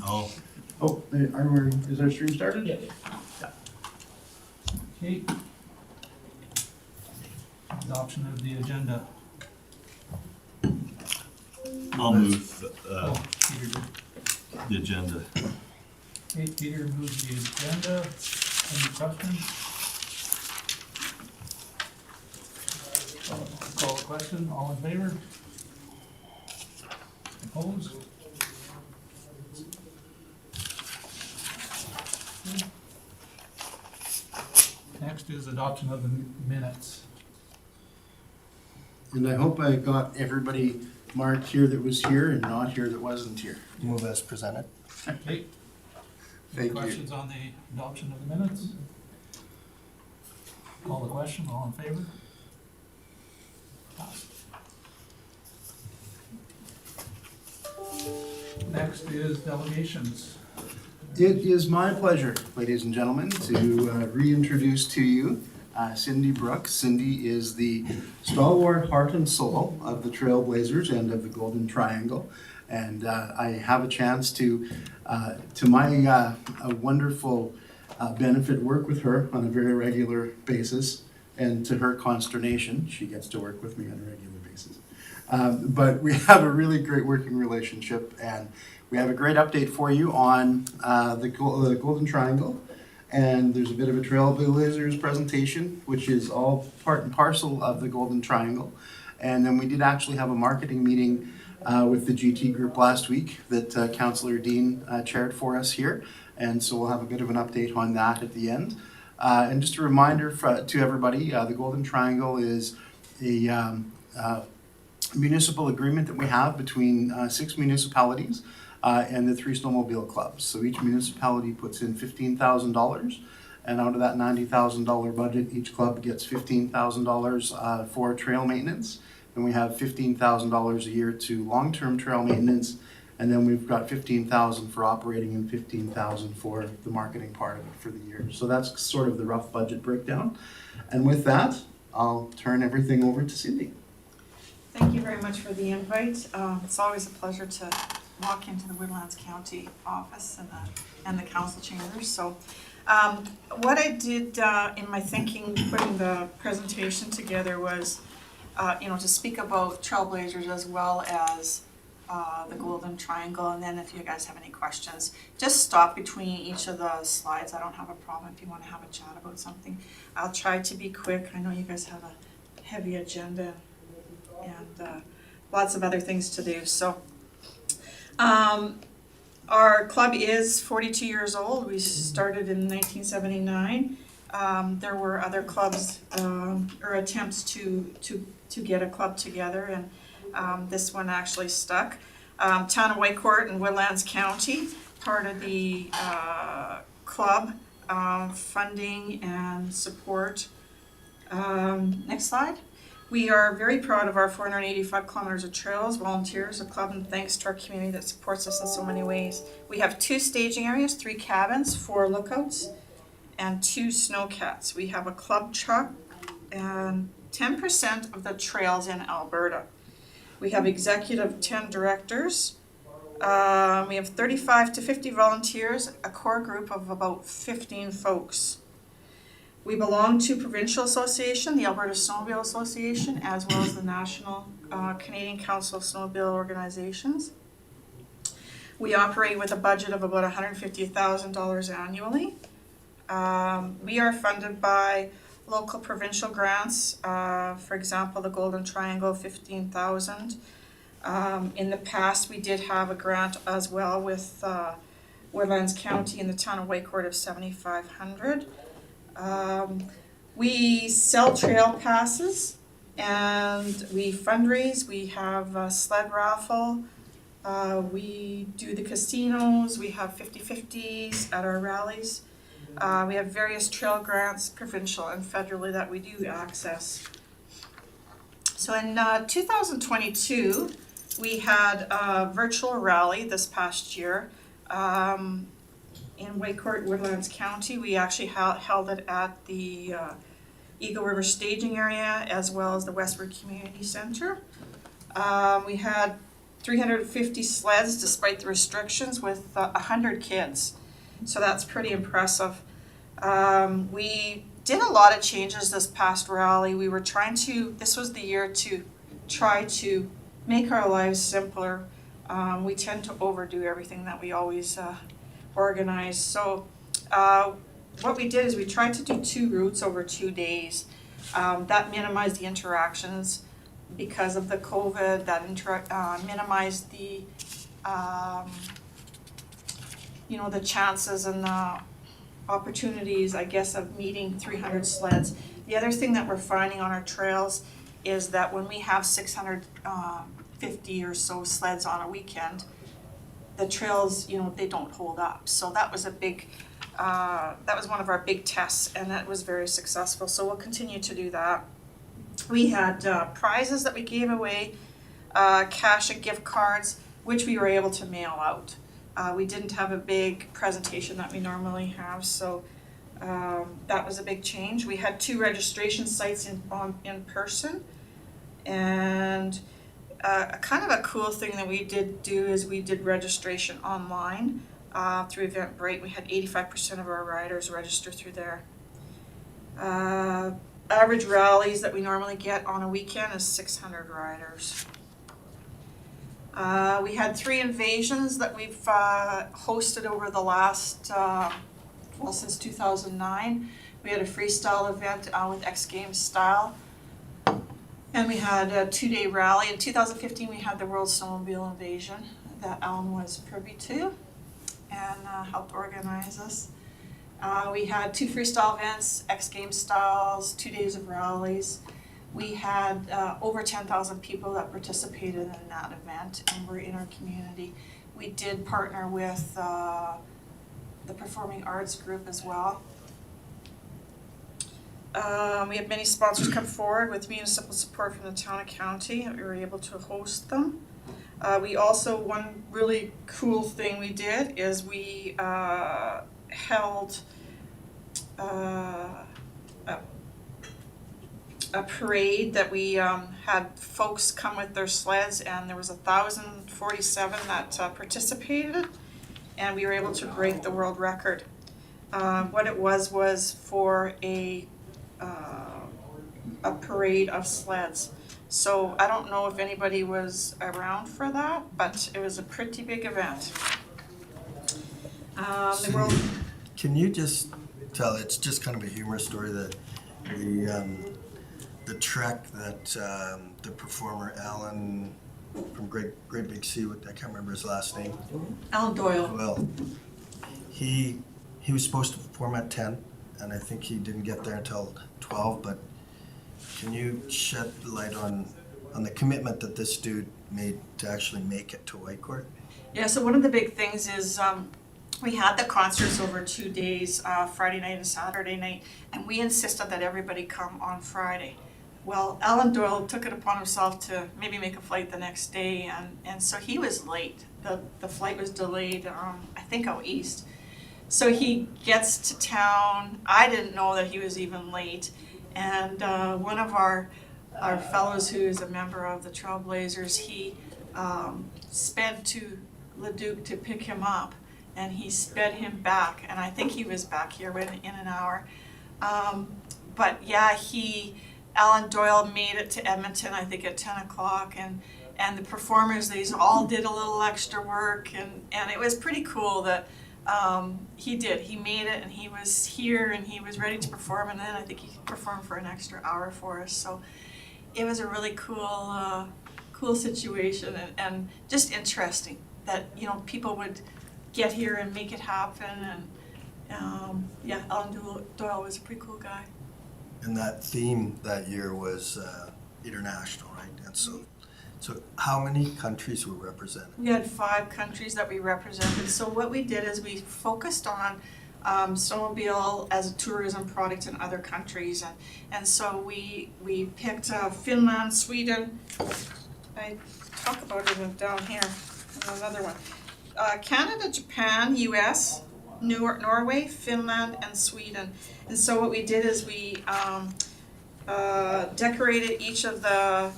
Oh, Oh, is our stream started? Yeah. Okay. Adoption of the agenda. I'll move Oh, Peter did. the agenda. Okay, Peter moves the agenda. Any questions? Call the question. All in favor? Opposed? Next is adoption of the minutes. And I hope I got everybody marked here that was here and not here that wasn't here. Move as presented. Okay. Any Thank you. questions on the adoption of the minutes? Call the question. All in favor? Passed. Next is delegations. It is my pleasure, ladies and gentlemen, to reintroduce to you Cindy Brooks. Cindy is the stalwart heart and soul of the Trailblazers and of the Golden Triangle. And I have a chance to my wonderful benefit, work with her on a very regular basis. And to her consternation, she gets to work with me on a regular basis. But we have a really great working relationship, and we have a great update for you on the Golden Triangle. And there's a bit of a Trailblazers presentation, which is all part and parcel of the Golden Triangle. And then we did actually have a marketing meeting with the GT group last week that Councillor Dean chaired for us here. And so we'll have a bit of an update on that at the end. And just a reminder to everybody, the Golden Triangle is a municipal agreement that we have between 6 municipalities and the 3 snowmobile clubs. So each municipality puts in $15,000, and out of that $90,000 budget, each club gets $15,000 for trail maintenance. And we have $15,000 a year to long-term trail maintenance, and then we've got $15,000 for operating and $15,000 for the marketing part of it for the year. So that's sort of the rough budget breakdown. And with that, I'll turn everything over to Cindy. Thank you very much for the invite. It's always a pleasure to walk into the Woodlands County office and the council chambers. So what I did in my thinking, putting the presentation together was, to speak about Trailblazers as well as the Golden Triangle, and then if you guys have any questions, just stop between each of the slides. I don't have a problem if you want to have a chat about something. I'll try to be quick. I know you guys have a heavy agenda and lots of other things to do. So our club is 42 years old. We started in 1979. There were other clubs or attempts to get a club together, and this one actually stuck. Town of Whitecourt and Woodlands County, part of the club funding and support. Next slide. We are very proud of our 485 kilometers of trails, volunteers, a club, and thanks to our community that supports us in so many ways. We have 2 staging areas, 3 cabins, 4 lookouts, and 2 snowcats. We have a club truck and 10% of the trails in Alberta. We have executive 10 directors. We have 35 to 50 volunteers, a core group of about 15 folks. We belong to Provincial Association, the Alberta Snowmobile Association, as well as the National Canadian Council of Snowmobile Organizations. We operate with a budget of about $150,000 annually. We are funded by local provincial grants, for example, the Golden Triangle, $15,000. In the past, we did have a grant as well with Woodlands County and the town of Whitecourt of $7,500. We sell trail passes and we fundraise. We have a sled raffle. We do the casinos. We have 50-50s at our rallies. We have various trail grants, provincial and federally, that we do access. So in 2022, we had a virtual rally this past year in Whitecourt, Woodlands County. We actually held it at the Eagle River staging area as well as the Westward Community Center. We had 350 sleds despite the restrictions with 100 kids. So that's pretty impressive. We did a lot of changes this past rally. We were trying to, this was the year to try to make our lives simpler. We tend to overdo everything that we always organize. So what we did is we tried to do 2 routes over 2 days. That minimized the interactions because of the COVID, that minimized the, you know, the chances and the opportunities, I guess, of meeting 300 sleds. The other thing that we're finding on our trails is that when we have 650 or so sleds on a weekend, the trails, you know, they don't hold up. So that was a big, that was one of our big tests, and that was very successful. So we'll continue to do that. We had prizes that we gave away, cash and gift cards, which we were able to mail out. We didn't have a big presentation that we normally have, so that was a big change. We had 2 registration sites in person, and kind of a cool thing that we did do is we did registration online through Eventbrite. We had 85% of our riders register through there. Average rallies that we normally get on a weekend is 600 riders. We had 3 invasions that we've hosted over the last, well, since 2009. We had a freestyle event with X Games style. And we had a 2-day rally. In 2015, we had the World Snowmobile Invasion that Alan was privy to and helped organize us. We had 2 freestyle events, X Games styles, 2 days of rallies. We had over 10,000 people that participated in that event and were in our community. We did partner with the Performing Arts Group as well. We had many sponsors come forward with municipal support from the town and county. We were able to host them. We also, one really cool thing we did is we held a parade that we had folks come with their sleds, and there was 1,047 that participated, and we were able to break the world record. What it was for a parade of sleds. So I don't know if anybody was around for that, but it was a pretty big event. The world. Can you just tell, it's just kind of a humorous story, that the trek that the performer Alan from Great Big Sea, I can't remember his last name. Alan Doyle. Well, he was supposed to perform at 10, and I think he didn't get there until 12, but can you shed light on the commitment that this dude made to actually make it to Whitecourt? Yeah, so one of the big things is we had the concerts over 2 days, Friday night and Saturday night, and we insisted that everybody come on Friday. Well, Alan Doyle took it upon himself to maybe make a flight the next day, and so he was late. The flight was delayed, I think out east. So he gets to town. I didn't know that he was even late. And one of our fellows who is a member of the Trailblazers, he sped to Leduc to pick him up, and he sped him back. And I think he was back here in an hour. But yeah, Alan Doyle made it to Edmonton, I think at 10 o'clock, and the performers, they all did a little extra work, and it was pretty cool that he made it, and he was here, and he was ready to perform, and then I think he performed for an extra hour for us. So it was a really cool situation, and just interesting that, you know, people would get here and make it happen, and yeah, Alan Doyle was a pretty cool guy. And that theme that year was international, right? And so how many countries were represented? We had 5 countries that we represented. So what we did is we focused on snowmobile as a tourism product in other countries, and so we picked Finland, Sweden. I talk about it down here. Another one. Canada, Japan, U.S., Norway, Finland, and Sweden. And so what we did is we decorated each of the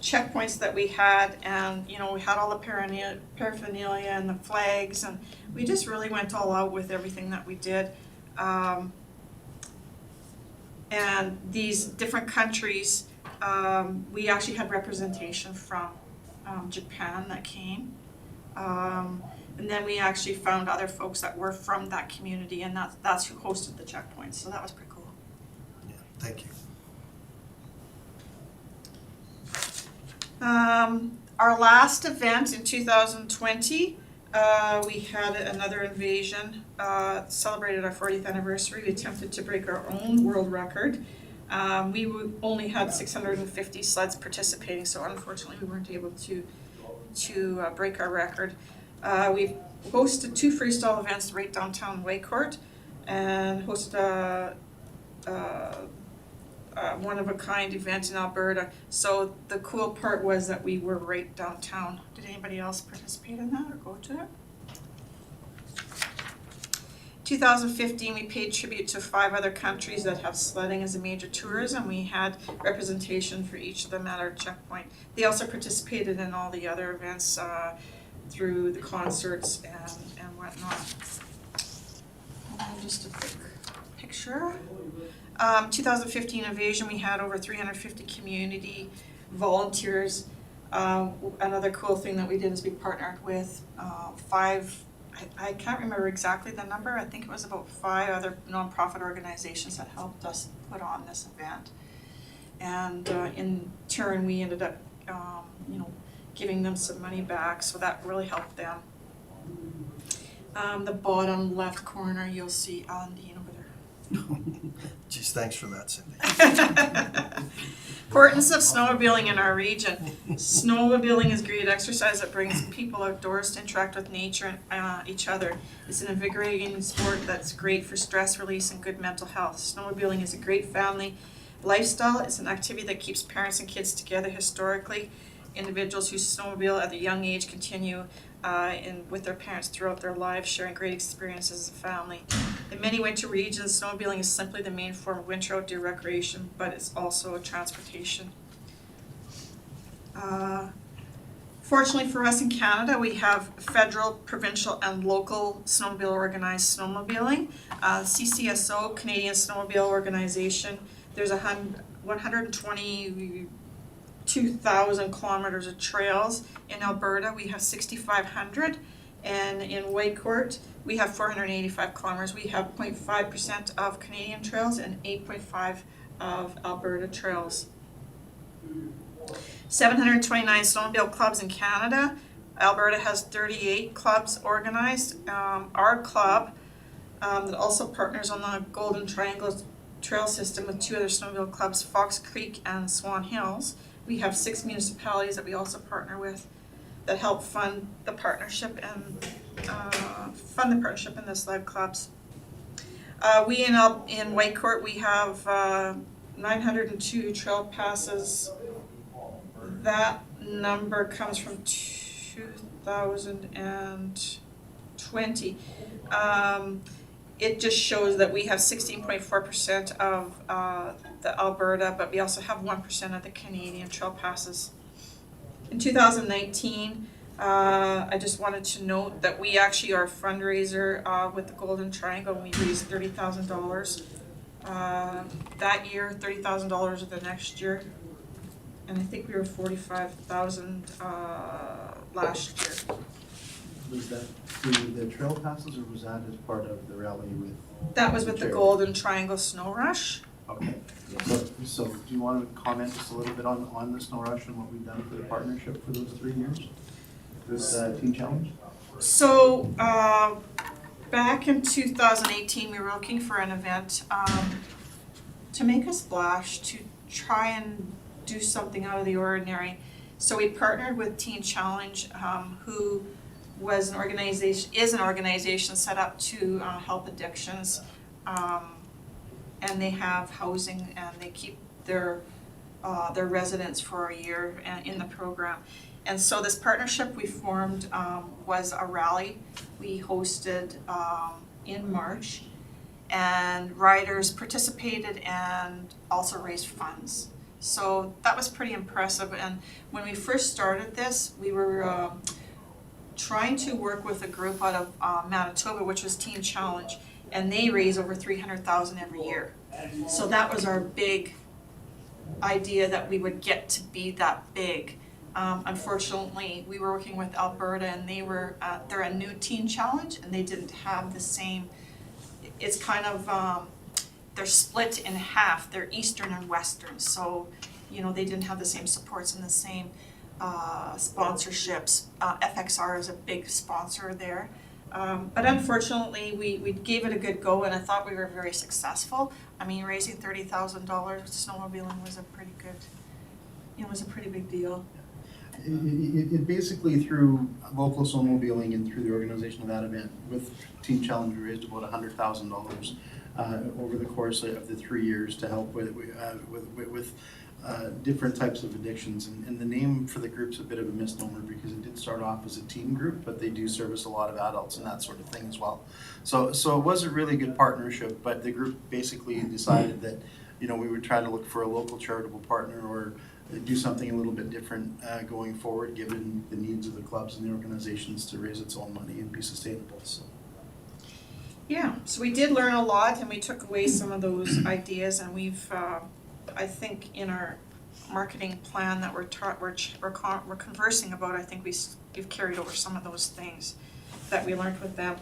checkpoints that we had, and, you know, we had all the paraphernalia and the flags, and we just really went all out with everything that we did. And these different countries, we actually had representation from Japan that came. And then we actually found other folks that were from that community, and that's who hosted the checkpoints, so that was pretty cool. Yeah, thank you. Our last event in 2020, we had another invasion, celebrated our 40th anniversary. We attempted to break our own world record. We only had 650 sleds participating, so unfortunately we weren't able to break our record. We've hosted 2 freestyle events right downtown Waycourt, and hosted a one-of-a-kind event in Alberta. So the cool part was that we were right downtown. Did anybody else participate in that or go to it? 2015, we paid tribute to 5 other countries that have sledding as a major tourism. We had representation for each of them at our checkpoint. They also participated in all the other events through the concerts and whatnot. And just a quick picture. 2015 invasion, we had over 350 community volunteers. Another cool thing that we did is we partnered with 5, I can't remember exactly the number, I think it was about 5 other nonprofit organizations that helped us put on this event. And in turn, we ended up, giving them some money back, so that really helped them. The bottom left corner, you'll see Alan over there. Geez, thanks for that, Cindy. Importance of snowmobiling in our region. Snowmobiling is great exercise that brings people outdoors to interact with nature and each other. It's an invigorating sport that's great for stress release and good mental health. Snowmobiling is a great family lifestyle. It's an activity that keeps parents and kids together historically. Individuals who snowmobile at a young age continue with their parents throughout their lives, sharing great experiences as a family. In many winter regions, snowmobiling is simply the main form of winter outdoor recreation, but it's also a transportation. Fortunately for us in Canada, we have federal, provincial, and local snowmobile organized snowmobiling. CCSO, Canadian Snowmobile Organization, there's 122,000 kilometers of trails. In Alberta, we have 6,500, and in Waycourt, we have 485 kilometers. We have 0.5% of Canadian trails and 8.5% of Alberta trails. 729 snowmobile clubs in Canada. Alberta has 38 clubs organized. Our club that also partners on the Golden Triangle Trail System with 2 other snowmobile clubs, Fox Creek and Swan Hills. We have 6 municipalities that we also partner with that help fund the partnership and in the sled clubs. We in Waycourt, we have 902 trail passes. That number comes from 2020. It just shows that we have 16.4% of the Alberta, but we also have 1% of the Canadian trail passes. In 2019, I just wanted to note that we actually are a fundraiser with the Golden Triangle, and we raised $30,000 that year, $30,000 the next year, and I think we were 45,000 last year. Was that through the trail passes, or was that as part of the rally with? That was with the trail? Golden Triangle Snow Rush. Okay. So do you want to comment just a little bit on the Snow Rush and what we've done for the partnership for those 3 years? This Teen Challenge? So back in 2018, we were looking for an event to make a splash, to try and do something out of the ordinary. So we partnered with Teen Challenge, who is an organization set up to help addictions, and they have housing, and they keep their residents for a year in the program. And so this partnership we formed was a rally we hosted in March, and riders participated and also raised funds. So that was pretty impressive, and when we first started this, we were trying to work with a group out of Manitoba, which was Teen Challenge, and they raise over $300,000 every year. So that was our big idea, that we would get to be that big. Unfortunately, we were working with Alberta, and they're a new Teen Challenge, and they didn't have the same. It's kind of they're split in half. They're Eastern and Western, so they didn't have the same supports and the same sponsorships. FXR is a big sponsor there. But unfortunately, we gave it a good go, and I thought we were very successful. I mean, raising $30,000 snowmobiling was a pretty good, was a pretty big deal. It basically, through local snowmobiling and through the organization of that event, with Teen Challenge, we raised about $100,000 over the course of the 3 years to help with different types of addictions. And the name for the group's a bit of a misnomer, because it did start off as a teen group, but they do service a lot of adults and that sort of thing as well. So it was a really good partnership, but the group basically decided that we would try to look for a local charitable partner, or do something a little bit different going forward, given the needs of the clubs and the organizations to raise its own money and be sustainable. So. Yeah, so we did learn a lot, and we took away some of those ideas, and we've, I think, in our marketing plan that we're conversing about, I think we've carried over some of those things that we learned with them.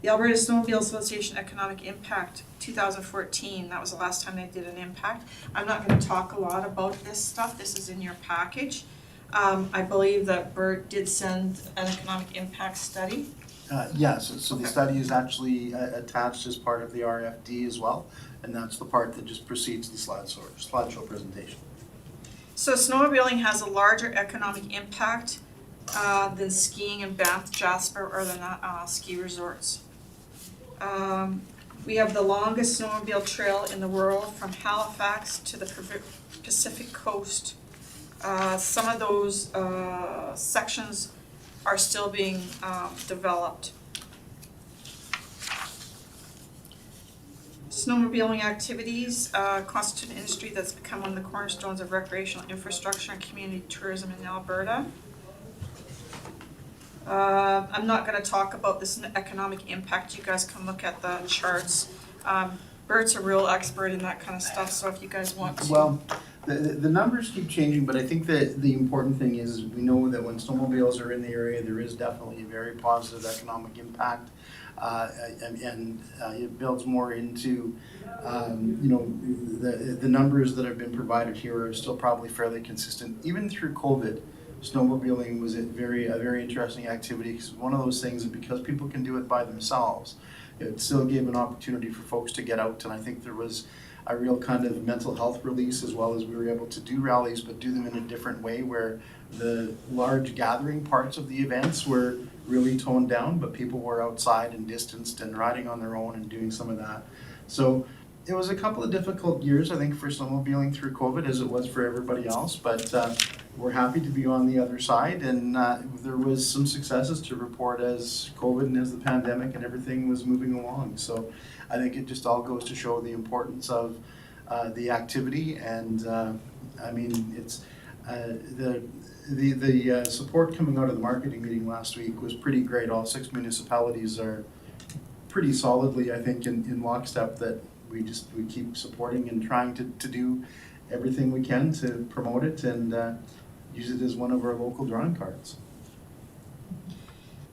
The Alberta Snowmobile Association Economic Impact 2014, that was the last time they did an impact. I'm not going to talk a lot about this stuff. This is in your package. I believe that Bert did send an economic impact study. Yes, so the Okay. study is actually attached as part of the RFD as well, and that's the part that just precedes the slideshow presentation. So snowmobiling has a larger economic impact than skiing in Banff, Jasper, or the ski resorts. We have the longest snowmobile trail in the world, from Halifax to the Pacific coast. Some of those sections are still being developed. Snowmobiling activities constitute an industry that's become one of the cornerstones of recreational infrastructure and community tourism in Alberta. I'm not going to talk about this economic impact. You guys can look at the charts. Bert's a real expert in that kind of stuff, so if you guys want to. Well, the numbers keep changing, but I think that the important thing is we know that when snowmobiles are in the area, there is definitely a very positive economic impact, and it builds more into, the numbers that have been provided here are still probably fairly consistent. Even through COVID, snowmobiling was a very interesting activity, because one of those things is, because people can do it by themselves, it still gave an opportunity for folks to get out, and I think there was a real kind of mental health release, as well as we were able to do rallies, but do them in a different way, where the large gathering parts of the events were really toned down, but people were outside and distanced and riding on their own and doing some of that. So it was a couple of difficult years, I think, for snowmobiling through COVID, as it was for everybody else, but we're happy to be on the other side, and there was some successes to report as COVID and as the pandemic and everything was moving along. So I think it just all goes to show the importance of the activity, and I mean, it's the support coming out of the marketing meeting last week was pretty great. All 6 municipalities are pretty solidly, I think, in lockstep, that we keep supporting and trying to do everything we can to promote it and use it as one of our local drawing cards.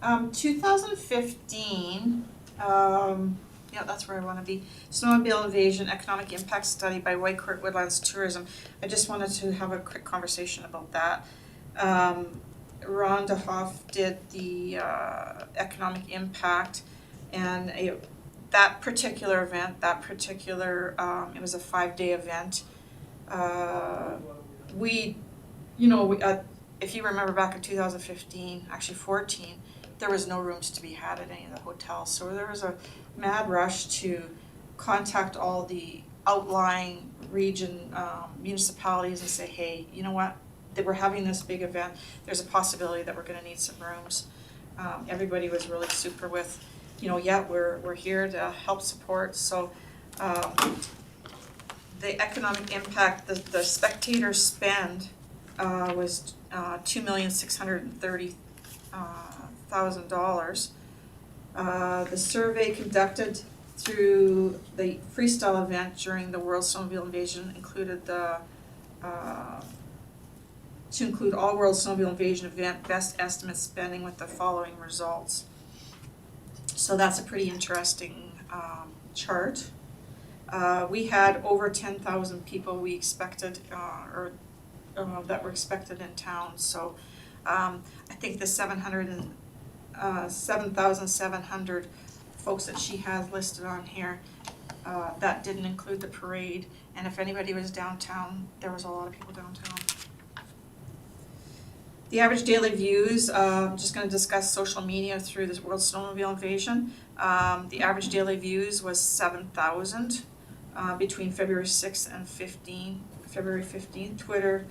2015, yeah, that's where I want to be. Snowmobile Invasion Economic Impact Study by Whitecourt Woodlands Tourism. I just wanted to have a quick conversation about that. Ron DeHoff did the economic impact, and that particular event, it was a 5-day event. If you remember back in 2015, actually 14, there was no rooms to be had at any of the hotels. So there was a mad rush to contact all the outlying region municipalities and say, hey, you know what? That we're having this big event. There's a possibility that we're going to need some rooms. Everybody was really super with, yeah, we're here to help support. So the economic impact, the spectator spend was $2,630,000. The survey conducted through the freestyle event during the World Snowmobile Invasion included to include all World Snowmobile Invasion event best estimate spending with the following results. So that's a pretty interesting chart. We had over 10,000 people we expected, that were expected in town. So I think the 7,700 folks that she has listed on here, that didn't include the parade. And if anybody was downtown, there was a lot of people downtown. The average daily views, I'm just going to discuss social media through this World Snowmobile Invasion. The average daily views was 7,000 between February 6th and February 15th. Twitter,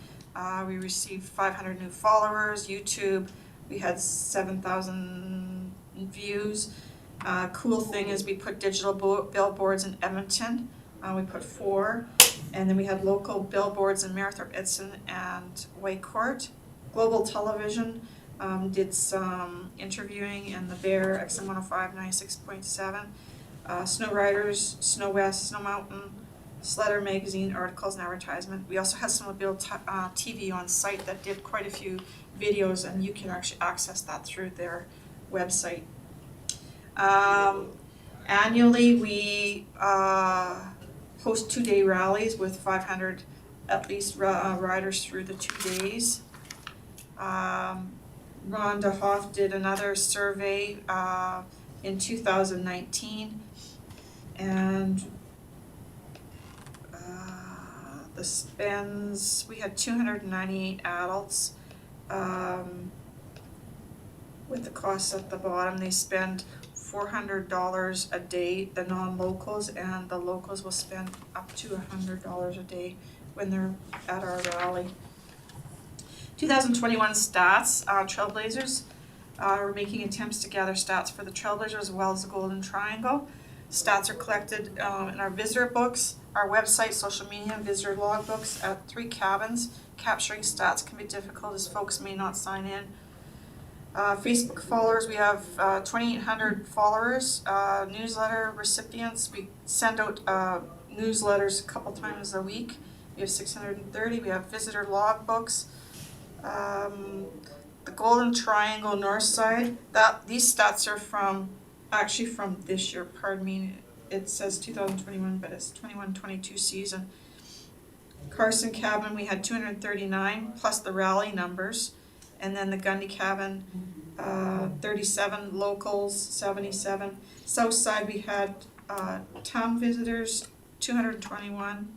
we received 500 new followers. YouTube, we had 7,000 views. Cool thing is we put digital billboards in Edmonton. We put 4. And then we had local billboards in Marathon, Edson, and Whitecourt. Global Television did some interviewing in the Bear, XM 105 96.7, Snow Riders, Snow West, Snow Mountain, Sledder Magazine, articles and advertisement. We also had Snowmobile TV on site that did quite a few videos, and you can actually access that through their website. Annually, we host 2-day rallies with 500 at least riders through the 2 days. Rhonda Hoff did another survey in 2019, and the spends, we had 298 adults. With the costs at the bottom, they spend $400 a day, the non-locals, and the locals will spend up to $100 a day when they're at our rally. 2021 stats, Trailblazers. We're making attempts to gather stats for the Trailblazers as well as the Golden Triangle. Stats are collected in our visitor books, our website, social media, and visitor logbooks at 3 cabins. Capturing stats can be difficult as folks may not sign in. Facebook followers, we have 2,800 followers. Newsletter recipients, we send out newsletters a couple times a week. We have 630. We have visitor logbooks. The Golden Triangle North Side, these stats are from this year, pardon me. It says 2021, but it's 21-22 season. Carson Cabin, we had 239 plus the rally numbers. And then the Gundy Cabin, 37, locals 77. South Side, we had town visitors 221.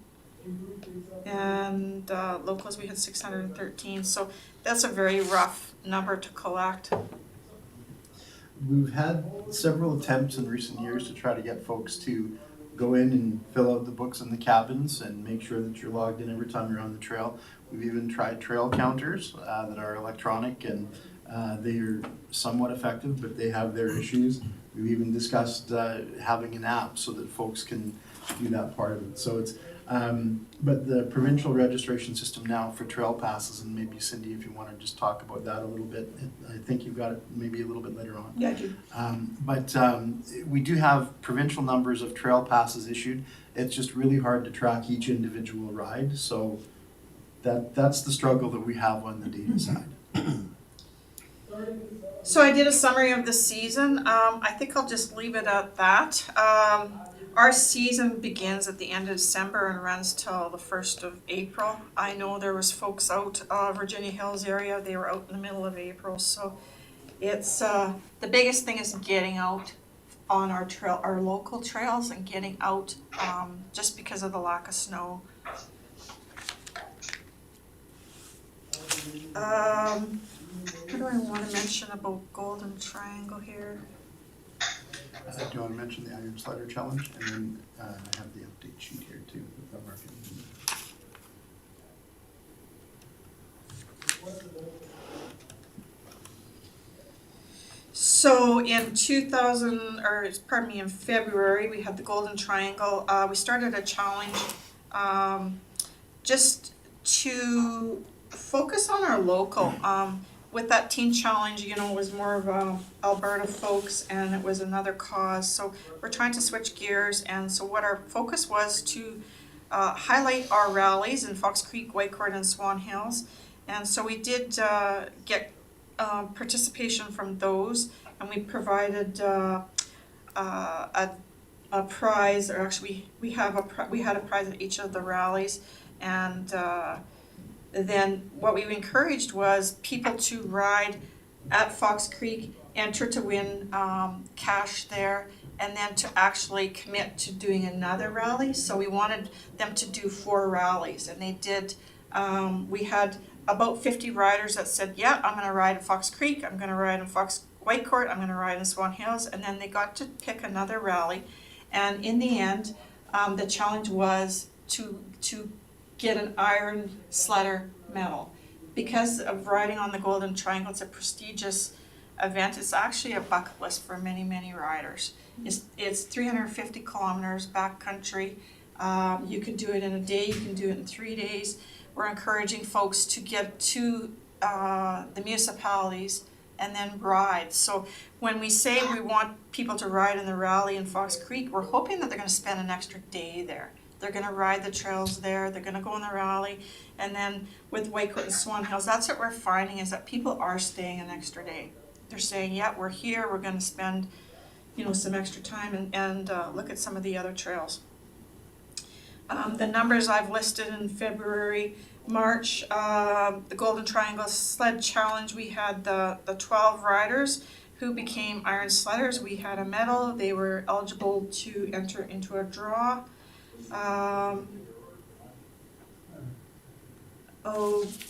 And locals, we had 613. So that's a very rough number to collect. We've had several attempts in recent years to try to get folks to go in and fill out the books in the cabins and make sure that you're logged in every time you're on the trail. We've even tried trail counters that are electronic, and they are somewhat effective, but they have their issues. We've even discussed having an app so that folks can do that part of it. So it's but the provincial registration system now for trail passes, and maybe Cindy, if you want to just talk about that a little bit, I think you've got it maybe a little bit later on. Yeah, I do. But we do have provincial numbers of trail passes issued. It's just really hard to track each individual ride. So that's the struggle that we have on the data side. So I did a summary of the season. I think I'll just leave it at that. Our season begins at the end of December and runs till the 1st of April. I know there was folks out Virginia Hills area. They were out in the middle of April. So it's the biggest thing is getting out on our trail, our local trails, and getting out just because of the lack of snow. What do I want to mention about Golden Triangle here? Do you want to mention the Iron Slider Challenge? And then I have the update sheet here too with the marketing. So in in February, we had the Golden Triangle. We started a challenge just to focus on our local. With that teen challenge, you know, it was more of Alberta folks, and it was another cause. So we're trying to switch gears, and so what our focus was to highlight our rallies in Fox Creek, Whitecourt, and Swan Hills. And so we did get participation from those, and we provided a prize, or actually we had a prize at each of the rallies, and then what we encouraged was people to ride at Fox Creek, enter to win cash there, and then to actually commit to doing another rally. So we wanted them to do 4 rallies, and they did. We had about 50 riders that said, yeah, I'm gonna ride at Fox Creek, I'm gonna ride in Fox Whitecourt, I'm gonna ride in Swan Hills, and then they got to pick another rally. And in the end, the challenge was to get an Iron Sledder medal. Because of riding on the Golden Triangle, it's a prestigious event. It's actually a bucket list for many, many riders. It's 350 kilometers backcountry. You can do it in a day, you can do it in 3 days. We're encouraging folks to get to the municipalities and then ride. So when we say we want people to ride in the rally in Fox Creek, we're hoping that they're going to spend an extra day there. They're going to ride the trails there, they're going to go in the rally, and then with Whitecourt and Swan Hills, that's what we're finding, is that people are staying an extra day. They're saying, yeah, we're here, we're going to spend, you know, some extra time and look at some of the other trails. The numbers I've listed in February, March, the Golden Triangle Sled Challenge, we had the 12 riders who became Iron Sledders. We had a medal, they were eligible to enter into a draw.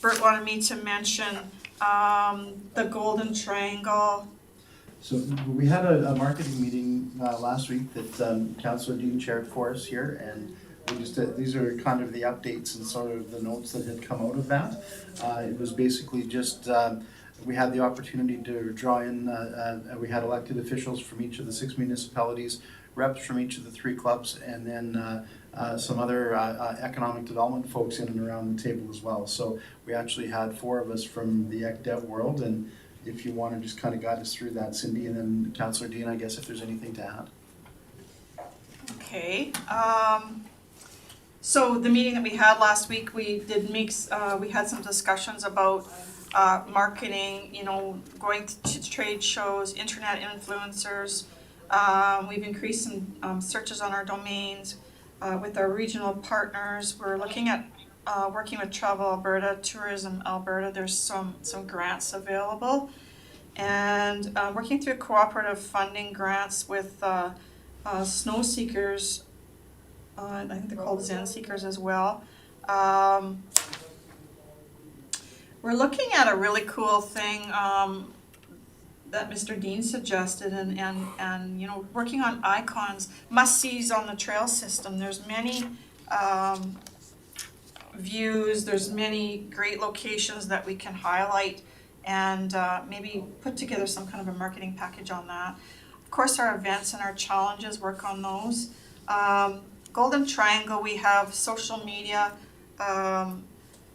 Bert wanted me to mention the Golden Triangle. So we had a marketing meeting last week that Councillor Dean chaired for us here, and we just these are kind of the updates and sort of the notes that had come out of that. It was basically just we had the opportunity to draw in, we had elected officials from each of the 6 municipalities, reps from each of the 3 clubs, and then some other economic development folks in and around the table as well. So we actually had 4 of us from the ECDEV world, and if you want to just kind of guide us through that, Cindy, and then Councillor Dean, I guess if there's anything to add. Okay. So the meeting that we had last week, we did we had some discussions about marketing, you know, going to trade shows, internet influencers. We've increased some searches on our domains with our regional partners. We're looking at working with Travel Alberta, Tourism Alberta. There's some grants available, and working through cooperative funding grants with Snow Seekers. I think they're called Zen Seekers as well. We're looking at a really cool thing that Mr. Dean suggested, and you know, working on icons, must-sees on the trail system. There's many views, there's many great locations that we can highlight, and maybe put together some kind of a marketing package on that. Of course, our events and our challenges, work on those. Golden Triangle, we have social media.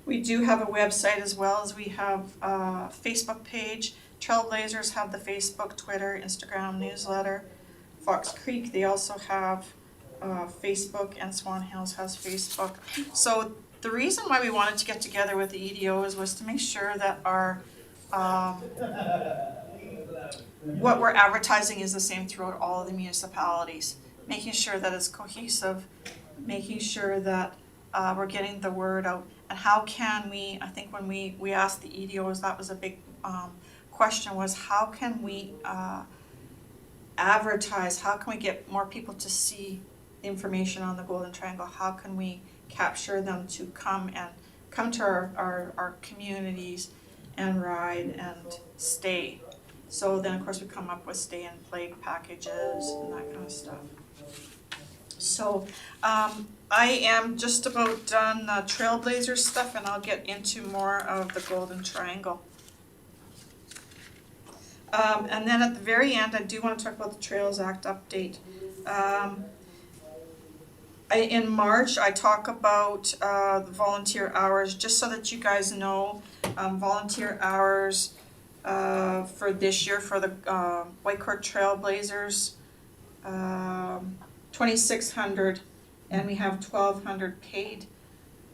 We do have a website as well as we have a Facebook page. Trailblazers have the Facebook, Twitter, Instagram newsletter. Fox Creek, they also have Facebook, and Swan Hills has Facebook. So the reason why we wanted to get together with the EDOs was to make sure that our what we're advertising is the same throughout all of the municipalities. Making sure that it's cohesive, making sure that we're getting the word out. And how can we, I think when we asked the EDOs, that was a big question, was how can we advertise, how can we get more people to see information on the Golden Triangle, how can we capture them to come to our communities and ride and stay. So then of course we come up with stay and play packages and that kind of stuff. So I am just about done the Trailblazer stuff, and I'll get into more of the Golden Triangle. And then at the very end, I do want to talk about the Trails Act update. In March, I talk about the volunteer hours, just so that you guys know, volunteer hours for this year for the Whitecourt Trailblazers, 2,600, and we have 1,200 paid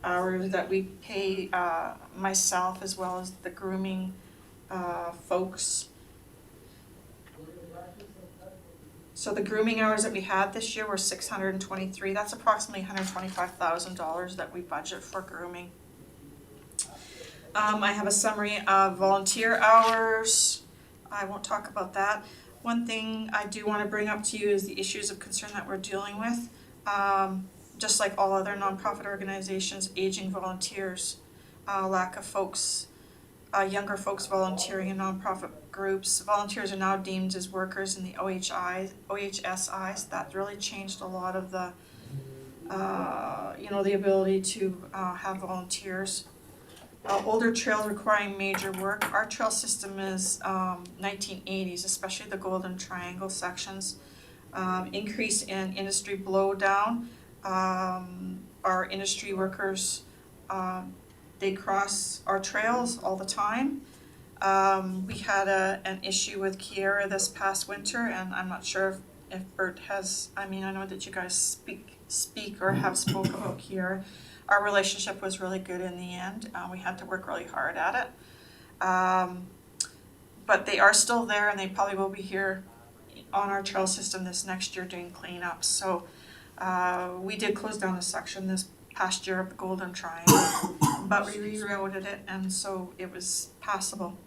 hours that we pay myself as well as the grooming folks. So the grooming hours that we had this year were 623. That's approximately $125,000 that we budget for grooming. I have a summary of volunteer hours. I won't talk about that. One thing I do want to bring up to you is the issues of concern that we're dealing with. Just like all other nonprofit organizations, aging volunteers, lack of folks, younger folks volunteering in nonprofit groups. Volunteers are now deemed as workers in the OHSIs. That really changed a lot of the, the ability to have volunteers. Older trails requiring major work. Our trail system is 1980s, especially the Golden Triangle sections. Increase in industry blowdown. Our industry workers, they cross our trails all the time. We had an issue with Kiera this past winter, and I'm not sure if Bert has, I know that you guys speak or have spoke about Kiera. Our relationship was really good in the end. We had to work really hard at it. But they are still there, and they probably will be here on our trail system this next year doing cleanups. So we did close down a section this past year of the Golden Triangle, but we rerouted it, and so it was passable.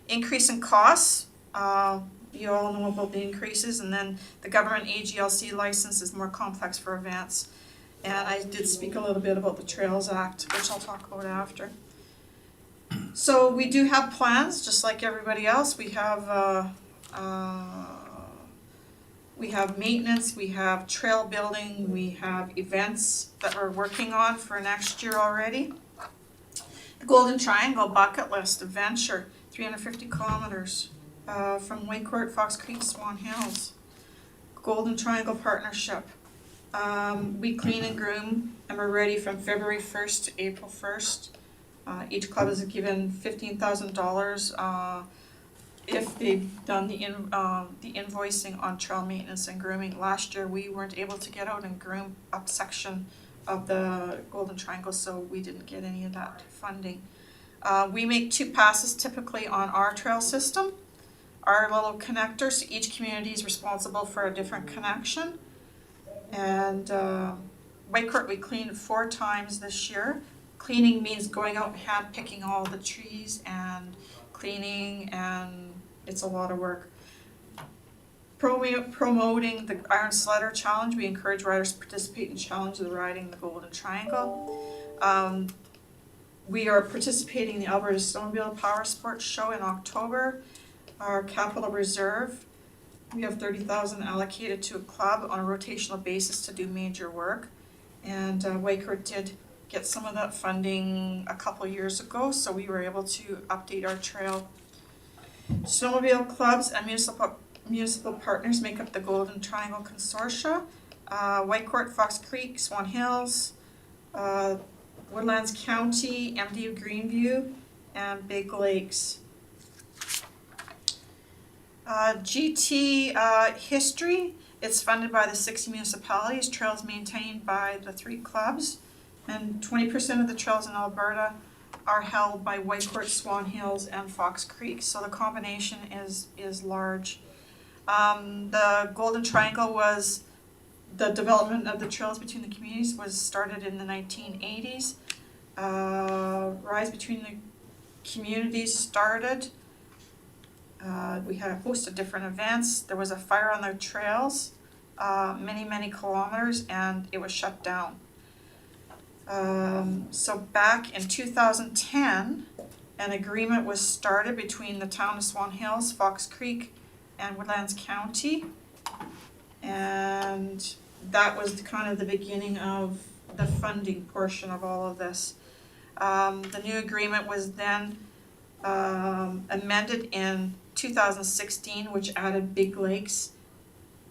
Increase in costs, you all know about the increases, and then the government AGLC license is more complex for events. And I did speak a little bit about the Trails Act, which I'll talk about after. So we do have plans, just like everybody else. We have maintenance, we have trail building, we have events that we're working on for next year already. The Golden Triangle bucket list adventure, 350 kilometers from Whitecourt, Fox Creek, Swan Hills. Golden Triangle Partnership. We clean and groom, and we're ready from February 1st to April 1st. Each club is given $15,000 if they've done the invoicing on trail maintenance and grooming. Last year, we weren't able to get out and groom up section of the Golden Triangle, so we didn't get any of that funding. We make 2 passes typically on our trail system. Our little connectors, so each community is responsible for a different connection. And Whitecourt we cleaned 4 times this year. Cleaning means going out and hand picking all the trees and cleaning, and it's a lot of work. Promoting the Iron Sledder Challenge, we encourage riders to participate in challenge of riding the Golden Triangle. We are participating in the Alberta Snowmobile Power Sports Show in October. Our capital reserve, we have $30,000 allocated to a club on a rotational basis to do major work. And Whitecourt did get some of that funding a couple years ago, so we were able to update our trail. Snowmobile clubs and municipal partners make up the Golden Triangle Consortia. Whitecourt, Fox Creek, Swan Hills, Woodlands County, MD of Greenview, and Big Lakes. GT history, it's funded by the 60 municipalities, trails maintained by the 3 clubs, and 20% of the trails in Alberta are held by Whitecourt, Swan Hills, and Fox Creek, so the combination is large. The Golden Triangle was, the development of the trails between the communities was started in the 1980s. Rise between the communities started. We had a host of different events. There was a fire on the trails, many kilometers, and it was shut down. So back in 2010, an agreement was started between the town of Swan Hills, Fox Creek, and Woodlands County. And that was kind of the beginning of the funding portion of all of this. The new agreement was then amended in 2016, which added Big Lakes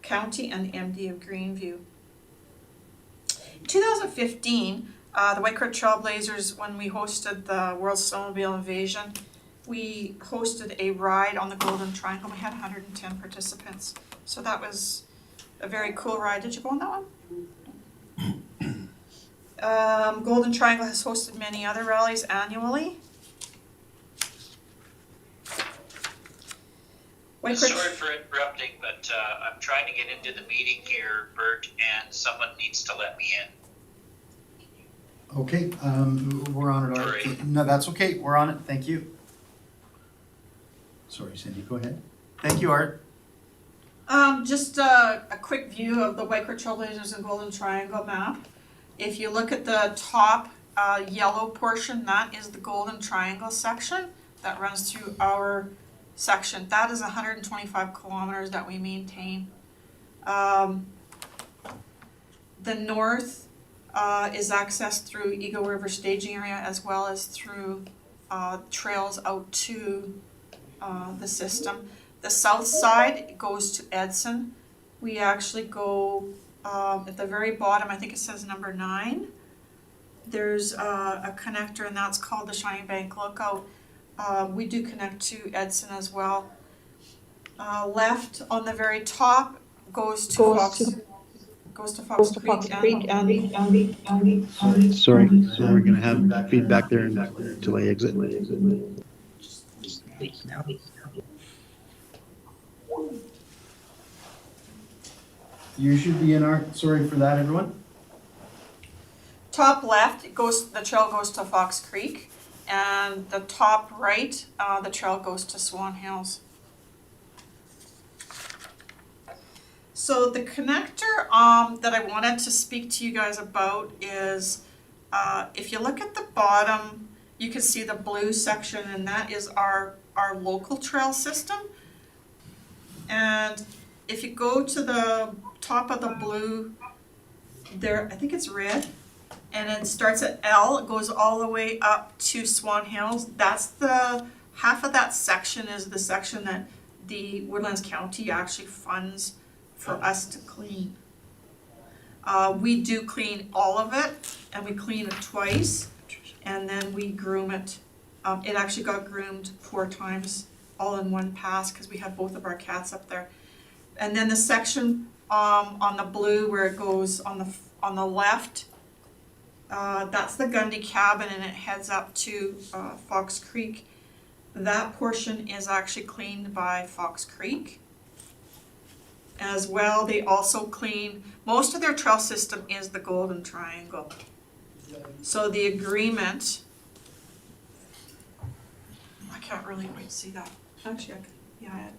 County and the MD of Greenview. 2015, the White Creek Trailblazers, when we hosted the World Snowmobile Invasion, we hosted a ride on the Golden Triangle. We had 110 participants. So that was a very cool ride. Did you go on that one? Golden Triangle has hosted many other rallies annually. White Creek. Sorry for interrupting, but I'm trying to get into the meeting here, Bert, and someone needs to let me in. Okay, we're on it, Art. Sorry. No, that's okay, we're on it, thank you. Sorry, Cindy, go ahead. Thank you, Art. Just a quick view of the White Creek Trailblazers and Golden Triangle map. If you look at the top yellow portion, that is the Golden Triangle section that runs through our section. That is 125 kilometers that we maintain. The north is accessed through Eagle River staging area as well as through trails out to the system. The south side goes to Edson. We actually go at the very bottom, I think it says number 9. There's a connector and that's called the Shining Bank Lookout. We do connect to Edson as well. Left on the very top goes to Fox Creek and Sorry, we're gonna have feedback there until I exit. You should be in, Art, sorry for that, everyone. top left, the trail goes to Fox Creek, and the top right, the trail goes to Swan Hills. So the connector that I wanted to speak to you guys about is, if you look at the bottom, you can see the blue section, and that is our local trail system. And if you go to the top of the blue, there, I think it's red, and it starts at L, it goes all the way up to Swan Hills. That's the, half of that section is the section that the Woodlands County actually funds for us to clean. We do clean all of it, and we clean it twice, and then we groom it. It actually got groomed 4 times, all in one pass, because we had both of our cats up there. And then the section on the blue where it goes on the left, that's the Gundy cabin, and it heads up to Fox Creek. That portion is actually cleaned by Fox Creek. As well, they also clean, most of their trail system is the Golden Triangle. So the agreement, I can't really quite see that. Actually,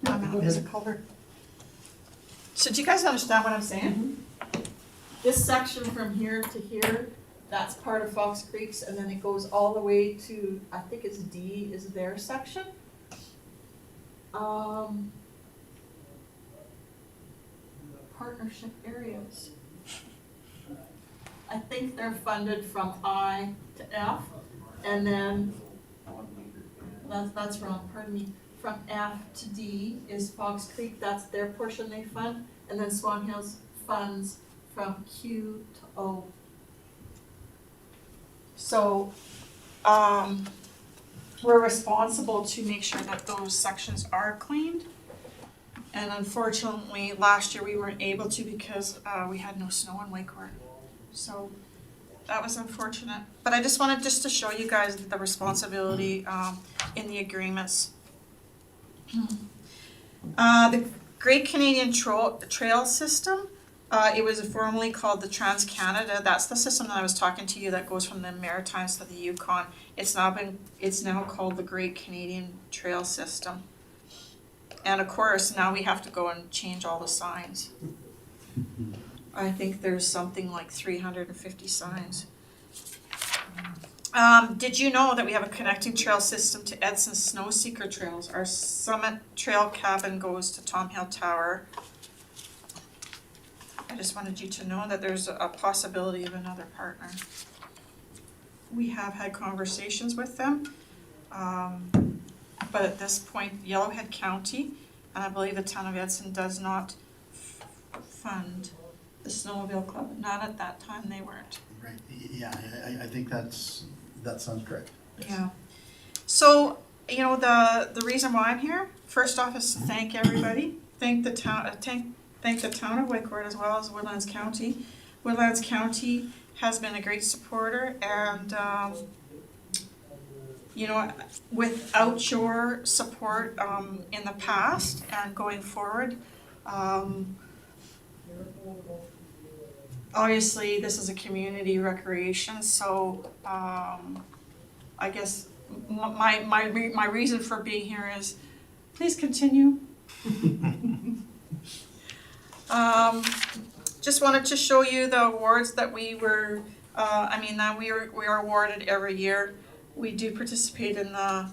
I'm out as a color. So do you guys understand what I'm saying? This section from here to here, that's part of Fox Creek's, and then it goes all the way to, I think it's D is their section. Partnership areas. I think they're funded from I to F, and then, that's wrong, pardon me. From F to D is Fox Creek, that's their portion they fund, and then Swan Hills funds from Q to O. So, we're responsible to make sure that those sections are cleaned. And unfortunately, last year we weren't able to because we had no snow in Whitecourt. So that was unfortunate. But I just wanted to show you guys the responsibility in the agreements. The Great Canadian Trail System, it was formerly called the Trans-Canada. That's the system that I was talking to you that goes from the Maritimes to the Yukon. It's now called the Great Canadian Trail System. And of course, now we have to go and change all the signs. I think there's something like 350 signs. Did you know that we have a connecting trail system to Edson Snow Seeker Trails? Our Summit Trail cabin goes to Tom Hill Tower. I just wanted you to know that there's a possibility of another partner. We have had conversations with them. But at this point, Yellowhead County, and I believe the town of Edson does not fund the Snowmobile Club. Not at that time, they weren't. Right, yeah, I think that sounds correct. Yeah. So, you know, the reason why I'm here, first off, is to thank everybody. Thank the town, thank the town of Whitcourt as well as Woodlands County. Woodlands County has been a great supporter, and you know, without your support in the past and going forward, obviously this is a community recreation, so I guess my reason for being here is please continue. Just wanted to show you the awards that we were, we are awarded every year. We do participate in the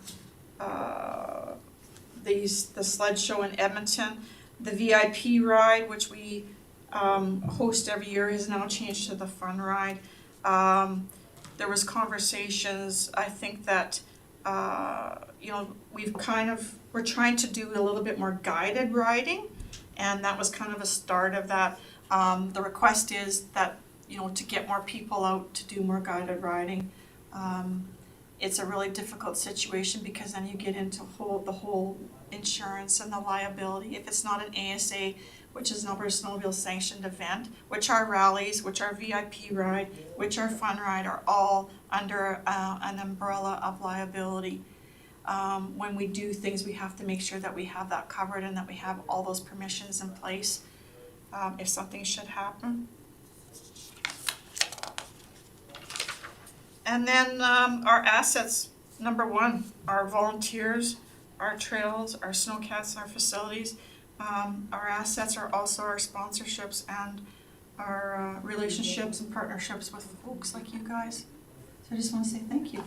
sled show in Edmonton. The VIP ride, which we host every year, has now changed to the fun ride. There was conversations, I think that, you know, we're trying to do a little bit more guided riding, and that was kind of a start of that. The request is that, you know, to get more people out to do more guided riding. It's a really difficult situation because then you get into the whole insurance and the liability. If it's not an ASA, which is an Alberta Snowmobile sanctioned event, which our rallies, which our VIP ride, which our fun ride are all under an umbrella of liability. When we do things, we have to make sure that we have that covered and that we have all those permissions in place if something should happen. And then our assets, number one, our volunteers, our trails, our snowcats, our facilities. Our assets are also our sponsorships and our relationships and partnerships with folks like you guys. So I just want to say thank you.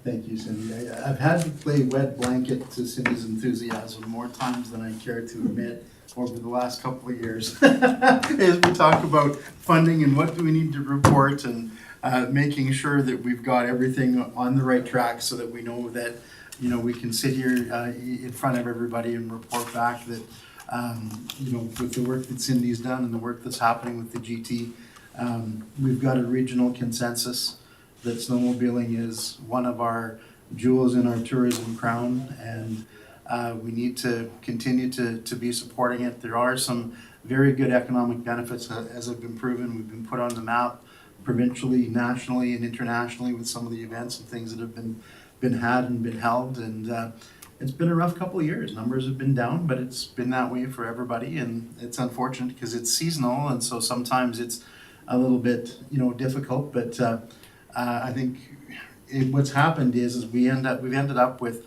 Thank you, Cindy. I've had to play wet blanket to Cindy's enthusiasm more times than I care to admit over the last couple of years. As we talk about funding and what do we need to report and making sure that we've got everything on the right track so that we know that, you know, we can sit here in front of everybody and report back that, you know, with the work that Cindy's done and the work that's happening with the GT, we've got a regional consensus that snowmobiling is one of our jewels in our tourism crown, and we need to continue to be supporting it. There are some very good economic benefits as have been proven. We've been put on the map provincially, nationally, and internationally with some of the events and things that have been had and been held, and it's been a rough couple of years. Numbers have been down, but it's been that way for everybody, and it's unfortunate because it's seasonal, and so sometimes it's a little bit, you know, difficult, but I think what's happened is we've ended up with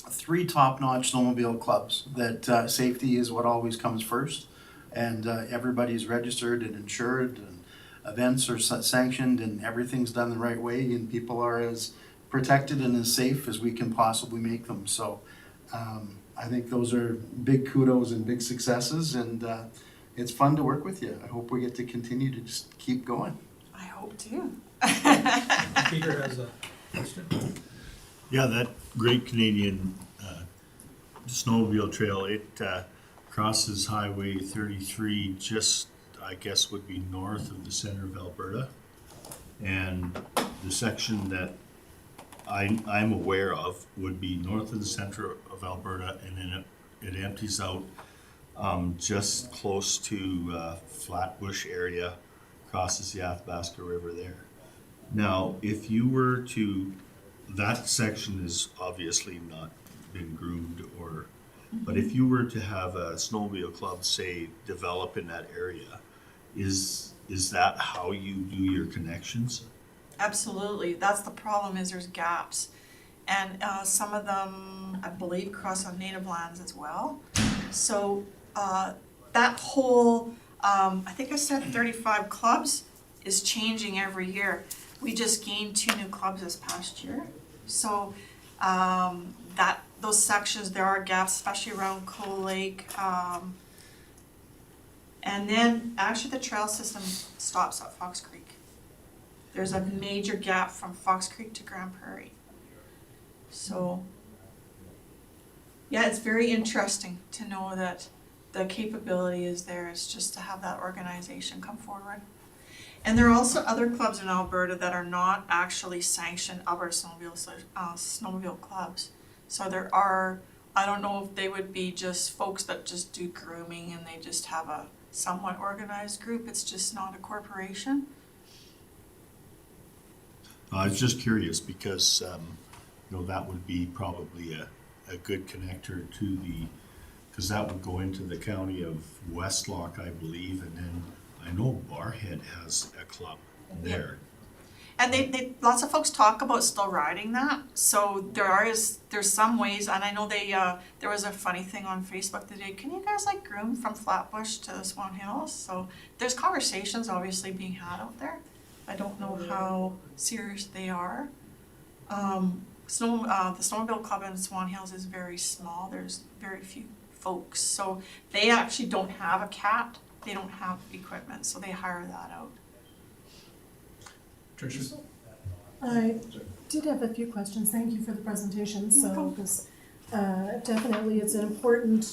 3 top-notch snowmobile clubs that safety is what always comes first, and everybody's registered and insured, and events are sanctioned, and everything's done the right way, and people are as protected and as safe as we can possibly make them. So I think those are big kudos and big successes, and it's fun to work with you. I hope we get to continue to just keep going. I hope too. Peter has a question. Yeah, that Great Canadian Snowmobile Trail, it crosses Highway 33 just, I guess, would be north of the center of Alberta. And the section that I'm aware of would be north of the center of Alberta, and then it empties out just close to Flatbush area, crosses the Athabasca River there. Now, if you were to, that section is obviously not been groomed or, but if you were to have a snowmobile club, say, develop in that area, is that how you do your connections? Absolutely. That's the problem, is there's gaps. And some of them, I believe, cross on native lands as well. So that whole, I think I said 35 clubs is changing every year. We just gained 2 new clubs this past year. So those sections, there are gaps, especially around Coal Lake. And then actually the trail system stops at Fox Creek. There's a major gap from Fox Creek to Grand Prairie. So yeah, it's very interesting to know that the capability is there, it's just to have that organization come forward. And there are also other clubs in Alberta that are not actually sanctioned Alberta snowmobile clubs. So there are, I don't know if they would be just folks that just do grooming and they just have a somewhat organized group, it's just not a corporation. I was just curious because, that would be probably a good connector to because that would go into the county of Westlock, I believe, and then I know Barhead has a club there. And they lots of folks talk about still riding that. So there's some ways, and I know there was a funny thing on Facebook today. Can you guys like groom from Flatbush to the Swan Hills? So there's conversations obviously being had out there. I don't know how serious they are. The Snowmobile Club in Swan Hills is very small. There's very few folks, so they actually don't have a cat. They don't have equipment, so they hire that out. Tricia? I did have a few questions. Thank you for the presentation. So, because definitely it's an important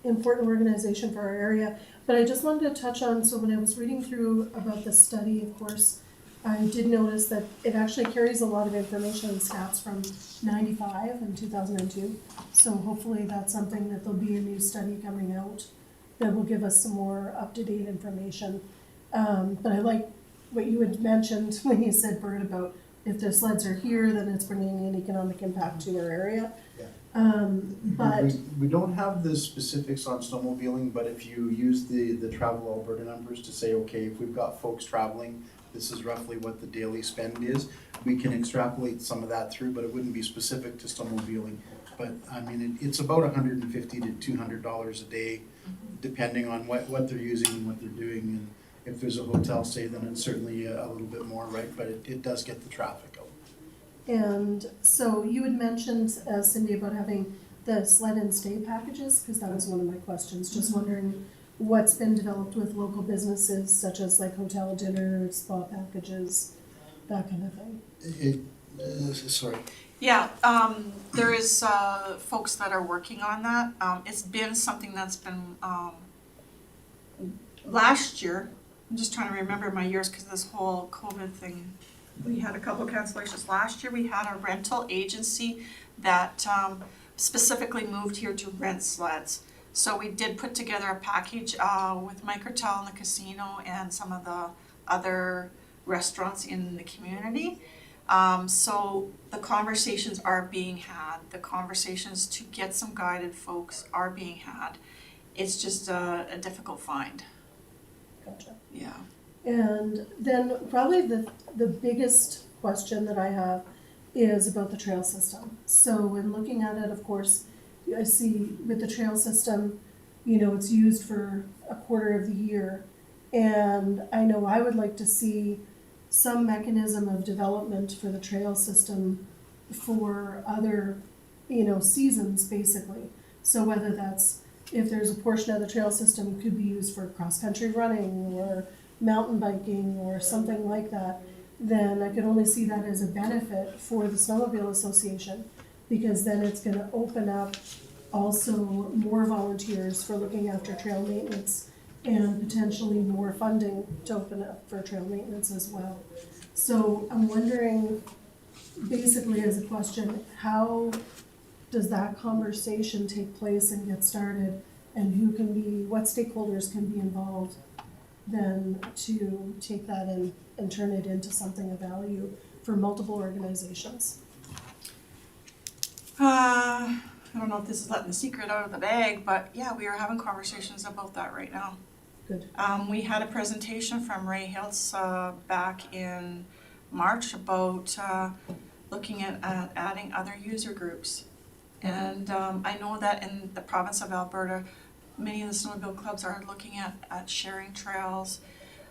organization for our area. But I just wanted to touch on, so when I was reading through about the study, of course, I did notice that it actually carries a lot of information and stats from 95 and 2002. So hopefully that's something that there'll be a new study coming out that will give us some more up-to-date information. But I like what you had mentioned when you said, Bert, about if the sleds are here, then it's bringing an economic impact to our area. But we don't have the specifics on snowmobiling, but if you use the Travel Alberta numbers to say, okay, if we've got folks traveling, this is roughly what the daily spend is, we can extrapolate some of that through, but it wouldn't be specific to snowmobiling. But I mean, it's about $150 to $200 a day, depending on what they're using and what they're doing. And if there's a hotel stay, then it's certainly a little bit more, right? But it does get the traffic out. And so you had mentioned, Cindy, about having the sled and stay packages, because that was one of my questions. Just wondering what's been developed with local businesses, such as like hotel dinner, spa packages, that kind of thing. Sorry. Yeah, there is folks that are working on that. It's been something that's been last year. I'm just trying to remember my years because this whole COVID thing. We had a couple of cancellations. Last year we had a rental agency that specifically moved here to rent sleds. So we did put together a package with Microtel and the casino and some of the other restaurants in the community. So the conversations are being had. The conversations to get some guided folks are being had. It's just a difficult find. Gotcha. Yeah. And then probably the biggest question that I have is about the trail system. So when looking at it, of course, I see with the trail system, it's used for a quarter of the year. And I know I would like to see some mechanism of development for the trail system for other, seasons, basically. So whether that's, if there's a portion of the trail system could be used for cross-country running or mountain biking or something like that, then I could only see that as a benefit for the Snowmobile Association, because then it's going to open up also more volunteers for looking after trail maintenance and potentially more funding to open up for trail maintenance as well. So I'm wondering, basically as a question, how does that conversation take place and get started, and what stakeholders can be involved then to take that and turn it into something of value for multiple organizations? I don't know if this is letting the secret out of the bag, but yeah, we are having conversations about that right now. Good. We had a presentation from Ray Hiltz back in March about looking at adding other user groups. And I know that in the province of Alberta, many of the snowmobile clubs are looking at sharing trails.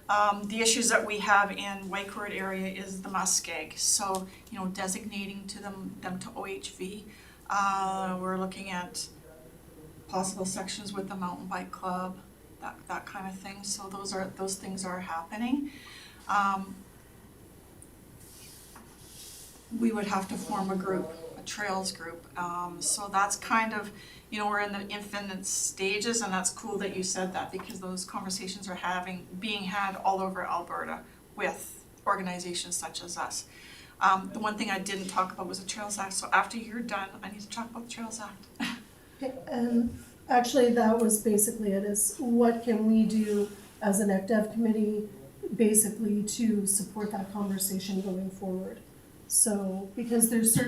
The issues that we have in Whitecourt area is the muskeg. So, designating to them to OHV. We're looking at possible sections with the mountain bike club, that kind of thing. So those things are happening. We would have to form a group, a trails group. So that's kind of, you know, we're in the infant stages, and that's cool that you said that, because those conversations are being had all over Alberta with organizations such as us. The one thing I didn't talk about was the Trails Act, so after you're done, I need to talk about the Trails Act. Okay, and actually, that was basically it, is what can we do as an ECDEV committee basically to support that conversation going forward? So, because there's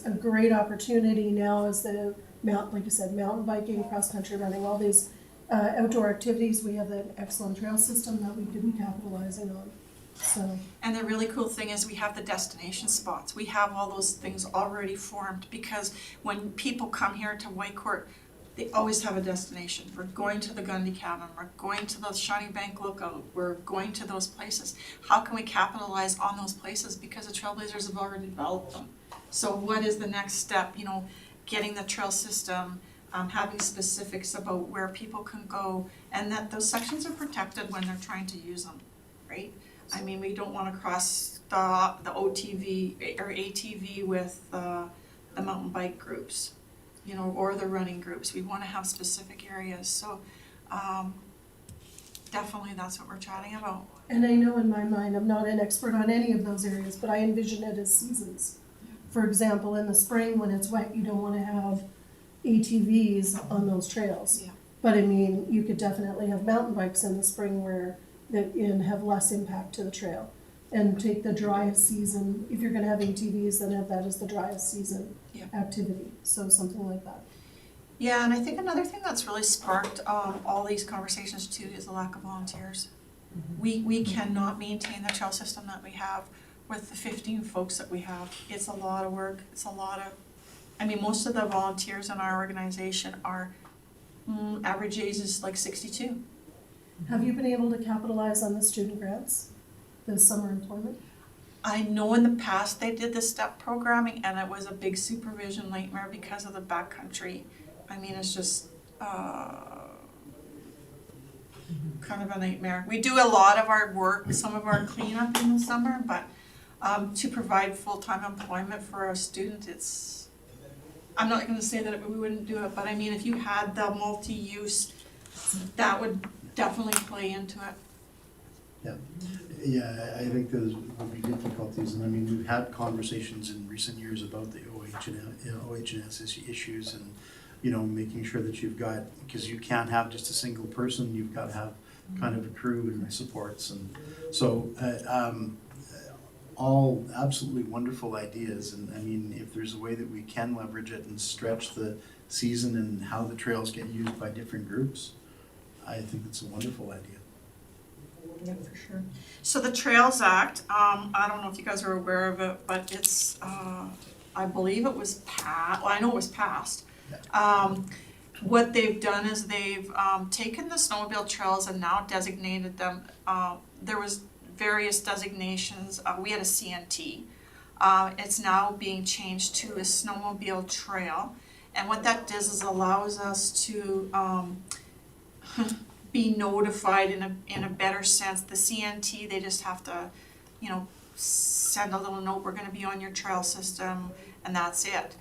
a great opportunity now as the like you said, mountain biking, cross-country running, all these outdoor activities. We have an excellent trail system that we could be capitalizing on, so. And the really cool thing is we have the destination spots. We have all those things already formed, because when people come here to Whitecourt, they always have a destination. We're going to the Gundy Cabin, we're going to the Shiny Bank Lookout, we're going to those places. How can we capitalize on those places? Because the Trailblazers have already developed them. So what is the next step? You know, getting the trail system, having specifics about where people can go, and that those sections are protected when they're trying to use them, right? I mean, we don't want to cross the OTV or ATV with the mountain bike groups, you know, or the running groups. We want to have specific areas. So definitely that's what we're chatting about. And I know in my mind, I'm not an expert on any of those areas, but I envision it as seasons. For example, in the spring when it's wet, you don't want to have ATVs on those trails. Yeah. But I mean, you could definitely have mountain bikes in the spring and have less impact to the trail. And take the driest season, if you're gonna have ATVs, then have that as the driest season activity, so something like that. Yeah, and I think another thing that's really sparked all these conversations too is the lack of volunteers. We cannot maintain the trail system that we have with the 15 folks that we have. It's a lot of work, most of the volunteers in our organization are, average age is like 62. Have you been able to capitalize on the student grants, the summer employment? I know in the past they did the STEP programming, and it was a big supervision nightmare because of the backcountry. I mean, it's just kind of a nightmare. We do a lot of our work, some of our cleanup in the summer, but to provide full-time employment for a student, I'm not going to say that we wouldn't do it, but I mean, if you had the multi-use, that would definitely play into it. Yeah, I think those would be difficulties, and I mean, we've had conversations in recent years about the OH&S issues, and, you know, making sure that you've got, because you can't have just a single person, you've got to have kind of a crew and supports, and so, all absolutely wonderful ideas, and I mean, if there's a way that we can leverage it and stretch the season and how the trails get used by different groups, I think it's a wonderful idea. Yeah, for sure. So the Trails Act, I don't know if you guys are aware of it, but it's, I believe it was passed, well, I know it was passed. What they've done is they've taken the snowmobile trails and now designated them, there was various designations, we had a CNT. It's now being changed to a snowmobile trail, and what that does is allows us to be notified in a better sense. The CNT, they just have to, you know, send a little note, we're gonna be on your trail system, and that's it.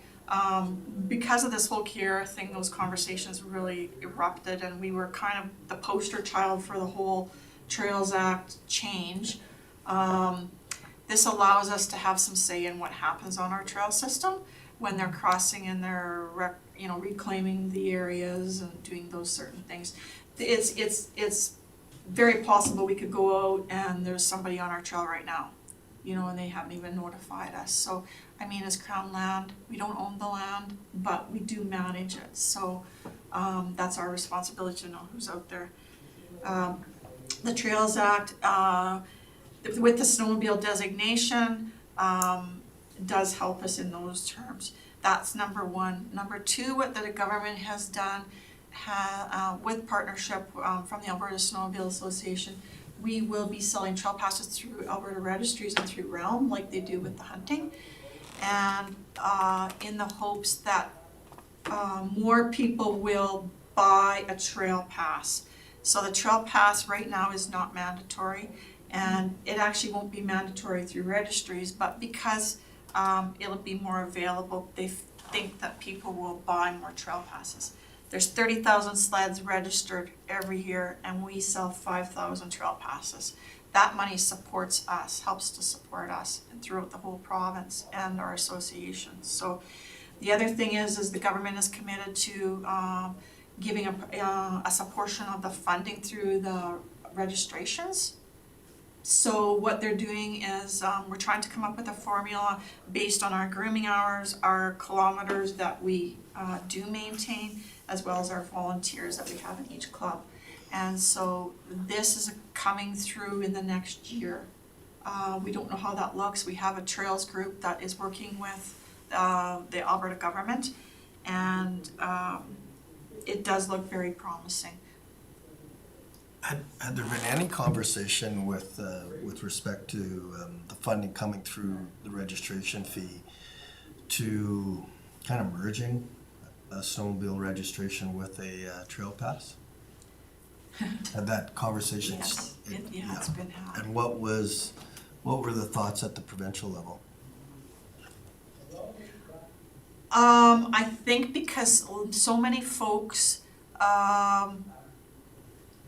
Because of this whole Kiera thing, those conversations really erupted, and we were kind of the poster child for the whole Trails Act change. This allows us to have some say in what happens on our trail system when they're crossing and they're reclaiming the areas and doing those certain things. It's very possible we could go out and there's somebody on our trail right now, you know, and they haven't even notified us. So, I mean, as Crown land, we don't own the land, but we do manage it. So that's our responsibility to know who's out there. The Trails Act, with the snowmobile designation, does help us in those terms. That's number one. Number two, what the government has done, with partnership from the Alberta Snowmobile Association, we will be selling trail passes through Alberta registries and through Realm, like they do with the hunting, and in the hopes that more people will buy a trail pass. So the trail pass right now is not mandatory, and it actually won't be mandatory through registries, but because it'll be more available. They think that people will buy more trail passes. There's 30,000 sleds registered every year, and we sell 5,000 trail passes. That money supports us, helps to support us throughout the whole province and our associations. So the other thing is the government is committed to giving us a portion of the funding through the registrations. So what they're doing is we're trying to come up with a formula based on our grooming hours, our kilometers that we do maintain, as well as our volunteers that we have in each club. And so this is coming through in the next year. We don't know how that looks. We have a trails group that is working with the Alberta government, and it does look very promising. Had there been any conversation with respect to the funding coming through the registration fee to kind of merging a snowmobile registration with a trail pass? Had that conversation? Yes, it's been had. And what were the thoughts at the provincial level? I think because so many folks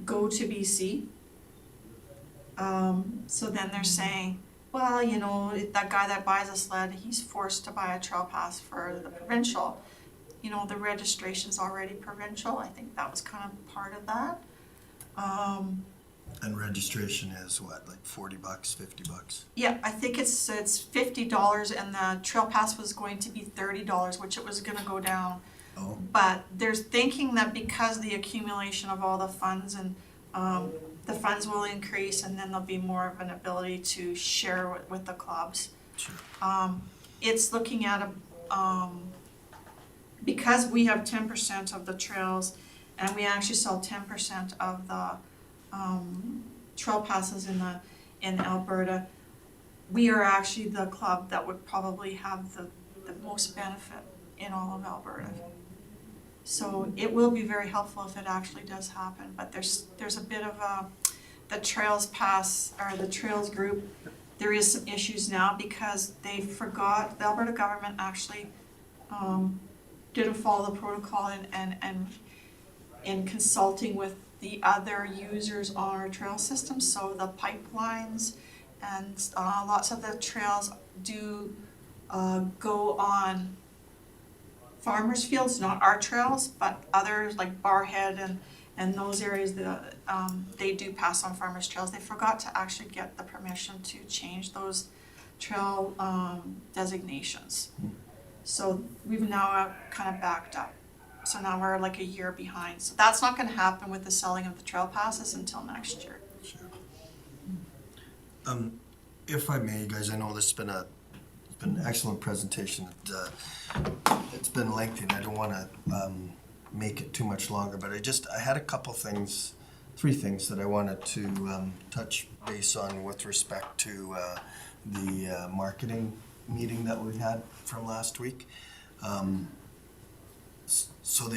go to BC, so then they're saying, well, you know, that guy that buys a sled, he's forced to buy a trail pass for the provincial. You know, the registration's already provincial. I think that was kind of part of that. And registration is what, like $40, $50? Yeah, I think it's $50, and the trail pass was going to be $30, which it was gonna go down. Oh, But there's thinking that because the accumulation of all the funds and the funds will increase, and then there'll be more of an ability to share with the clubs. sure. It's looking at because we have 10% of the trails, and we actually sell 10% of the trail passes in Alberta. We are actually the club that would probably have the most benefit in all of Alberta. So it will be very helpful if it actually does happen, but there's a bit of the trails pass, or the trails group, there is some issues now because they forgot, the Alberta government actually didn't follow the protocol and in consulting with the other users on our trail system. So the pipelines and lots of the trails do go on farmers' fields, not our trails, but others like Barhead and those areas that they do pass on farmers' trails. They forgot to actually get the permission to change those trail designations. So we've now kind of backed up. So now we're like a year behind. So that's not gonna happen with the selling of the trail passes until next year. Sure. If I may, guys, I know this has been an excellent presentation. It's been lengthy, and I don't want to make it too much longer. But I had a couple things, 3 things that I wanted to touch base on with respect to the marketing meeting that we had from last week. So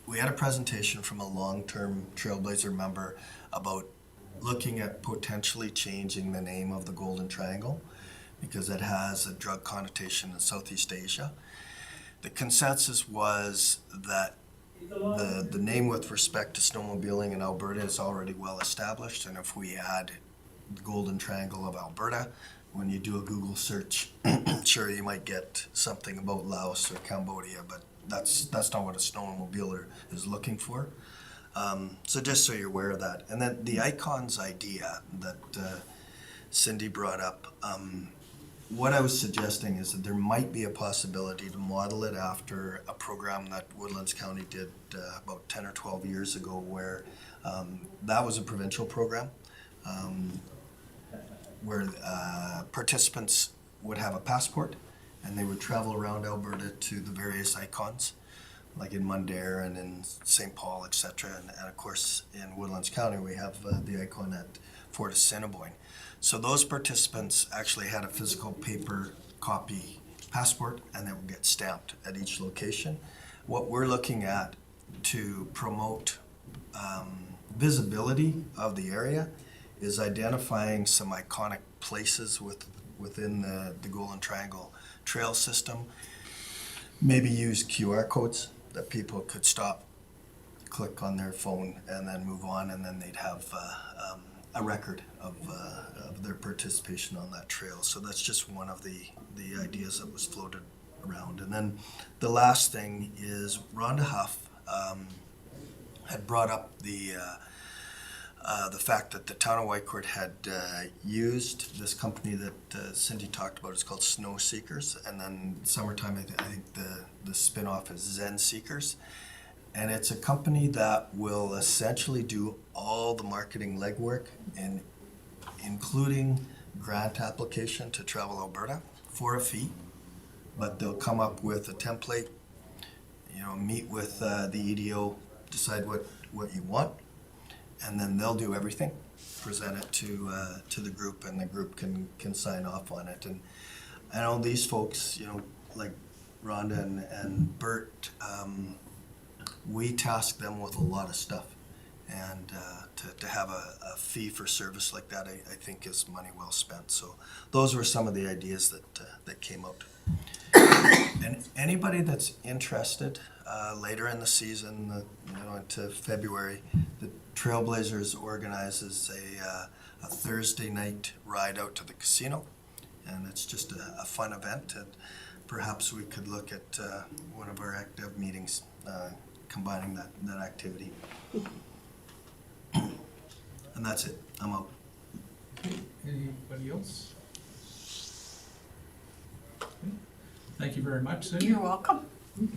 we had a presentation from a long-term Trailblazer member about looking at potentially changing the name of the Golden Triangle because it has a drug connotation in Southeast Asia. The consensus was that the name with respect to snowmobiling in Alberta is already well established, and if we add the Golden Triangle of Alberta, when you do a Google search, sure, you might get something about Laos or Cambodia, but that's not what a snowmobiler is looking for. So just so you're aware of that. And then the icons idea that Cindy brought up, what I was suggesting is that there might be a possibility to model it after a program that Woodlands County did about 10 or 12 years ago, where that was a provincial program where participants would have a passport and they would travel around Alberta to the various icons, like in Mundare and in St. Paul, etc. And of course, in Woodlands County, we have the icon at Fort Assiniboine. So those participants actually had a physical paper copy passport, and they would get stamped at each location. What we're looking at to promote visibility of the area is identifying some iconic places within the Golden Triangle trail system. Maybe use QR codes that people could stop, click on their phone, and then move on, and then they'd have a record of their participation on that trail. So that's just one of the ideas that was floated around. And then the last thing is Rhonda Huff had brought up the fact that the town of Whitecourt had used this company that Cindy talked about. It's called Snow Seekers, and then summertime I think the spin-off is Zen Seekers. And it's a company that will essentially do all the marketing legwork, and including grant application to Travel Alberta for a fee. But they'll come up with a template, meet with the EDO, decide what you want, and then they'll do everything, present it to the group, and the group can sign off on it. And I know these folks, like Rhonda and Bert, we task them with a lot of stuff, and to have a fee for service like that, I think is money well spent. So those were some of the ideas that came out. And anybody that's interested, later in the season, into February, the Trailblazers organizes a Thursday night ride out to the casino, and it's just a fun event. And perhaps we could look at one of our active meetings, combining that activity. And that's it. I'm out. Okay, anybody else? Okay. Thank you very much, Cindy. You're welcome.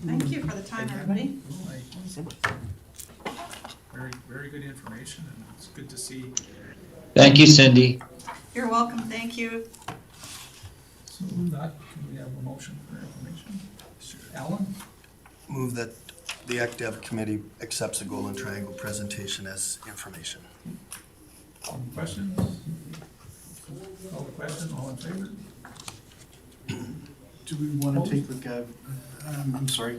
Thank you for the time, everybody. Very, very good information, and it's good to see. Thank you, Cindy. You're welcome, thank you. So with that, can we have a motion for information? Alan? Move that the ACTEV committee accepts the Golden Triangle presentation as information. Any questions? Call the question, all in favor? Do we want to take like I'm sorry,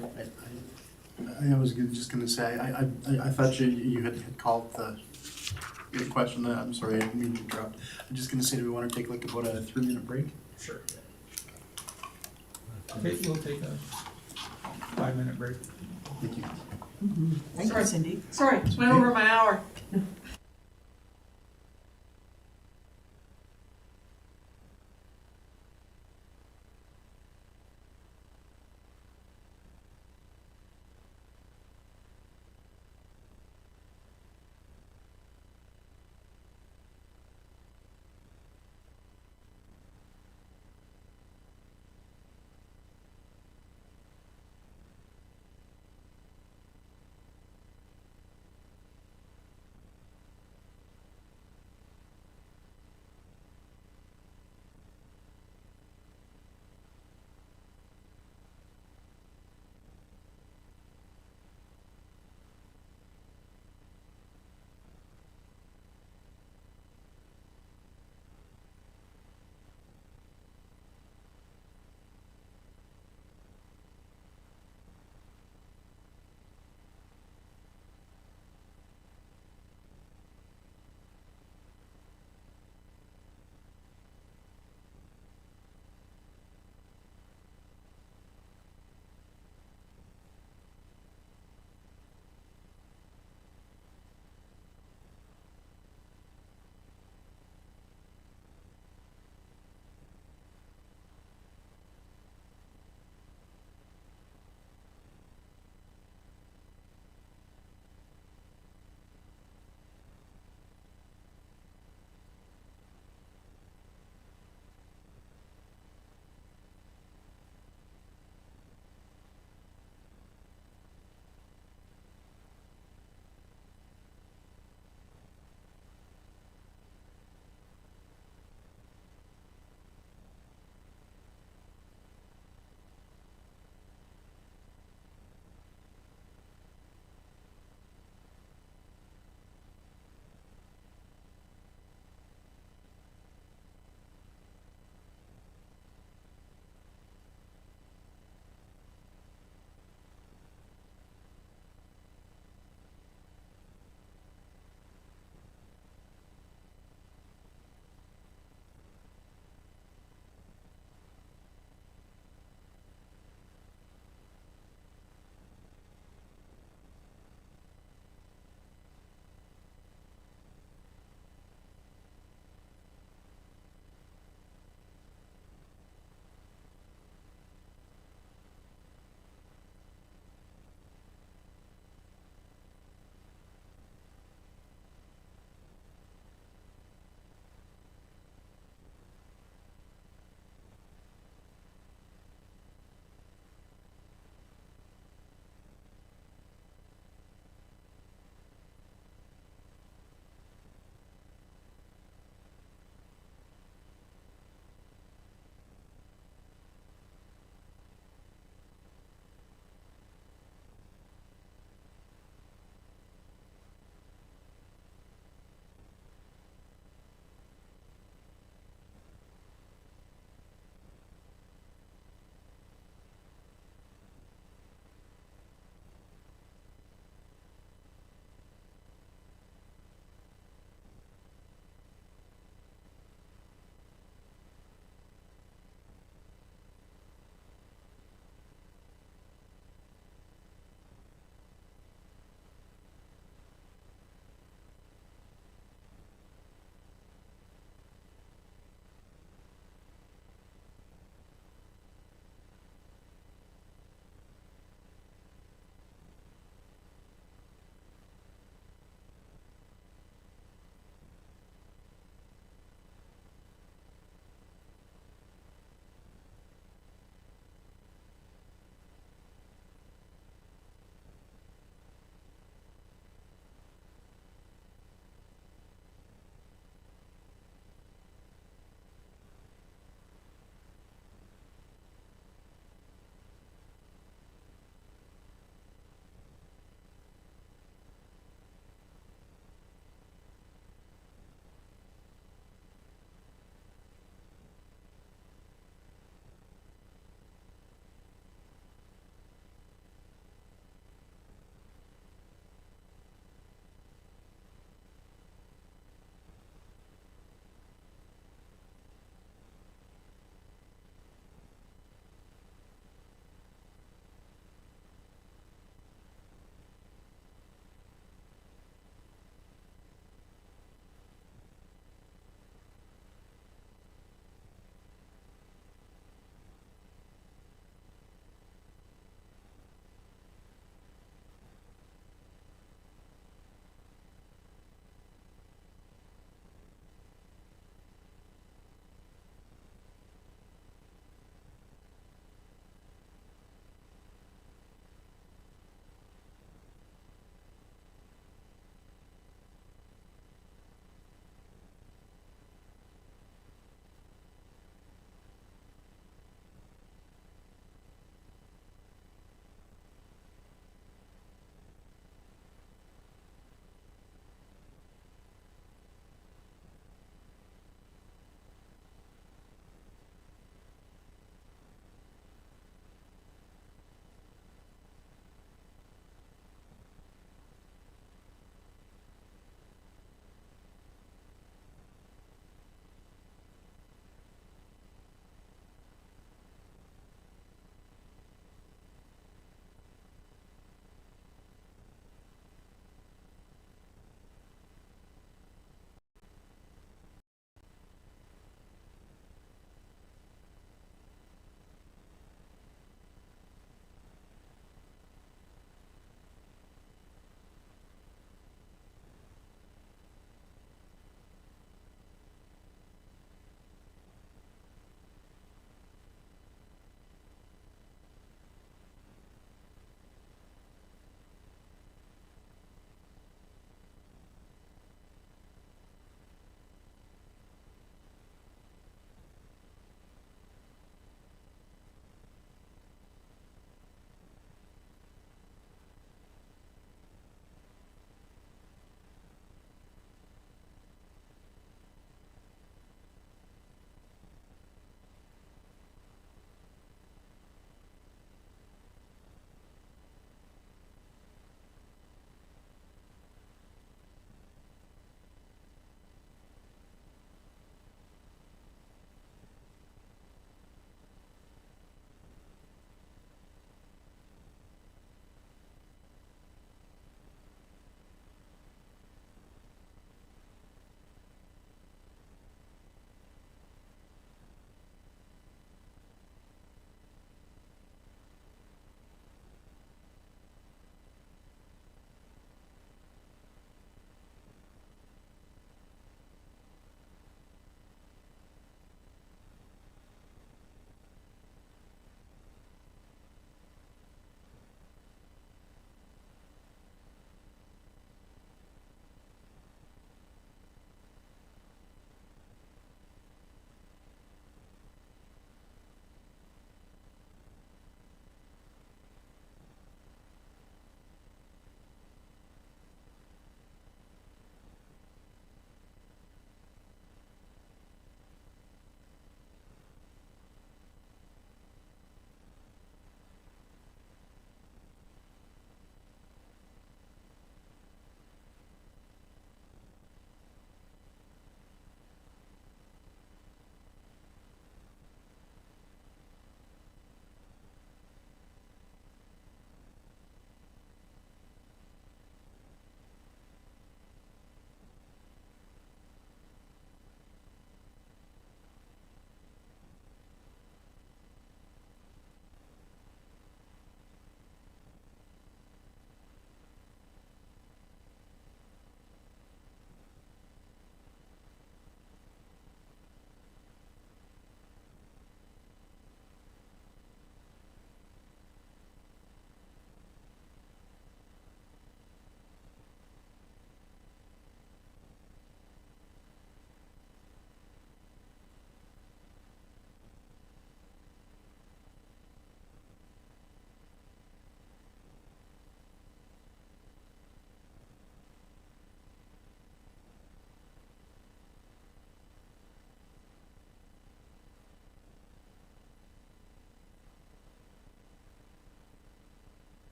I was just going to say, I thought you had called the question. I'm sorry, I didn't mean to interrupt. I'm just going to say, do we want to take like about a 3-minute break? Sure. Okay, we'll take a 5-minute break. Thank you. Thank you, Cindy. Sorry, went over my hour.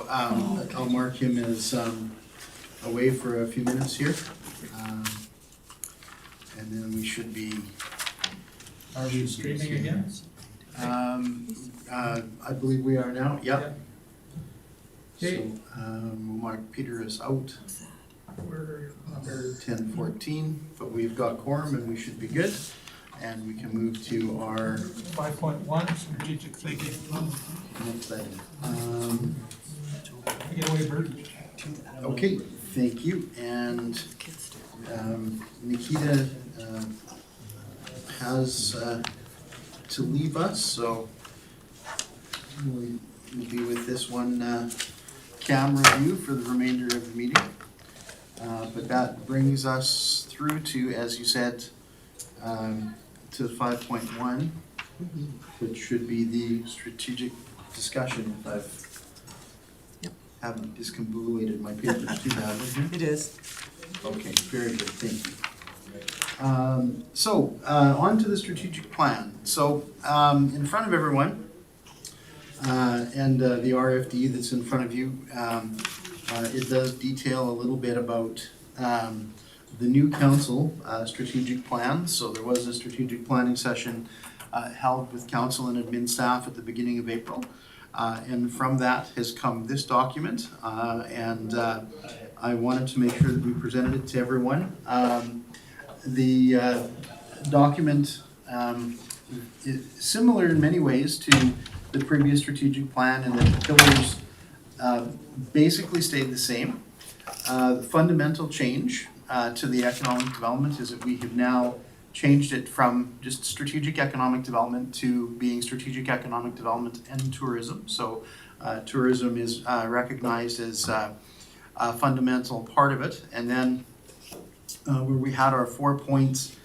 I'll mark him as away for a few minutes here. And then we should be, Are we streaming again? I believe we are now, yep. Okay. So, we'll mark Peter is out, We're under 10:14, but we've got quorum and we should be good. And we can move to our 5.1, strategic thinking. next item. Take it away, Bert. Okay, thank you, and Nikita has to leave us, so we'll be with this one camera view for the remainder of the meeting. But that brings us through to, as you said, to 5.1, which should be the strategic discussion, if haven't discombobulated my papers too badly. It is. Okay, very good, thank you. So, on to the strategic plan. So, in front of everyone, and the RFD that's in front of you, it does detail a little bit about the new council strategic plan. So there was a strategic planning session held with council and admin staff at the beginning of April. And from that has come this document, and I wanted to make sure that we presented it to everyone. The document is similar in many ways to the previous strategic plan, and that the pillars basically stayed the same. The fundamental change to the economic development is that we have now changed it from just strategic economic development to being strategic economic development and tourism. So tourism is recognized as a fundamental part of it. And then where we had our 4 points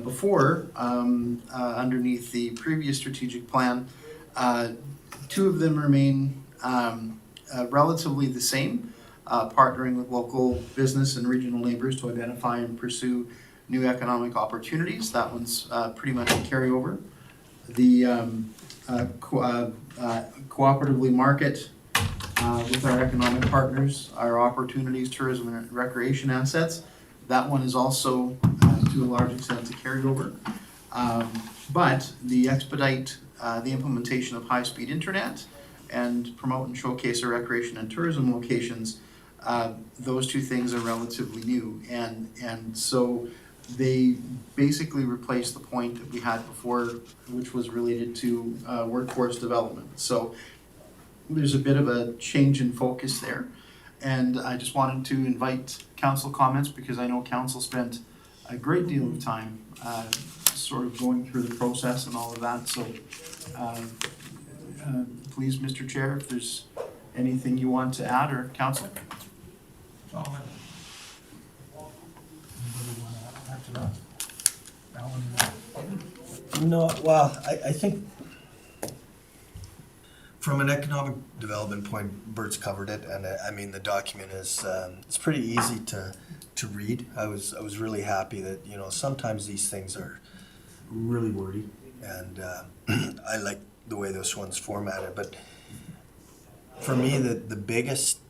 before underneath the previous strategic plan, 2 of them remain relatively the same, partnering with local business and regional neighbors to identify and pursue new economic opportunities. That one's pretty much a carryover. The cooperatively market with our economic partners, our opportunities, tourism and recreation assets. That one is also to a large extent a carryover. But the expedite the implementation of high-speed internet and promote and showcase our recreation and tourism locations, those 2 things are relatively new. And so they basically replace the point that we had before, which was related to workforce development. So there's a bit of a change in focus there. And I just wanted to invite council comments, because I know council spent a great deal of time sort of going through the process and all of that. So please, Mr. Chair, if there's anything you want to add, or council. No, well, I think from an economic development point, Bert's covered it, and I mean, the document is, it's pretty easy to read. I was really happy that, you know, sometimes these things are really wordy, and I like the way this one's formatted. But for me, the biggest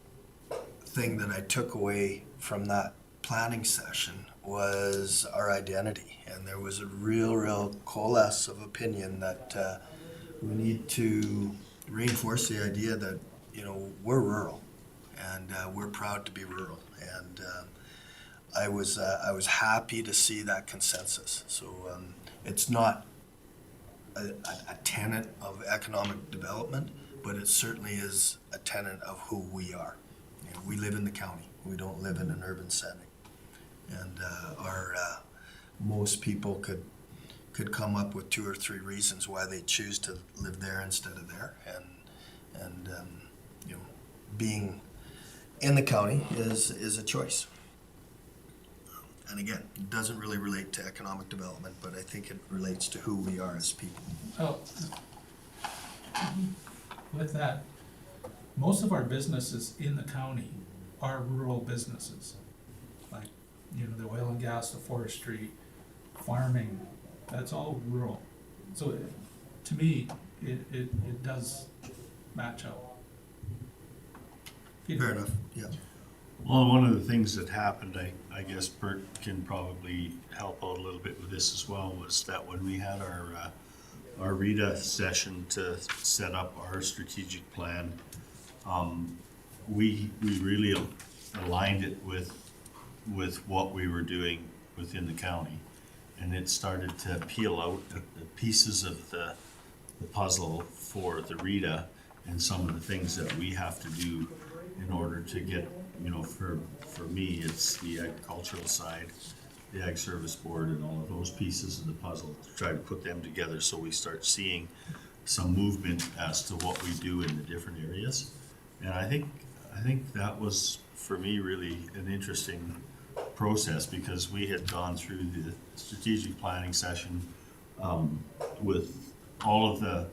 thing that I took away from that planning session was our identity, and there was a real coalesce of opinion that we need to reinforce the idea that, you know, we're rural, and we're proud to be rural, and I was happy to see that consensus. So it's not a tenet of economic development, but it certainly is a tenet of who we are. You know, we live in the county. We don't live in an urban setting. And most people could come up with 2 or 3 reasons why they choose to live there instead of there. And you know, being in the county is a choice. And again, it doesn't really relate to economic development, but I think it relates to who we are as people. Oh, with that, most of our businesses in the county are rural businesses. Like, you know, the oil and gas, the forestry, farming, that's all rural. So to me, it does match up. Peter. Fair enough, yeah. Well, one of the things that happened, I guess Bert can probably help out a little bit with this as well, was that when we had our RETA session to set up our strategic plan, we really aligned it with what we were doing within the county. And it started to peel out the pieces of the puzzle for the RETA and some of the things that we have to do in order to get, for me, it's the agricultural side, the Ag Service Board and all of those pieces of the puzzle, to try to put them together so we start seeing some movement as to what we do in the different areas. And I think that was, for me, really an interesting process, because we had gone through the strategic planning session with all of the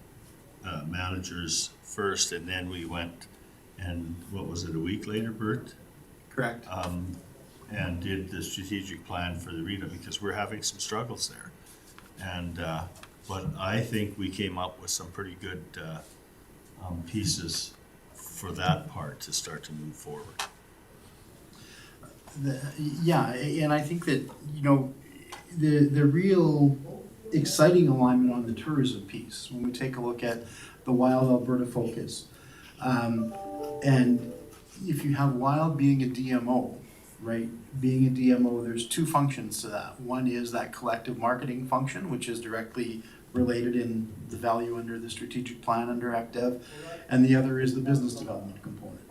managers first, and then we went and, what was it, a week later, Bert? Correct. And did the strategic plan for the RETA, because we're having some struggles there. And but I think we came up with some pretty good pieces for that part to start to move forward. Yeah, and I think that, the real exciting alignment on the tourism piece, when we take a look at the Wild Alberta focus, and if you have Wild being a DMO, right, being a DMO, there's two functions to that. One is that collective marketing function, which is directly related in the value under the strategic plan under ACDEV, and the other is the business development component.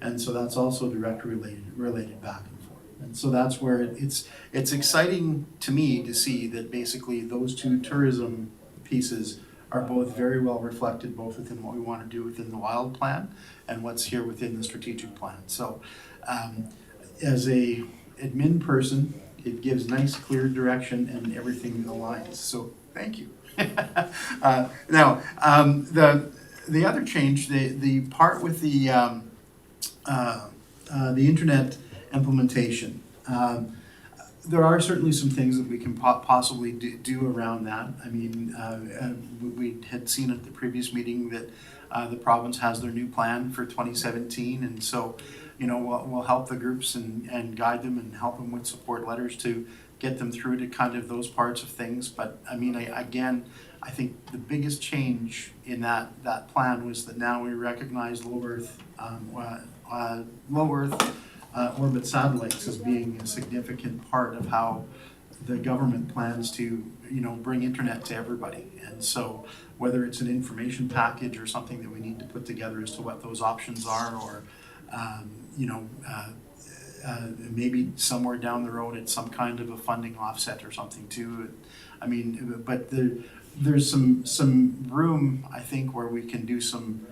And so that's also directly related back and forth. And so that's where it's exciting to me to see that basically those two tourism pieces are both very well reflected, both within what we want to do within the Wild plan and what's here within the strategic plan. So as a admin person, it gives nice, clear direction and everything aligns. So thank you. Now, the other change, the part with the internet implementation, there are certainly some things that we can possibly do around that. I mean, we had seen at the previous meeting that the province has their new plan for 2017, and so we'll help the groups and guide them and help them with support letters to get them through to kind of those parts of things. But I mean, I think the biggest change in that plan was that now we recognize low Earth orbit satellites as being a significant part of how the government plans to bring internet to everybody. And so whether it's an information package or something that we need to put together as to what those options are, or maybe somewhere down the road it's some kind of a funding offset or something too. I mean, but there's some room, I think, where we can do some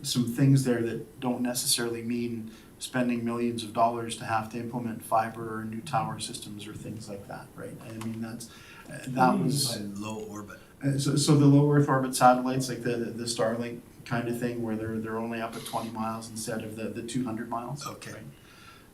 things there that don't necessarily mean spending millions of dollars to have to implement fiber or new tower systems or things like that, right? I mean, that was Low orbit. so the low Earth orbit satellites, like the Starlink kind of thing, where they're only up at 20 miles instead of the 200 miles. Okay. Right?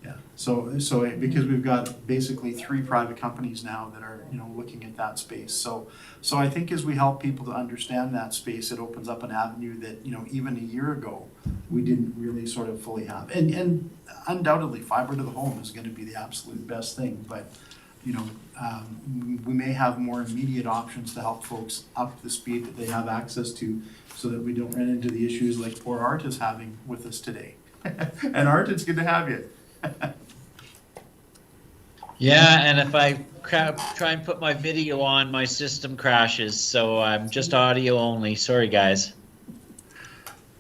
Yeah. So because we've got basically 3 private companies now that are looking at that space. So I think as we help people to understand that space, it opens up an avenue that even a year ago we didn't really sort of fully have. And undoubtedly, fiber to the home is going to be the absolute best thing. But we may have more immediate options to help folks up the speed that they have access to, so that we don't run into the issues like poor Art is having with us today. And Art, it's good to have you. Yeah, and if I try and put my video on, my system crashes, so I'm just audio only. Sorry, guys.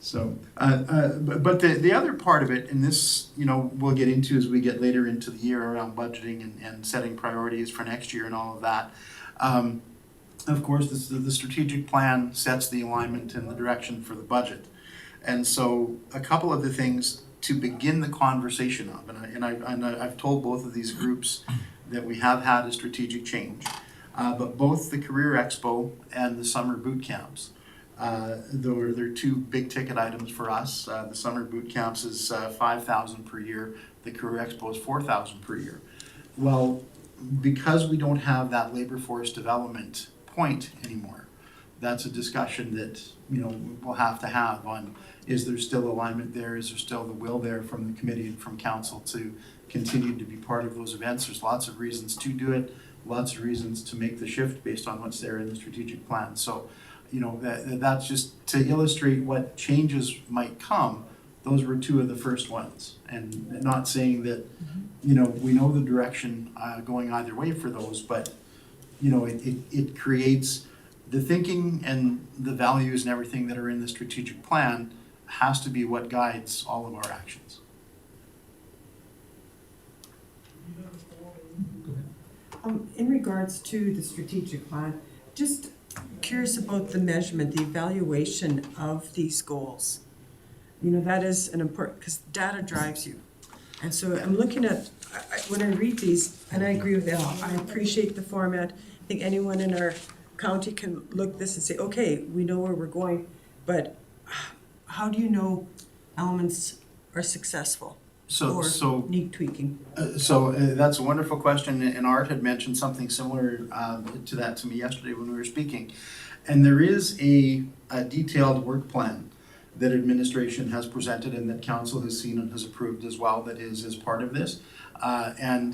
So, but the other part of it, and this, we'll get into as we get later into the year around budgeting and setting priorities for next year and all of that. Of course, the strategic plan sets the alignment and the direction for the budget. And so a couple of the things to begin the conversation of, and I've told both of these groups that we have had a strategic change, but both the Career Expo and the summer boot camps, they're 2 big ticket items for us. The summer boot camps is $5,000 per year. The Career Expo is $4,000 per year. Well, because we don't have that labor force development point anymore, that's a discussion that, we'll have to have on, is there still alignment there? Is there still the will there from the committee and from council to continue to be part of those events? There's lots of reasons to do it, lots of reasons to make the shift based on what's there in the strategic plan. So, that's just to illustrate what changes might come. Those were two of the first ones, and not saying that, we know the direction going either way for those, but, it creates the thinking and the values and everything that are in the strategic plan has to be what guides all of our actions. In regards to the strategic plan, just curious about the measurement, the evaluation of these goals. That is an important, because data drives you. And so I'm looking at, when I read these, and I agree with Al, I appreciate the format. I think anyone in our county can look at this and say, okay, we know where we're going, but how do you know elements are successful or need tweaking? That's a wonderful question, and Art had mentioned something similar to that to me yesterday when we were speaking. And there is a detailed work plan that administration has presented and that council has seen and has approved as well, that is as part of this. I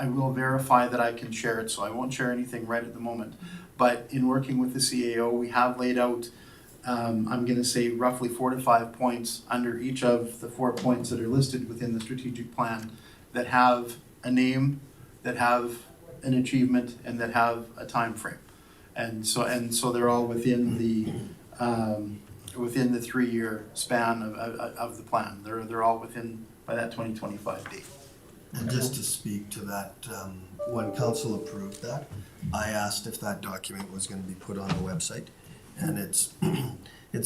will verify that I can share it, so I won't share anything right at the moment. But in working with the CAO, we have laid out, I'm going to say roughly 4 to 5 points under each of the 4 points that are listed within the strategic plan that have a name, that have an achievement, and that have a time frame. And so they're all within the 3-year span of the plan. They're all within by that 2025 date. And just to speak to that, when council approved that, I asked if that document was going to be put on the website, and it's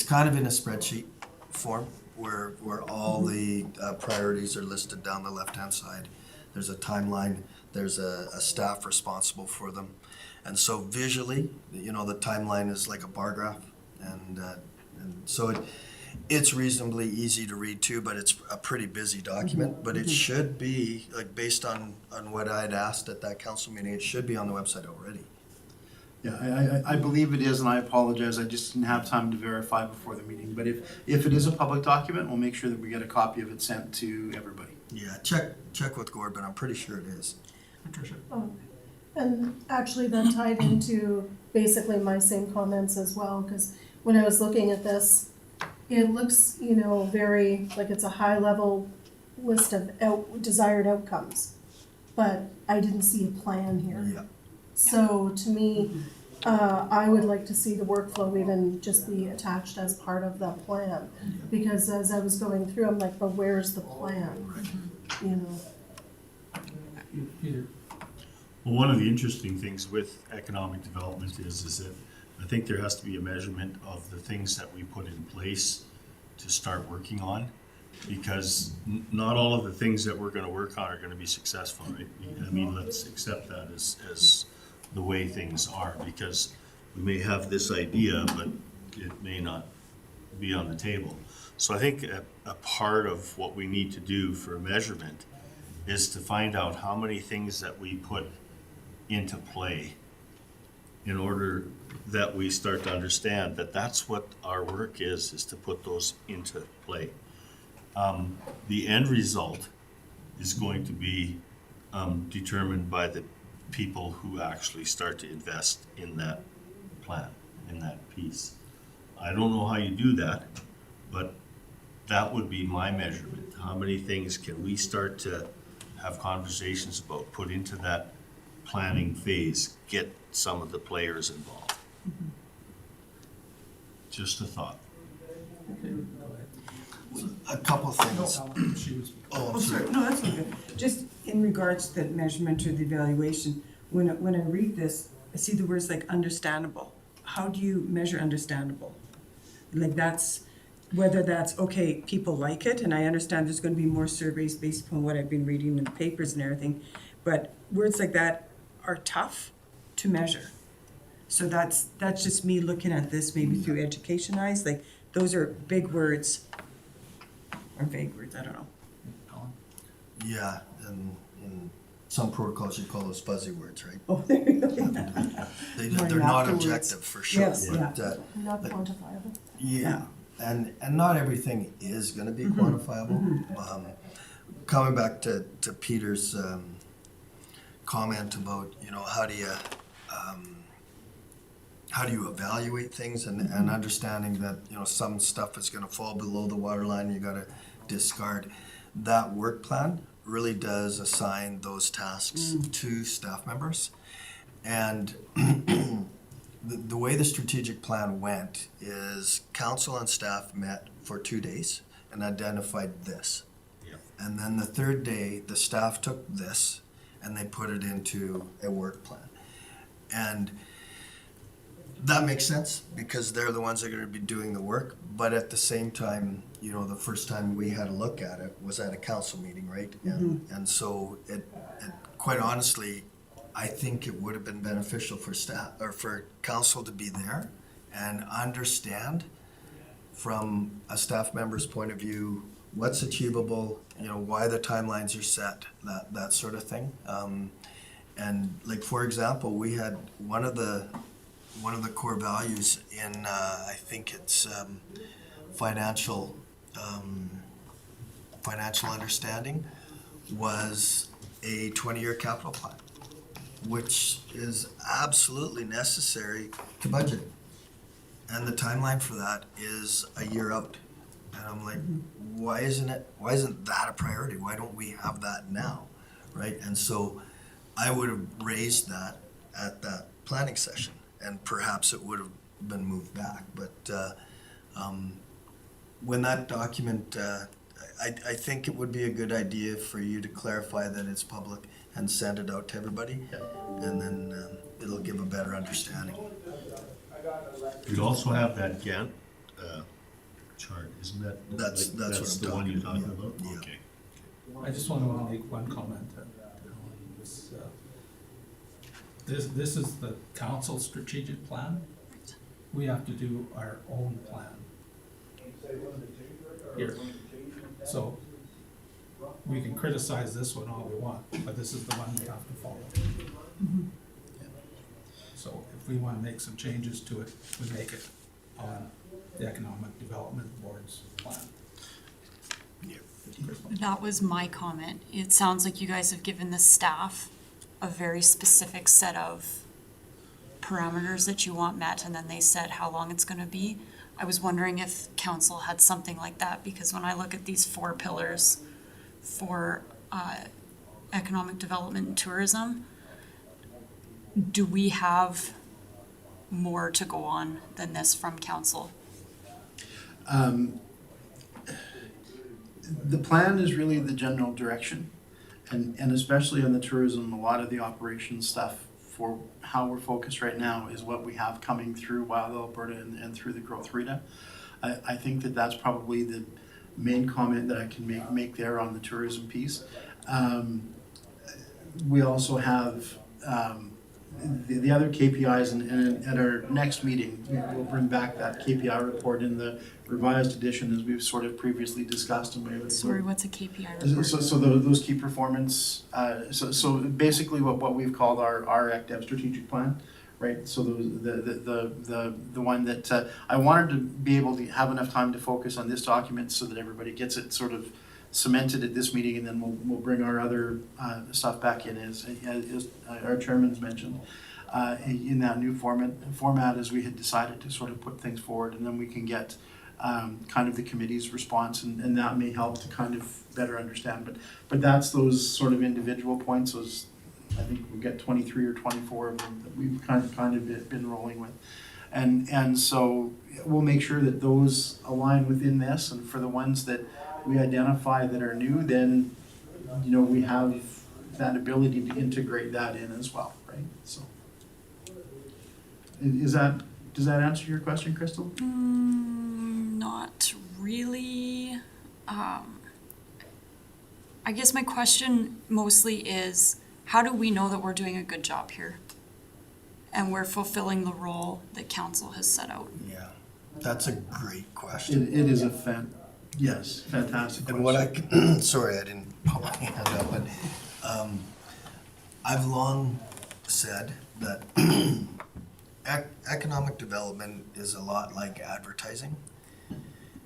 kind of in a spreadsheet form where all the priorities are listed down the left-hand side. There's a timeline. There's a staff responsible for them, and so visually, the timeline is like a bar graph, and so it's reasonably easy to read too, but it's a pretty busy document. But it should be, like, based on what I'd asked at that council meeting, it should be on the website already. Yeah, I believe it is, and I apologize, I just didn't have time to verify before the meeting. But if it is a public document, we'll make sure that we get a copy of it sent to everybody. Yeah, check with Gord, but I'm pretty sure it is. Patricia. Oh, and actually that tied into basically my same comments as well, because when I was looking at this, it looks, very like it's a high level list of desired outcomes, but I didn't see a plan here. Yeah. So to me, I would like to see the workflow even just be attached as part of the plan, because as I was going through, I'm like, but where's the plan? Peter. Well, one of the interesting things with economic development is that I think there has to be a measurement of the things that we put in place to start working on, because not all of the things that we're going to work on are going to be successful, right? I mean, let's accept that as the way things are, because we may have this idea, but it may not be on the table. So I think a part of what we need to do for measurement is to find out how many things that we put into play in order that we start to understand that that's what our work is to put those into play. The end result is going to be determined by the people who actually start to invest in that plan, in that piece. I don't know how you do that, but that would be my measurement. How many things can we start to have conversations about, put into that planning phase, get some of the players involved? Mm-hmm. Just a thought. A couple things. She was. Oh, sorry, no, that's okay. Just in regards to the measurement or the evaluation, when I read this, I see the words like understandable. How do you measure understandable? Like whether that's, okay, people like it, and I understand there's gonna be more surveys based upon what I've been reading in the papers and everything, but words like that are tough to measure. So that's just me looking at this maybe through education eyes, like those are big words, or vague words, I don't know. Yeah, and some protocols, you call those fuzzy words, right? Oh, there you go. They're not afterwards. objective for sure. Yes, but, yeah. Not quantifiable. Yeah, and not everything is gonna be quantifiable. Coming back to Peter's comment about, how do you evaluate things and understanding that, some stuff is gonna fall below the water line, you gotta discard. That work plan really does assign those tasks to staff members. And the way the strategic plan went is council and staff met for 2 days and identified this. Yep. And then the third day, the staff took this and they put it into a work plan. And that makes sense because they're the ones that are going to be doing the work. But at the same time, the first time we had a look at it was at a council meeting, right? And so it quite honestly, I think it would have been beneficial for staff or for council to be there and understand from a staff member's point of view what's achievable, why the timelines are set, that sort of thing. And like, for example, we had one of the core values in I think it's financial understanding was a 20-year capital plan, which is absolutely necessary to budget. And the timeline for that is a year out. And I'm like, why isn't that a priority? Why don't we have that now, right? And so I would have raised that at that planning session, and perhaps it would have been moved back. But when that document, I think it would be a good idea for you to clarify that it's public and send it out to everybody, and then it'll give a better understanding. You also have that Gantt chart, isn't that? That's what I'm the one talking you're talking about, about? yeah. Okay. I just want to make one comment. This is the council strategic plan. We have to do our own plan here. So we can criticize this one all we want, but this is the one we have to follow. So if we want to make some changes to it, we make it on the Economic Development Board's plan. That was my comment. It sounds like you guys have given the staff a very specific set of parameters that you want met, and then they said how long it's gonna be. I was wondering if council had something like that, because when I look at these 4 pillars for economic development and tourism, do we have more to go on than this from council? The plan is really the general direction, and especially on the tourism, a lot of the operations stuff for how we're focused right now is what we have coming through Wild Alberta and through the Growth RETA. I think that's probably the main comment that I can make there on the tourism piece. We also have the other KPIs, and at our next meeting, we'll bring back that KPI report in the revised edition as we've sort of previously discussed. And Sorry, what's a KPI report? so those key performance, so basically what we've called our ECDEV strategic plan, right? So the one that I wanted to be able to have enough time to focus on this document so that everybody gets it sort of cemented at this meeting, and then we'll bring our other stuff back in as our chairman's mentioned in that new format as we had decided to sort of put things forward, and then we can get kind of the committee's response, and that may help to kind of better understand. But that's those sort of individual points. Those, I think we've got 23 or 24 of them that we've kind of been rolling with, and so we'll make sure that those align within this, and for the ones that we identify that are new, then we have that ability to integrate that in as well, right? So does that answer your question, Crystal? Not really. I guess my question mostly is, how do we know that we're doing a good job here? And we're fulfilling the role that council has set out? Yeah, that's a great question. It is a fantastic question. And what sorry, I didn't put my hand up, but I've long said that economic development is a lot like advertising.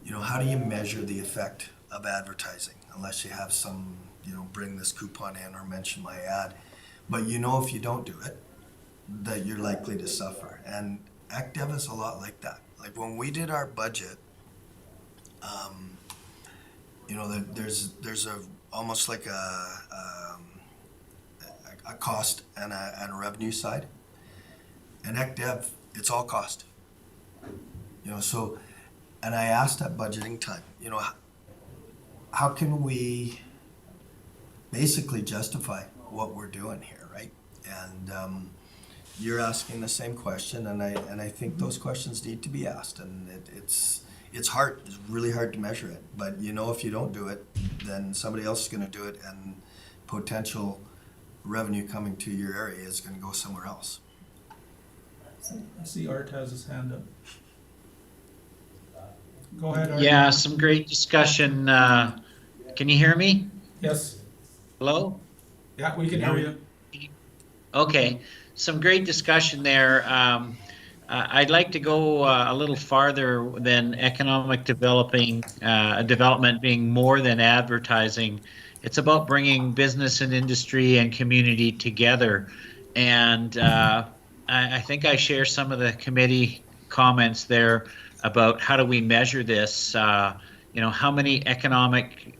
You know, how do you measure the effect of advertising unless you have some, you know, bring this coupon in or mention my ad. But you know if you don't do it, that you're likely to suffer. And AcDev is a lot like that. Like when we did our budget, you know, there's a almost like a cost and a revenue side. And AcDev, it's all cost. You know, so, and I asked at budgeting time, you know, how can we basically justify what we're doing here, right? And you're asking the same question, and I think those questions need to be asked, and it's hard. It's really hard to measure it, but you know if you don't do it, then somebody else is going to do it, and potential revenue coming to your area is going to go somewhere else. I see Art has his hand up. Go ahead, Art. Yeah, some great discussion. Can you hear me? Yes. Hello? Yeah, we can hear you. Okay, some great discussion there. I'd like to go a little farther than economic development being more than advertising. It's about bringing business and industry and community together. And I think I share some of the committee comments there about how do we measure this. You know, how many economic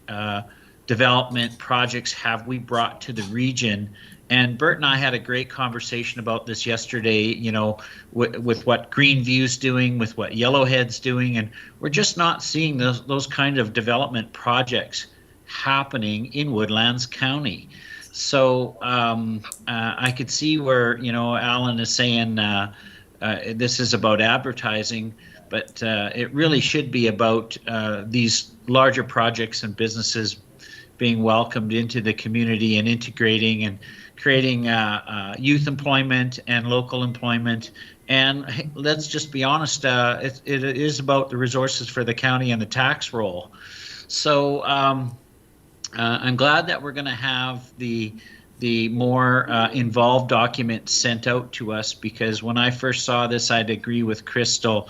development projects have we brought to the region? And Bert and I had a great conversation about this yesterday, you know, with what Greenview's doing, with what Yellowhead's doing, and we're just not seeing those kind of development projects happening in Woodlands County. So I could see where, you know, Alan is saying this is about advertising, but it really should be about these larger projects and businesses being welcomed into the community and integrating and creating youth employment and local employment. And hey, let's just be honest, it is about the resources for the county and the tax roll. So I'm glad that we're going to have the more involved document sent out to us, because when I first saw this, I'd agree with Crystal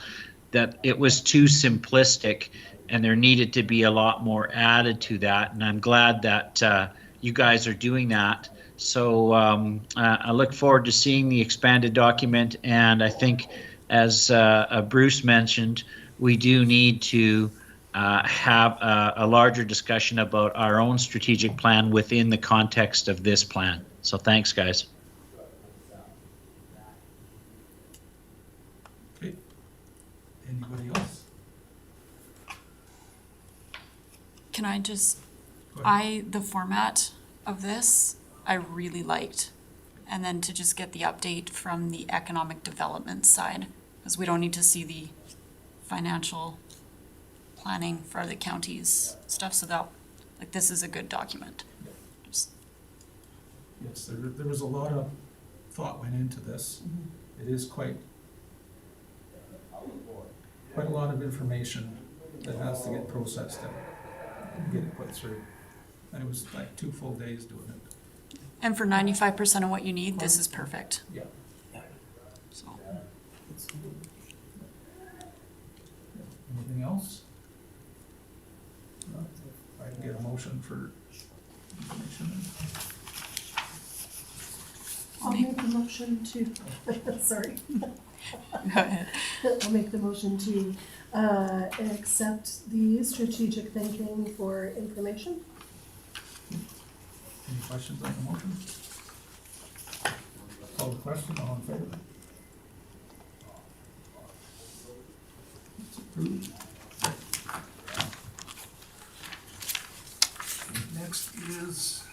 that it was too simplistic and there needed to be a lot more added to that. And I'm glad that you guys are doing that. So I look forward to seeing the expanded document. And I think, as Bruce mentioned, we do need to have a larger discussion about our own strategic plan within the context of this plan. So thanks, guys. Okay. Anybody else? Can I just, Go ahead. the format of this, I really liked. And then to just get the update from the economic development side, because we don't need to see the financial planning for the county's stuff, so that, like, this is a good document. Just- Yes, there was a lot of thought went into this. It is quite a lot of information that has to get processed and get it put through. And it was like 2 full days doing it. And for 95% of what you need, this is perfect, Yeah. so. Anything else? No? If I can get a motion for information. I'll make the motion to, sorry. Go ahead. I'll make the motion to accept the strategic thinking for information. Any questions on the motion? Call the question, all in favor? It's approved. Next is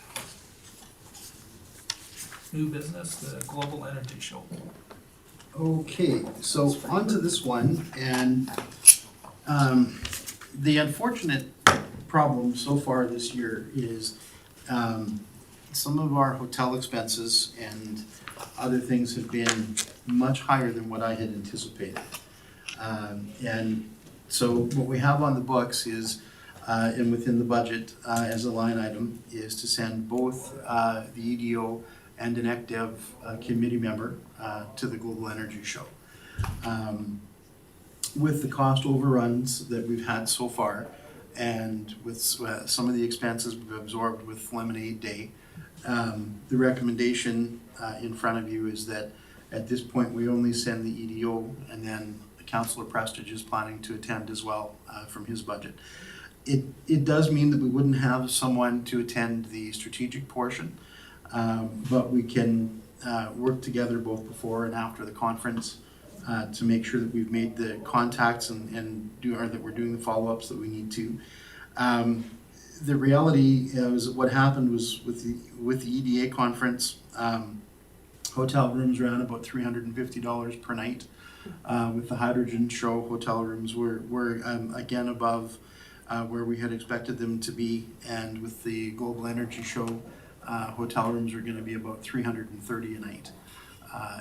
new business, the Global Energy Show. Okay, so on to this one, and the unfortunate problem so far this year is some of our hotel expenses and other things have been much higher than what I had anticipated. And so what we have on the books is, and within the budget as a line item, is to send both the EDO and an ECDEV committee member to the Global Energy Show. With the cost overruns that we've had so far, and with some of the expenses we've absorbed with Lemonade Day, the recommendation in front of you is that at this point we only send the EDO, and then Councillor Prestige is planning to attend as well from his budget. It does mean that we wouldn't have someone to attend the strategic portion, but we can work together both before and after the conference to make sure that we've made the contacts and that we're doing the follow-ups that we need to. The reality is what happened was with the EDA conference, hotel rooms ran about $350 per night. With the hydrogen show, hotel rooms were again above where we had expected them to be, and with the global energy show, hotel rooms are going to be about $330 a night.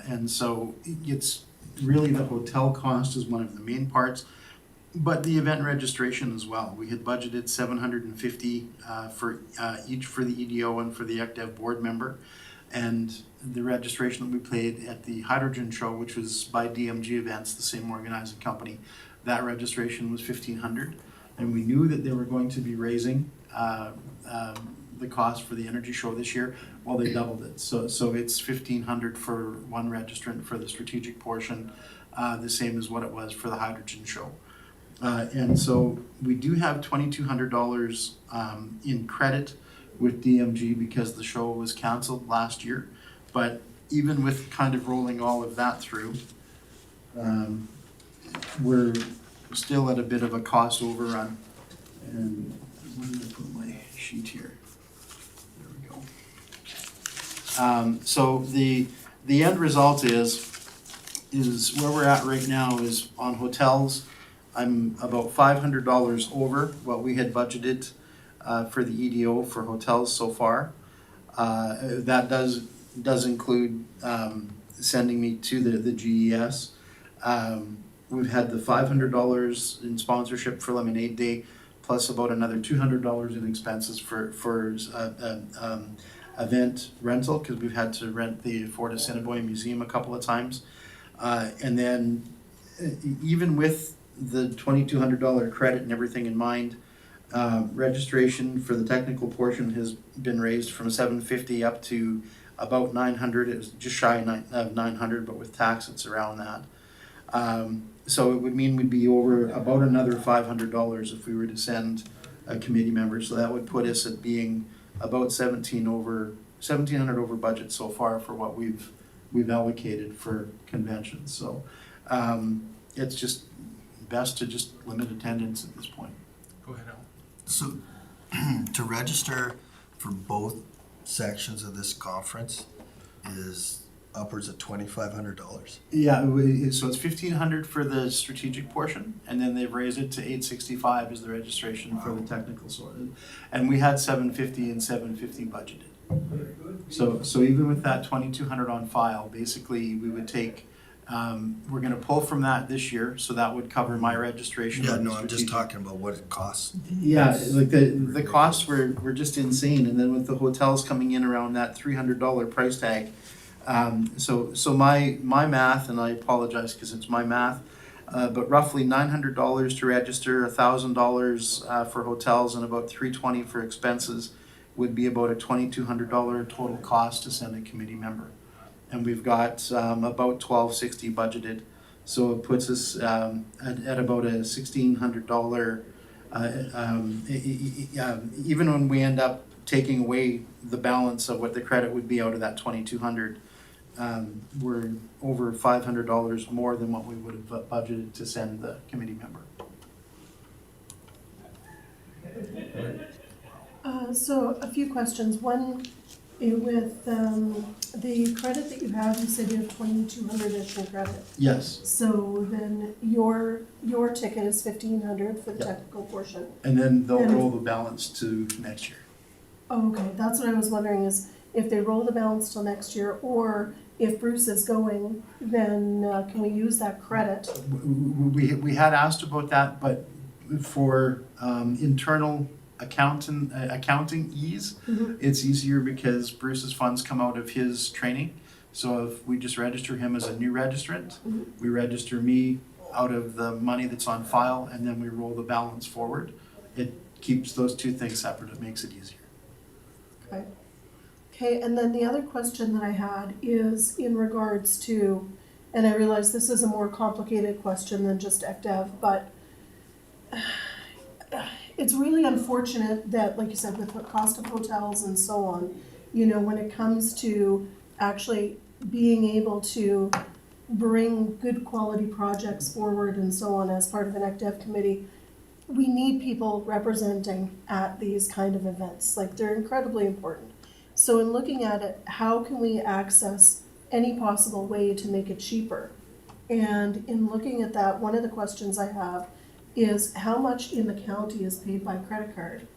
And so it's really the hotel cost is one of the main parts, but the event registration as well. We had budgeted $750 for each for the EDO and for the ECDEV board member, and the registration that we paid at the hydrogen show, which was by DMG Events, the same organizing company, that registration was $1,500, and we knew that they were going to be raising the cost for the energy show this year. Well, they doubled it, so it's $1,500 for one registrant for the strategic portion, the same as what it was for the hydrogen show. And so we do have $2,200 in credit with DMG because the show was canceled last year. But even with kind of rolling all of that through, we're still at a bit of a cost overrun. And where did I put my sheet here? There we go. So the end result is where we're at right now is on hotels. I'm about $500 over what we had budgeted for the EDO for hotels so far. That does include sending me to the GES. We've had the $500 in sponsorship for Lemonade Day, plus about another $200 in expenses for event rental, because we've had to rent the Fort Assiniboine Museum a couple of times. And then even with the $2,200 credit and everything in mind, registration for the technical portion has been raised from $750 up to about $900. It was just shy of $900, but with tax it's around that. So it would mean we'd be over about another $500 if we were to send a committee member. So that would put us at being about $1,700 over budget so far for what we've allocated for conventions. So it's just best to just limit attendance at this point. Go ahead, Al. So to register for both sections of this conference is upwards of $2,500. Yeah, so it's $1,500 for the strategic portion, and then they've raised it to $865 as the registration for the technical sort. And we had $750 and $750 budgeted. So even with that $2,200 on file, basically we would take. We're going to pull from that this year, so that would cover my registration. Yeah, no, I'm just talking about what it costs. Yeah, like the costs were just insane, and then with the hotels coming in around that $300 price tag. So my math, and I apologize because it's my math, but roughly $900 to register, $1,000 for hotels, and about $320 for expenses would be about a $2,200 total cost to send a committee member. And we've got about $1,260 budgeted, so it puts us at about a $1,600. Even when we end up taking away the balance of what the credit would be out of that $2,200, we're over $500 more than what we would have budgeted to send the committee member. So a few questions. One, with the credit that you have, you said you have 2,200-ish in credit. Yes. So then your ticket is 1,500 for the Yep. technical portion. And then they'll And- roll the balance to next year. Oh, okay, that's what I was wondering is if they roll the balance till next year, or if Bruce is going, then can we use that credit? We had asked about that, but for internal accounting ease. It's easier because Bruce's funds come out of his training. So if we just register him as a new registrant, we register me out of the money that's on file, and then we roll the balance forward. It keeps those two things separate. It makes it easier. Okay. Okay, and then the other question that I had is in regards to, and I realize this is a more complicated question than just ECDEV, but it's really unfortunate that, like you said, with the cost of hotels and so on, you know, when it comes to actually being able to bring good quality projects forward and so on as part of an ECDEV committee, we need people representing at these kind of events. Like, they're incredibly important. So in looking at it, how can we access any possible way to make it cheaper? And in looking at that, one of the questions I have is how much in the county is paid by credit card?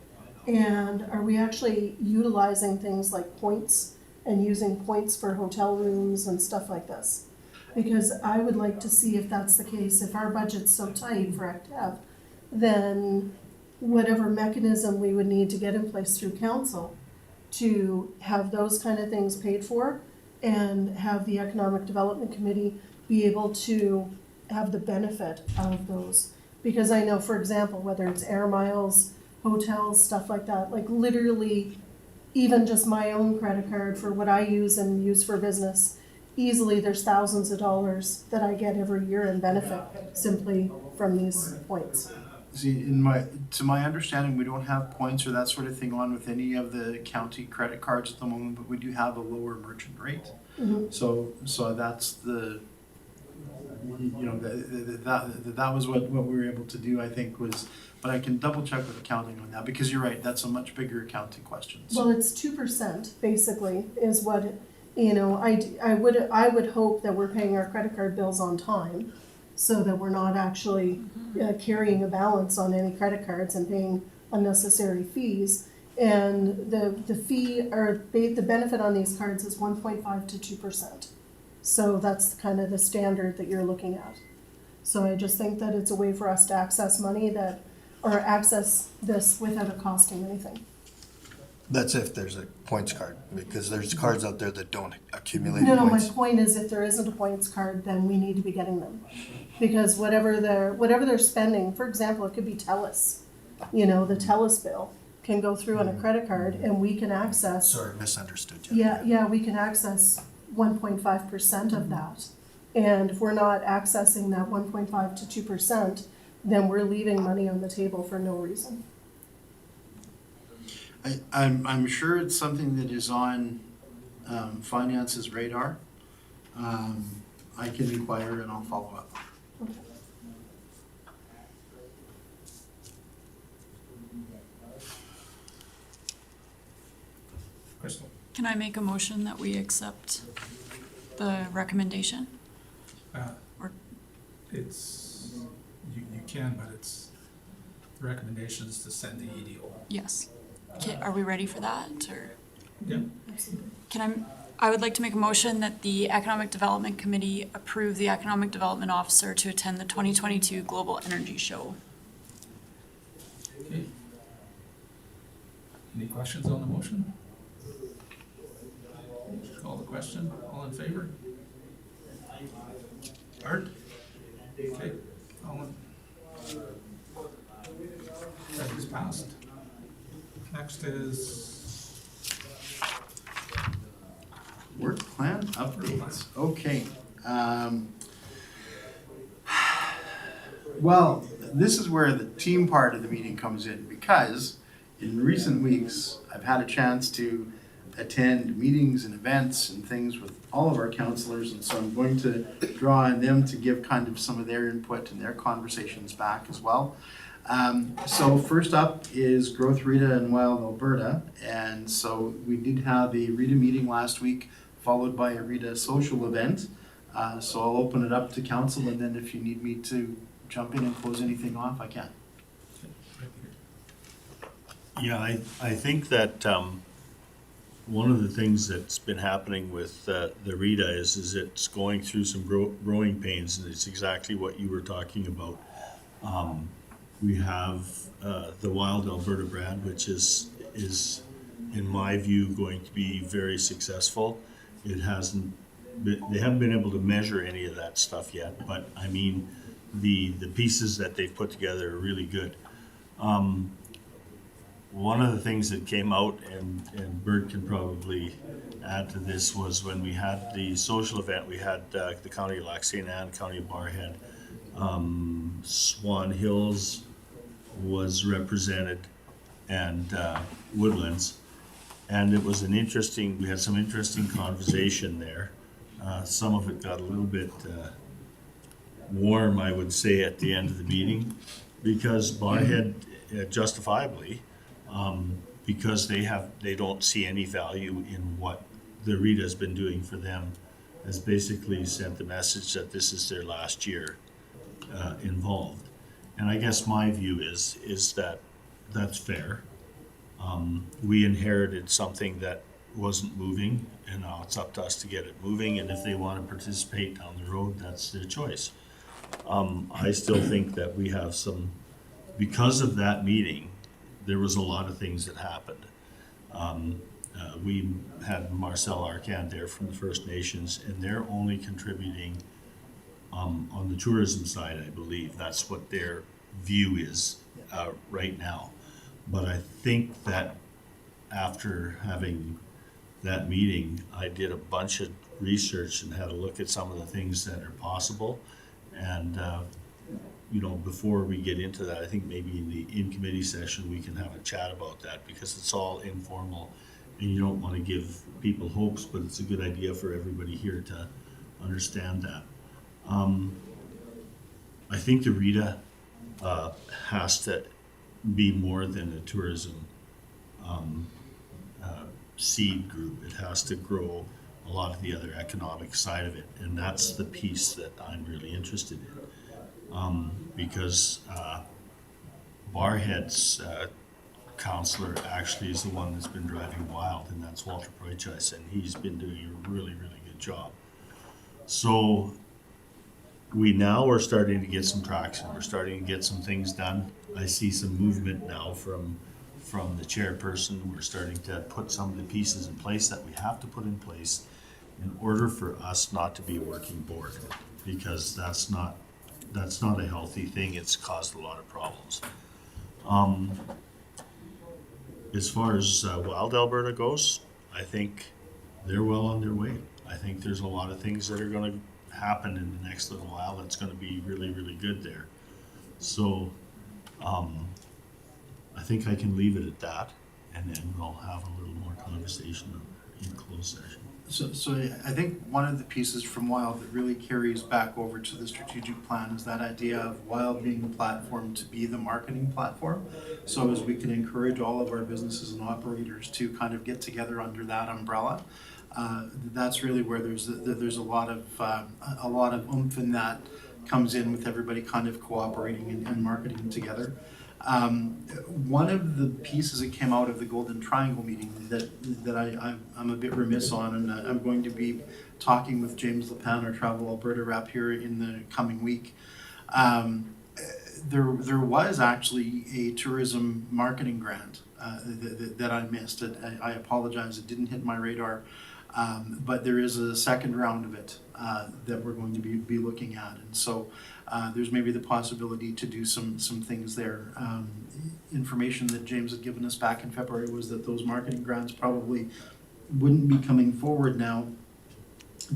And are we actually utilizing things like points and using points for hotel rooms and stuff like this? Because I would like to see if that's the case. If our budget's so tight for ECDEV, then whatever mechanism we would need to get in place through council to have those kind of things paid for and have the Economic Development Committee be able to have the benefit of those. Because I know, for example, whether it's air miles, hotels, stuff like that, like literally even just my own credit card for what I use and use for business, easily there's thousands of dollars that I get every year in benefit simply from these points. See, to my understanding, we don't have points or that sort of thing on with any of the county credit cards at the moment, but we do have a lower merchant rate. So that's the, you know, that was what we were able to do, I think, was, but I can double check with accounting on that, because you're right, that's a much bigger accounting question. So. Well, it's 2% basically is what, you know, I would hope that we're paying our credit card bills on time, so that we're not actually carrying a balance on any credit cards and paying unnecessary fees. And the fee or the benefit on these cards is 1.5 to 2%. So that's kind of the standard that you're looking at. So I just think that it's a way for us to access money that, or access this without it costing anything. That's if there's a points card, because there's cards out there that don't accumulate No, points. my point is if there isn't a points card, then we need to be getting them. Because whatever they're spending, for example, it could be TELUS, you know, the TELUS bill can go through on a credit card and we can access. Sorry, misunderstood you. Yeah, we can access 1.5% of that. And if we're not accessing that 1.5 to 2%, then we're leaving money on the table for no reason. I'm sure it's something that is on finance's radar. I can inquire and I'll follow up. Okay. Crystal? Can I make a motion that we accept the recommendation? Or- It's, you can, but it's, the recommendation is to send the EDO. Yes. Okay, are we ready for that, or? Yeah. I would like to make a motion that the Economic Development Committee approve the Economic Development Officer to attend the 2022 Global Energy Show. Okay. Any questions on the motion? Call the question, all in favor? Art? Okay, all in. That is passed. Next is, Work plan updates. Okay. Well, this is where the team part of the meeting comes in, because in recent weeks, I've had a chance to attend meetings and events and things with all of our counselors, and so I'm going to draw on them to give kind of some of their input and their conversations back as well. So first up is Growth Rita in Wild Alberta, and so we did have a Rita meeting last week, followed by a Rita social event. So I'll open it up to council, and then if you need me to jump in and close anything off, I can. Yeah, I think that one of the things that's been happening with the Rita is it's going through some growing pains, and it's exactly what you were talking about. We have the Wild Alberta brand, which is in my view going to be very successful. It hasn't they haven't been able to measure any of that stuff yet, but I mean the pieces that they've put together are really good. One of the things that came out, and Bert can probably add to this, was when we had the social event. We had the County of Lac St. Anne, County of Barrhead, Swan Hills was represented, and Woodlands, and it was we had some interesting conversation there. Some of it got a little bit warm, I would say, at the end of the meeting, because Barrhead, justifiably, because they don't see any value in what the RETA has been doing for them, has basically sent the message that this is their last year involved. And I guess my view is that that's fair. We inherited something that wasn't moving, and now it's up to us to get it moving, and if they want to participate down the road, that's their choice. I still think that we have because of that meeting, there was a lot of things that happened. We had Marcel Arcand there from the First Nations, and they're only contributing on the tourism side, I believe. That's what their view is right now. But I think that after having that meeting, I did a bunch of research and had a look at some of the things that are possible. And before we get into that, I think maybe in the in-committee session, we can have a chat about that, because it's all informal and you don't want to give people hopes, but it's a good idea for everybody here to understand that. I think the RETA has to be more than a tourism seed group. It has to grow a lot of the other economic side of it, and that's the piece that I'm really interested in. Because Barrhead's counselor actually is the one that's been driving Wild, and that's Walter Proichas, and he's been doing a really, really good job. So we now are starting to get some traction. We're starting to get some things done. I see some movement now from the chairperson. We're starting to put some of the pieces in place that we have to put in place in order for us not to be a working board, because that's not a healthy thing. It's caused a lot of problems. As far as Wild Alberta goes, I think they're well on their way. I think there's a lot of things that are going to happen in the next little while that's going to be really, really good there. So I think I can leave it at that, and then we'll have a little more conversation in closed session. So I think one of the pieces from Wild that really carries back over to the strategic plan is that idea of Wild being the platform to be the marketing platform. So as we can encourage all of our businesses and operators to kind of get together under that umbrella, that's really where there's a lot of oomph in that comes in, with everybody kind of cooperating and marketing together. One of the pieces that came out of the Golden Triangle meeting that I'm a bit remiss on, and I'm going to be talking with James Lepan, our Travel Alberta rep, here in the coming week. There was actually a tourism marketing grant that I missed. I apologize, it didn't hit my radar. But there is a second round of it that we're going to be looking at, and so there's maybe the possibility to do some things there. Information that James had given us back in February was that those marketing grants probably wouldn't be coming forward now,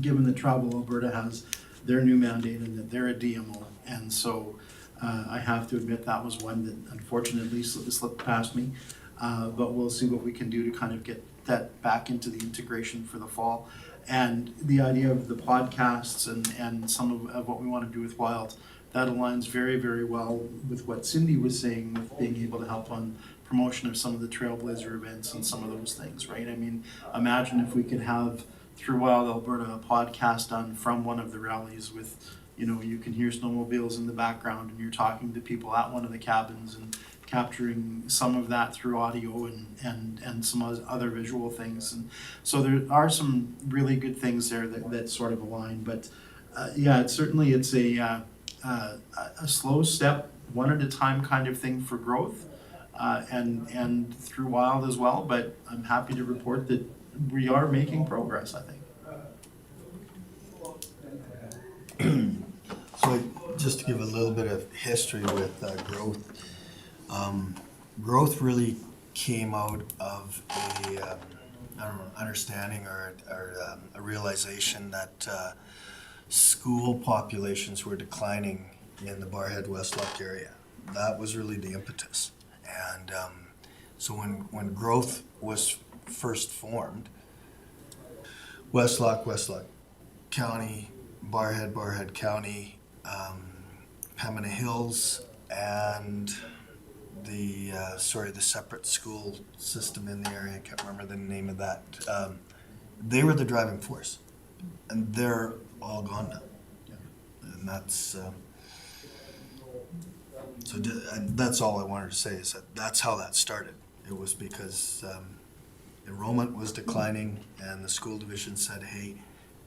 given that Travel Alberta has their new mandate and that they're a DMO, and so I have to admit that was one that unfortunately slipped past me, but we'll see what we can do to kind of get that back into the integration for the fall. And the idea of the podcasts and some of what we want to do with Wild, that aligns very, very well with what Cindy was saying, with being able to help on promotion of some of the Trailblazer events and some of those things, right? I mean, imagine if we could have, through Wild Alberta, a podcast done from one of the rallies with, you can hear snowmobiles in the background and you're talking to people at one of the cabins and capturing some of that through audio and some other visual things. And so there are some really good things there that sort of align. But it's a slow step one at a time kind of thing for growth, and through Wild as well, but I'm happy to report that we are making progress, I think. So just to give a little bit of history with growth, growth really came out of a I don't know, understanding or a realization that school populations were declining in the Barrhead Westlock area. That was really the impetus. And so when growth was first formed, Westlock County, Barrhead County, Pembina Hills, and the separate school system in the area, I can't remember the name of that, they were the driving force, and they're all gone now. And that's that's all I wanted to say, is that that's how that started. It was because enrollment was declining, and the school division said, hey,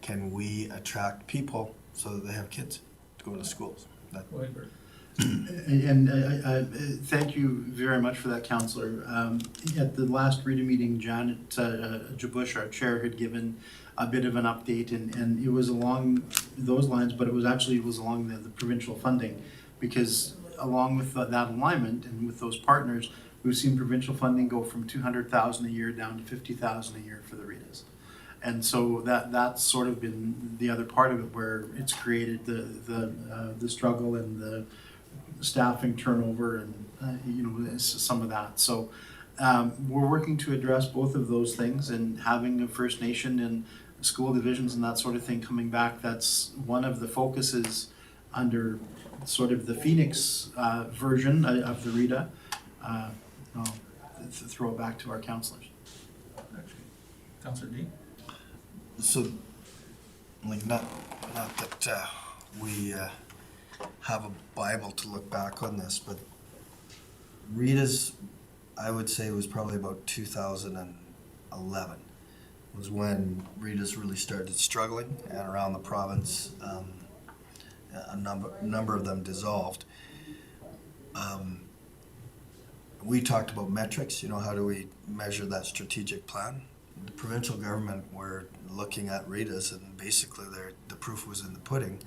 can we attract people so that they have kids to go to schools? And thank you very much for that, Councillor. At the last RETA meeting, Janet Jabush, our chair, had given a bit of an update, and it was along those lines, but it was along the provincial funding, because along with that alignment and with those partners, we've seen provincial funding go from $200,000 a year down to $50,000 a year for the RETAs. And so that's sort of been the other part of it, where it's created the struggle and the staffing turnover and some of that. So we're working to address both of those things, and having a First Nation and school divisions and that sort of thing coming back, that's one of the focuses under sort of the Phoenix version of the RETA. I'll throw it back to our councillors. Councillor D? So, like, not that we have a Bible to look back on this, but Rita's, I would say, was probably about 2011 was when Rita's really started struggling, and around the province, a number of them dissolved. We talked about metrics, how do we measure that strategic plan? The provincial government were looking at Rita's, and basically the proof was in the pudding,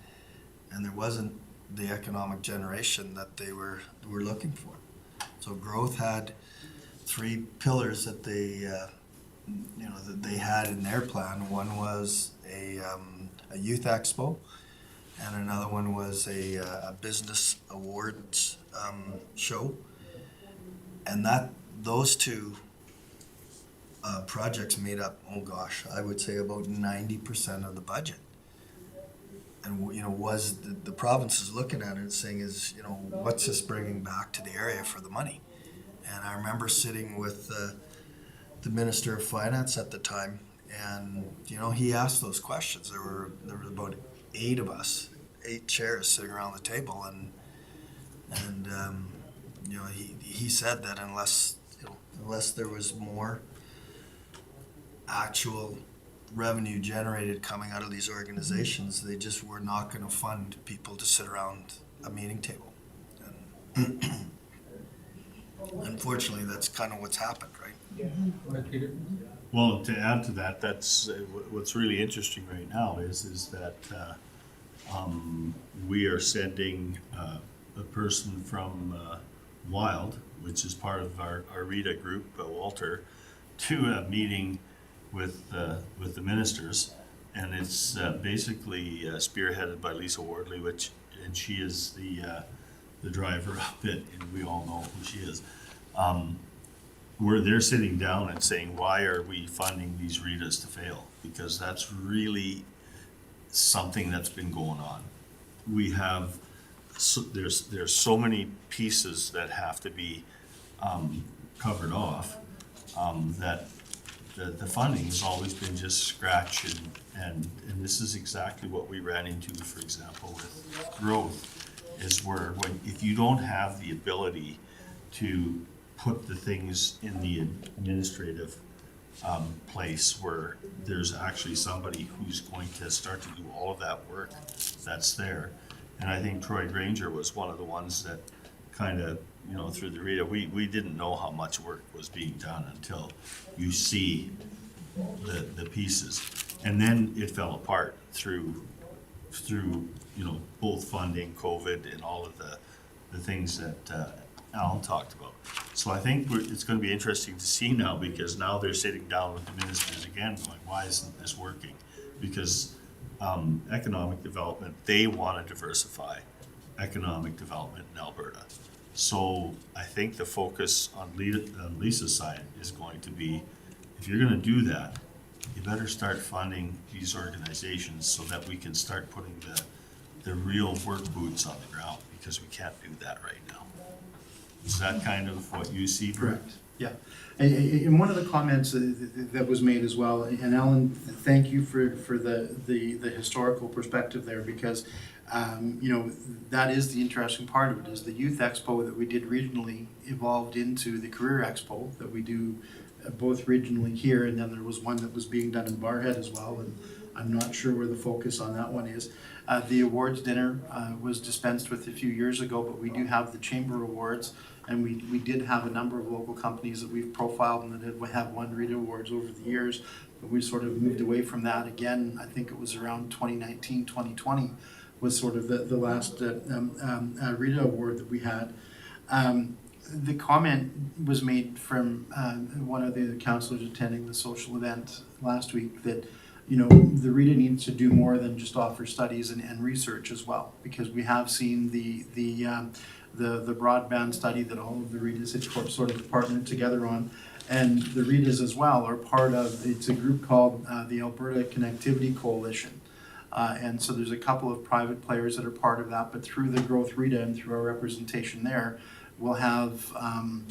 and there wasn't the economic generation that they were looking for. So growth had three pillars that they had in their plan. One was a youth expo, and another one was a business awards show, and those two projects made up, I would say about 90% of the budget. And was the province is looking at it and saying, what's this bringing back to the area for the money? And I remember sitting with the Minister of Finance at the time, and he asked those questions. There were about 8 of us, 8 chairs sitting around the table, and he said that unless there was more actual revenue generated coming out of these organizations, they just were not going to fund people to sit around a meeting table. And unfortunately, that's kind of what's happened, right? Peter? Well, to add to that, that's what's really interesting right now is that we are sending a person from Wild, which is part of our RETA group, Walter, to a meeting with the ministers, and it's basically spearheaded by Lisa Wardley, and she is the driver of it, and we all know who she is. Where they're sitting down and saying, why are we funding these RETAs to fail? Because that's really something that's been going on. We have there's so many pieces that have to be covered off that the funding has always been just scratch, and this is exactly what we ran into, for example, with growth, is where if you don't have the ability to put the things in the administrative place where there's actually somebody who's going to start to do all of that work that's there. And I think Troy Granger was one of the ones that kind of, through the Rita, we didn't know how much work was being done until you see the pieces. And then it fell apart through, both funding, COVID, and all of the things that Alan talked about. So I think it's gonna be interesting to see now, because now they're sitting down with the ministers again, going, why isn't this working? Because economic development, they wanna diversify economic development in Alberta. So I think the focus on Lisa's side is going to be, if you're gonna do that, you better start funding these organizations so that we can start putting the real work boots on the ground, because we can't do that right now. Is that kind of what you see, Brett? Correct, yeah. And one of the comments that was made as well, and Alan, thank you for the historical perspective there, because that is the interesting part of it, is the Youth Expo that we did regionally evolved into the Career Expo that we do both regionally here, and then there was one that was being done in Barhead as well, and I'm not sure where the focus on that one is. The awards dinner was dispensed with a few years ago, but we do have the Chamber Awards, and we did have a number of local companies that we've profiled and that have won Rita Awards over the years, but we sort of moved away from that again. I think it was around 2019, 2020 was sort of the last Rita Award that we had. The comment was made from one of the councillors attending the social event last week that the Rita needs to do more than just offer studies and research as well, because we have seen the broadband study that all of the Ritas had sort of partnered together on, and the Ritas as well are part of, it's a group called the Alberta Connectivity Coalition. And so there's a couple of private players that are part of that, but through the Growth Rita and through our representation there, we'll have, I'm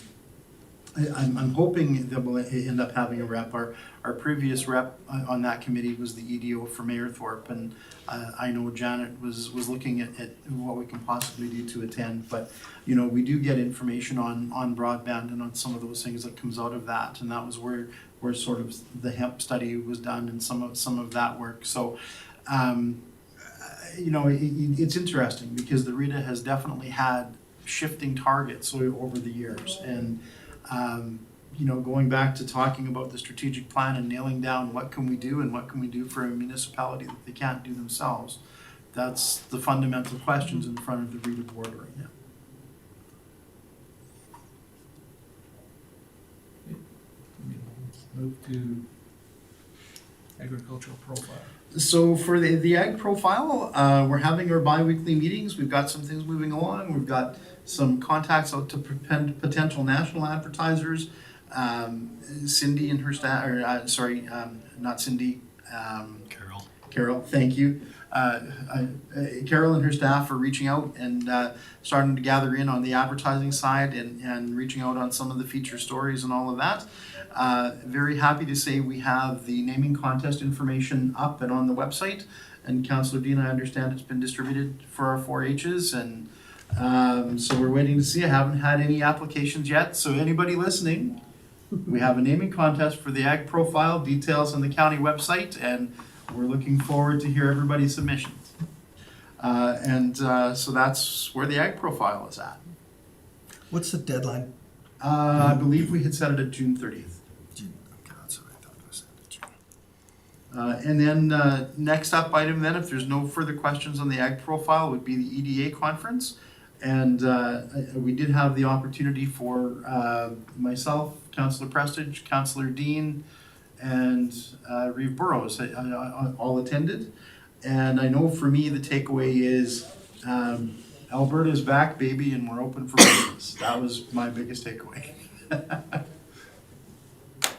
hoping that we'll end up having a rep. Our previous rep on that committee was the EDO for Mayerthorpe, and I know Janet was looking at what we can possibly do to attend, but we do get information on broadband and on some of those things that comes out of that, and that was where sort of the hemp study was done and some of that work. So it's interesting, because the Rita has definitely had shifting targets over the years, and going back to talking about the strategic plan and nailing down what can we do and what can we do for a municipality that they can't do themselves, that's the fundamental questions in front of the Rita board right now. Move to agricultural profile. So for the ag profile, we're having our bi-weekly meetings. We've got some things moving along. We've got some contacts out to potential national advertisers. Cindy and her staff, not Cindy. Carol, thank you. Carol and her staff are reaching out and starting to gather in on the advertising side and reaching out on some of the feature stories and all of that. Very happy to say we have the naming contest information up and on the website, and Councillor Dean, I understand it's been distributed for our 4-H's, and so we're waiting to see. I haven't had any applications yet, so anybody listening, we have a naming contest for the ag profile, details on the county website, and we're looking forward to hear everybody's submissions. So that's where the ag profile is at. What's the deadline? I believe we had set it at June 30th. June. Okay, that's what I thought it was. June. And then next up item then, if there's no further questions on the ag profile, would be the EDA conference. And we did have the opportunity for myself, Councillor Prestige, Councillor Dean, and Reeve Burrows all attended. And I know for me the takeaway is Alberta is back, baby, and we're open for business. That was my biggest takeaway.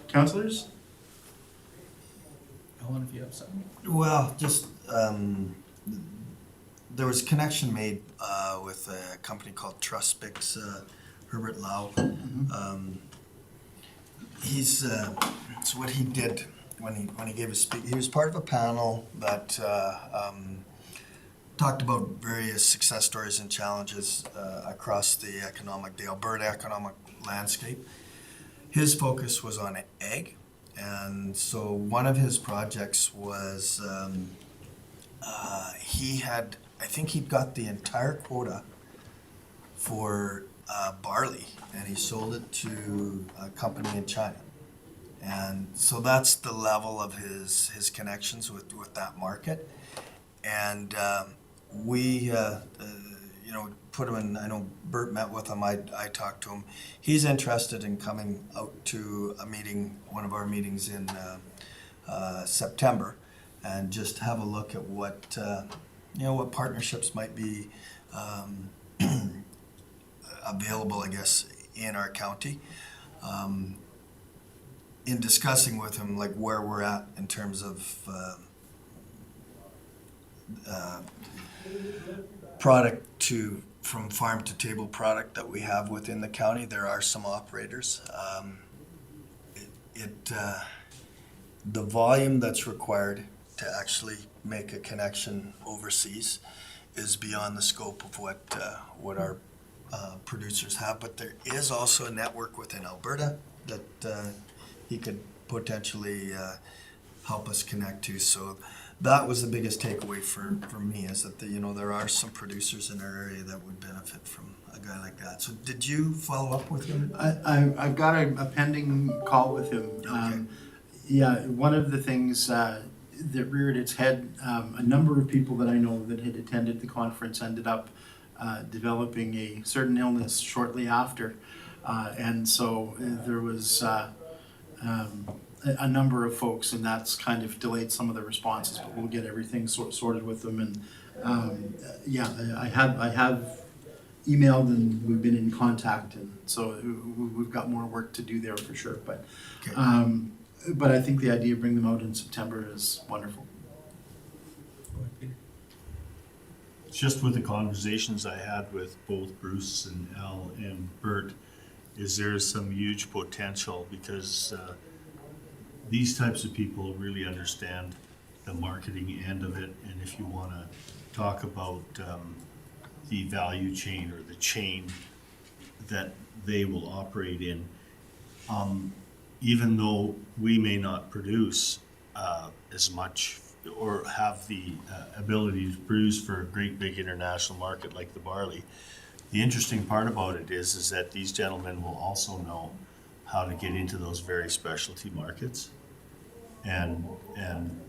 Councillors? Ellen, if you have something. Well, just there was a connection made with a company called Truspix, Herbert Lau. He's so what he did when he gave his speech, he was part of a panel that talked about various success stories and challenges across the Alberta economic landscape. His focus was on ag, and so one of his projects was I think he got the entire quota for barley, and he sold it to a company in China. And so that's the level of his connections with that market. And we, put him in, I know Bert met with him, I talked to him. He's interested in coming out to a meeting, one of our meetings in September, and just have a look at what, what partnerships might be available, I guess, in our county. In discussing with him, like, where we're at in terms of product from farm to table product that we have within the county. There are some operators. The volume that's required to actually make a connection overseas is beyond the scope of what our producers have. But there is also a network within Alberta that he could potentially help us connect to. So that was the biggest takeaway for me, is that there are some producers in our area that would benefit from a guy like that. So did you follow up with him? I've got a pending call with him. Okay. Yeah, one of the things that reared its head, a number of people that I know that had attended the conference ended up developing a certain illness shortly after. And so there was a number of folks, and that's kind of delayed some of the responses, but we'll get everything sorted with them. And I have emailed, and we've been in contact, and so we've got more work to do there for sure. But Okay. but I think the idea of bringing them out in September is wonderful. Just with the conversations I had with both Bruce and Al and Bert, is there some huge potential, because these types of people really understand the marketing end of it. And if you want to talk about the value chain or the chain that they will operate in, even though we may not produce as much or have the ability to produce for a great big international market like the barley, the interesting part about it is that these gentlemen will also know how to get into those very specialty markets. And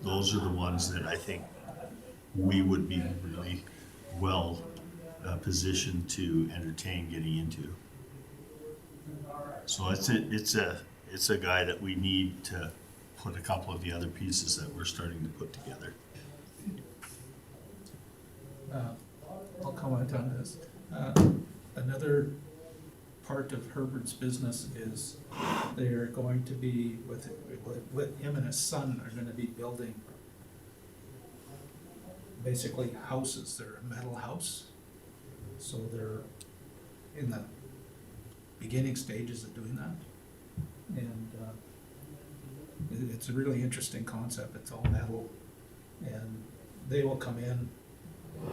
those are the ones that I think we would be really well positioned to entertain getting into. So it's a guy that we need to put a couple of the other pieces that we're starting to put together. I'll comment on this. Another part of Herbert's business is they are going to be, with him and his son, are gonna be building basically houses. They're a metal house. So they're in the beginning stages of doing that. And it's a really interesting concept. It's all metal. And they will come in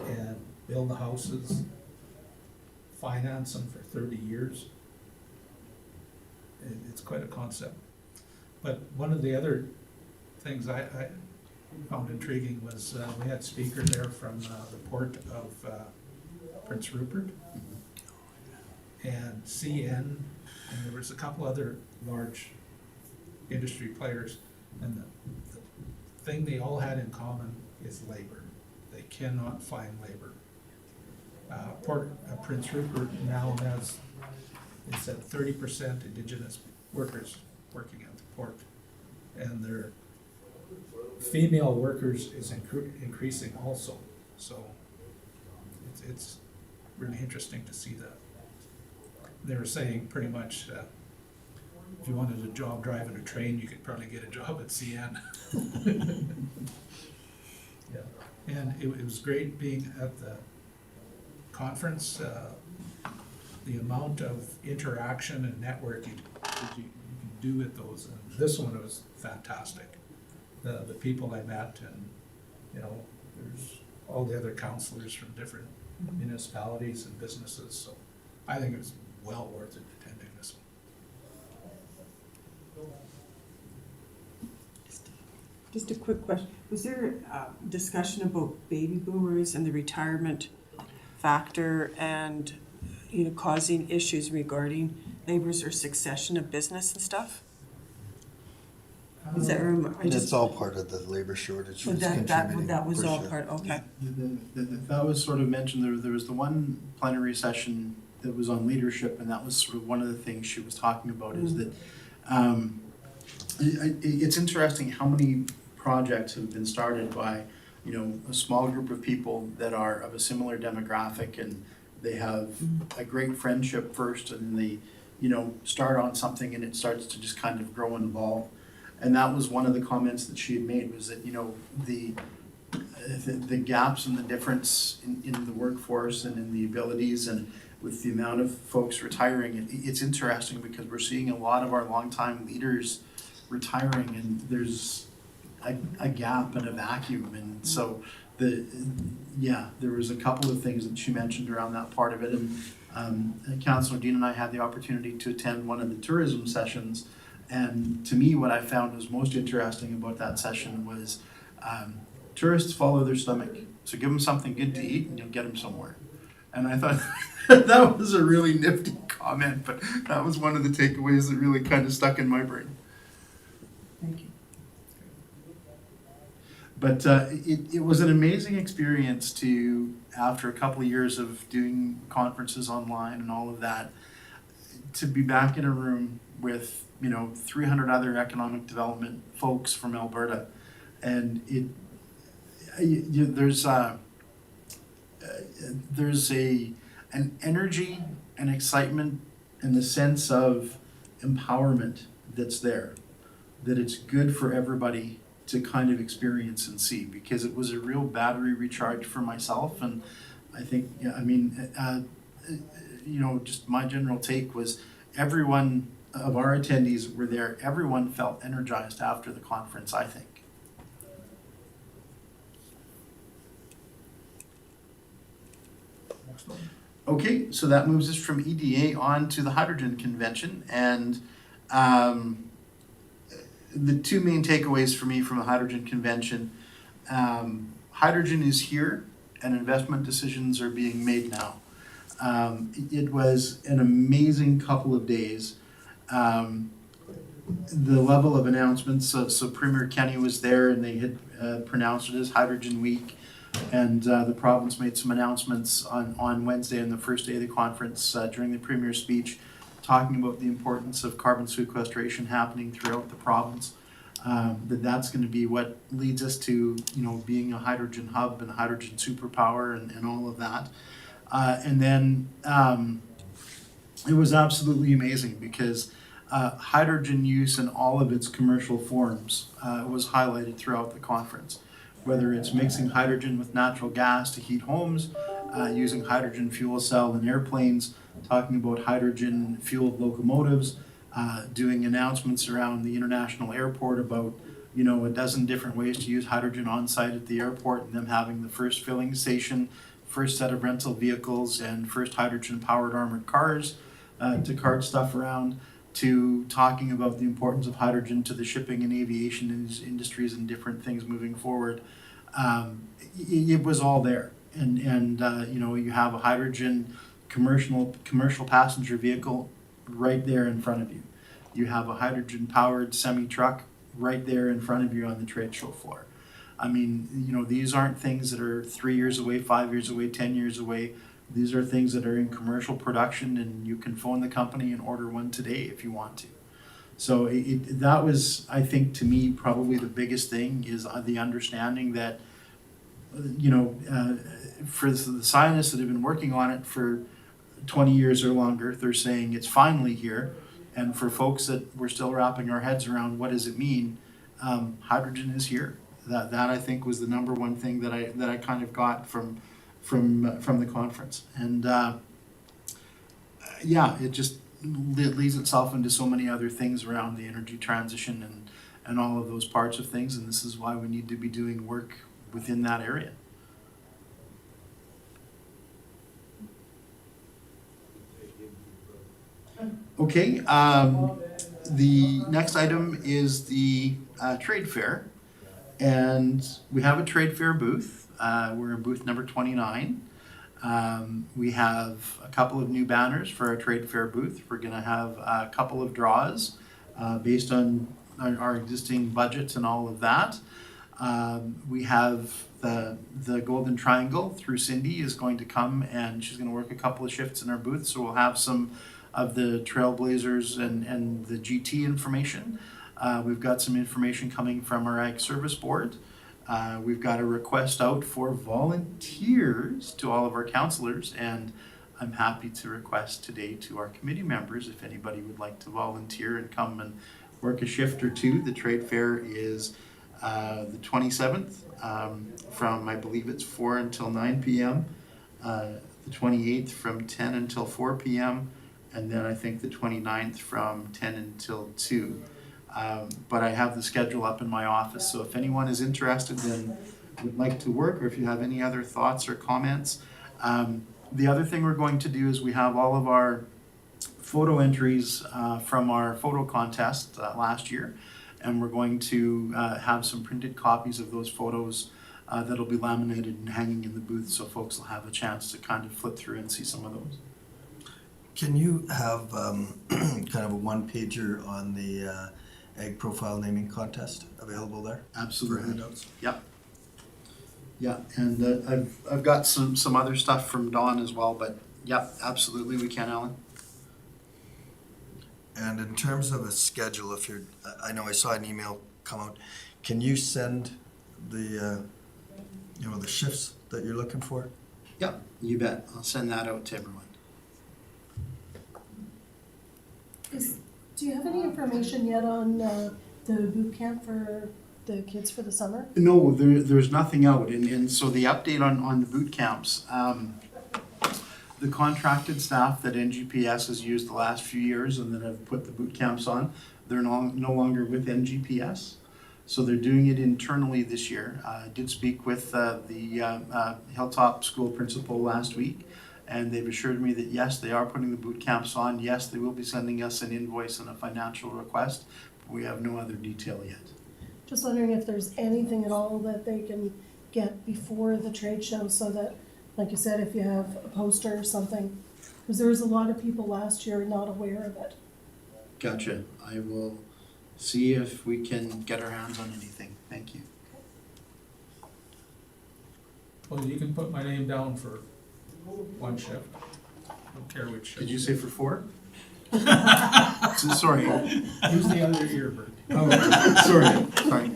and build the houses, finance them for 30 years. It's quite a concept. But one of the other things I found intriguing was we had a speaker there from the port of Prince Rupert and CN, and there was a couple other large industry players. And the thing they all had in common is labor. They cannot find labor. Port of Prince Rupert now has, they said, 30% Indigenous workers working at the port, and their female workers is increasing also. So it's really interesting to see that. They were saying pretty much if you wanted a job driving a train, you could probably get a job at CN. Yeah, and it was great being at the conference. The amount of interaction and networking that you can do with those. And this one was fantastic. The people I met, and there's all the other counselors from different municipalities and businesses. So I think it was well worth it attending this one. Just a quick question. Was there discussion about baby boomers and the retirement factor and, causing issues regarding neighbors or succession of business and stuff? Is that, I It's just, all part of the labor shortage that's contributing. that was for all sure. part, okay. That was sort of mentioned, there was the one plenary session that was on leadership, and that was sort of one of the things she was talking about, is that it's interesting how many projects have been started by, a small group of people that are of a similar demographic, and they have a great friendship first, and they, start on something and it starts to just kind of grow and evolve. And that was one of the comments that she had made, was that, the gaps and the difference in the workforce and in the abilities, and with the amount of folks retiring, it's interesting because we're seeing a lot of our longtime leaders retiring, and there's a gap and a vacuum. And so there was a couple of things that she mentioned around that part of it. And Councillor Dean and I had the opportunity to attend one of the tourism sessions. And to me, what I found was most interesting about that session was tourists follow their stomach. So give them something good to eat and you'll get them somewhere. And I thought that was a really nifty comment, but that was one of the takeaways that really kind of stuck in my brain. Thank you. But it was an amazing experience to, after a couple of years of doing conferences online and all of that, to be back in a room with 300 other economic development folks from Alberta, and there's an energy and excitement and the sense of empowerment that's there, that it's good for everybody to kind of experience and see, because it was a real battery recharge for myself. And I think, just my general take was everyone of our attendees were there. Everyone felt energized after the conference, I think. Okay, so that moves us from EDA on to the Hydrogen Convention. And the two main takeaways for me from the Hydrogen Convention, hydrogen is here and investment decisions are being made now. It was an amazing couple of days. The level of announcements, so Premier Kenny was there and they had pronounced it as Hydrogen Week, and the province made some announcements on Wednesday on the first day of the conference during the Premier's speech, talking about the importance of carbon sequestration happening throughout the province. That's going to be what leads us to being a hydrogen hub and a hydrogen superpower and all of that. And then it was absolutely amazing because hydrogen use in all of its commercial forms was highlighted throughout the conference. Whether it's mixing hydrogen with natural gas to heat homes, using hydrogen fuel cell in airplanes, talking about hydrogen fueled locomotives, doing announcements around the international airport about a dozen different ways to use hydrogen on site at the airport, and them having the first filling station, first set of rental vehicles, and first hydrogen powered armored cars to cart stuff around, to talking about the importance of hydrogen to the shipping and aviation industries and different things moving forward. It was all there. And you have a hydrogen commercial passenger vehicle right there in front of you. You have a hydrogen powered semi-truck right there in front of you on the trade show floor. I mean, these aren't things that are 3 years away, 5 years away, 10 years away. These are things that are in commercial production, and you can phone the company and order one today if you want to. So that was, I think, to me, probably the biggest thing is the understanding that, for the scientists that have been working on it for 20 years or longer, they're saying it's finally here. And for folks that we're still wrapping our heads around what does it mean, hydrogen is here. That I think was the number one thing that I kind of got from the conference. And it just leads itself into so many other things around the energy transition and all of those parts of things. And this is why we need to be doing work within that area. Okay, the next item is the trade fair. And we have a trade fair booth. We're in booth number 29. We have a couple of new banners for our trade fair booth. We're going to have a couple of draws based on our existing budgets and all of that. We have the Golden Triangle through Cindy is going to come, and she's going to work a couple of shifts in our booth. So we'll have some of the Trailblazers and the GT information. We've got some information coming from our Ag Service Board. We've got a request out for volunteers to all of our councillors, and I'm happy to request today to our committee members if anybody would like to volunteer and come and work a shift or two. The trade fair is the 27th from, I believe it's 4 until 9 p.m., the 28th from 10 until 4 p.m., and then I think the 29th from 10 until 2. But I have the schedule up in my office, so if anyone is interested and would like to work, or if you have any other thoughts or comments. The other thing we're going to do is we have all of our photo entries from our photo contest last year, and we're going to have some printed copies of those photos that'll be laminated and hanging in the booth, so folks will have a chance to kind of flip through and see some of those. Can you have kind of a one-pager on the Ag Profile Naming Contest available there? Absolutely. For handouts? Yep. Yeah, and I've got some other stuff from Dawn as well, but yep, absolutely we can, Alan. And in terms of a schedule, if you're, I know I saw an email come out, can you send the, the shifts that you're looking for? Yep, you bet. I'll send that out to everyone. Do you have any information yet on the boot camp for the kids for the summer? No, there's nothing out, and so the update on the boot camps, the contracted staff that NGPS has used the last few years and that have put the boot camps on, they're no longer with NGPS, so they're doing it internally this year. I did speak with the Hilltop School principal last week, and they've assured me that yes, they are putting the boot camps on. Yes, they will be sending us an invoice and a financial request, but we have no other detail yet. Just wondering if there's anything at all that they can get before the trade show, so that, like you said, if you have a poster or something, because there was a lot of people last year not aware of it. Gotcha. I will see if we can get our hands on anything. Thank you. Well, you can put my name down for one shift. Don't care which shift. Did you say for 4? Sorry. Use the other ear, Bert. Oh, sorry.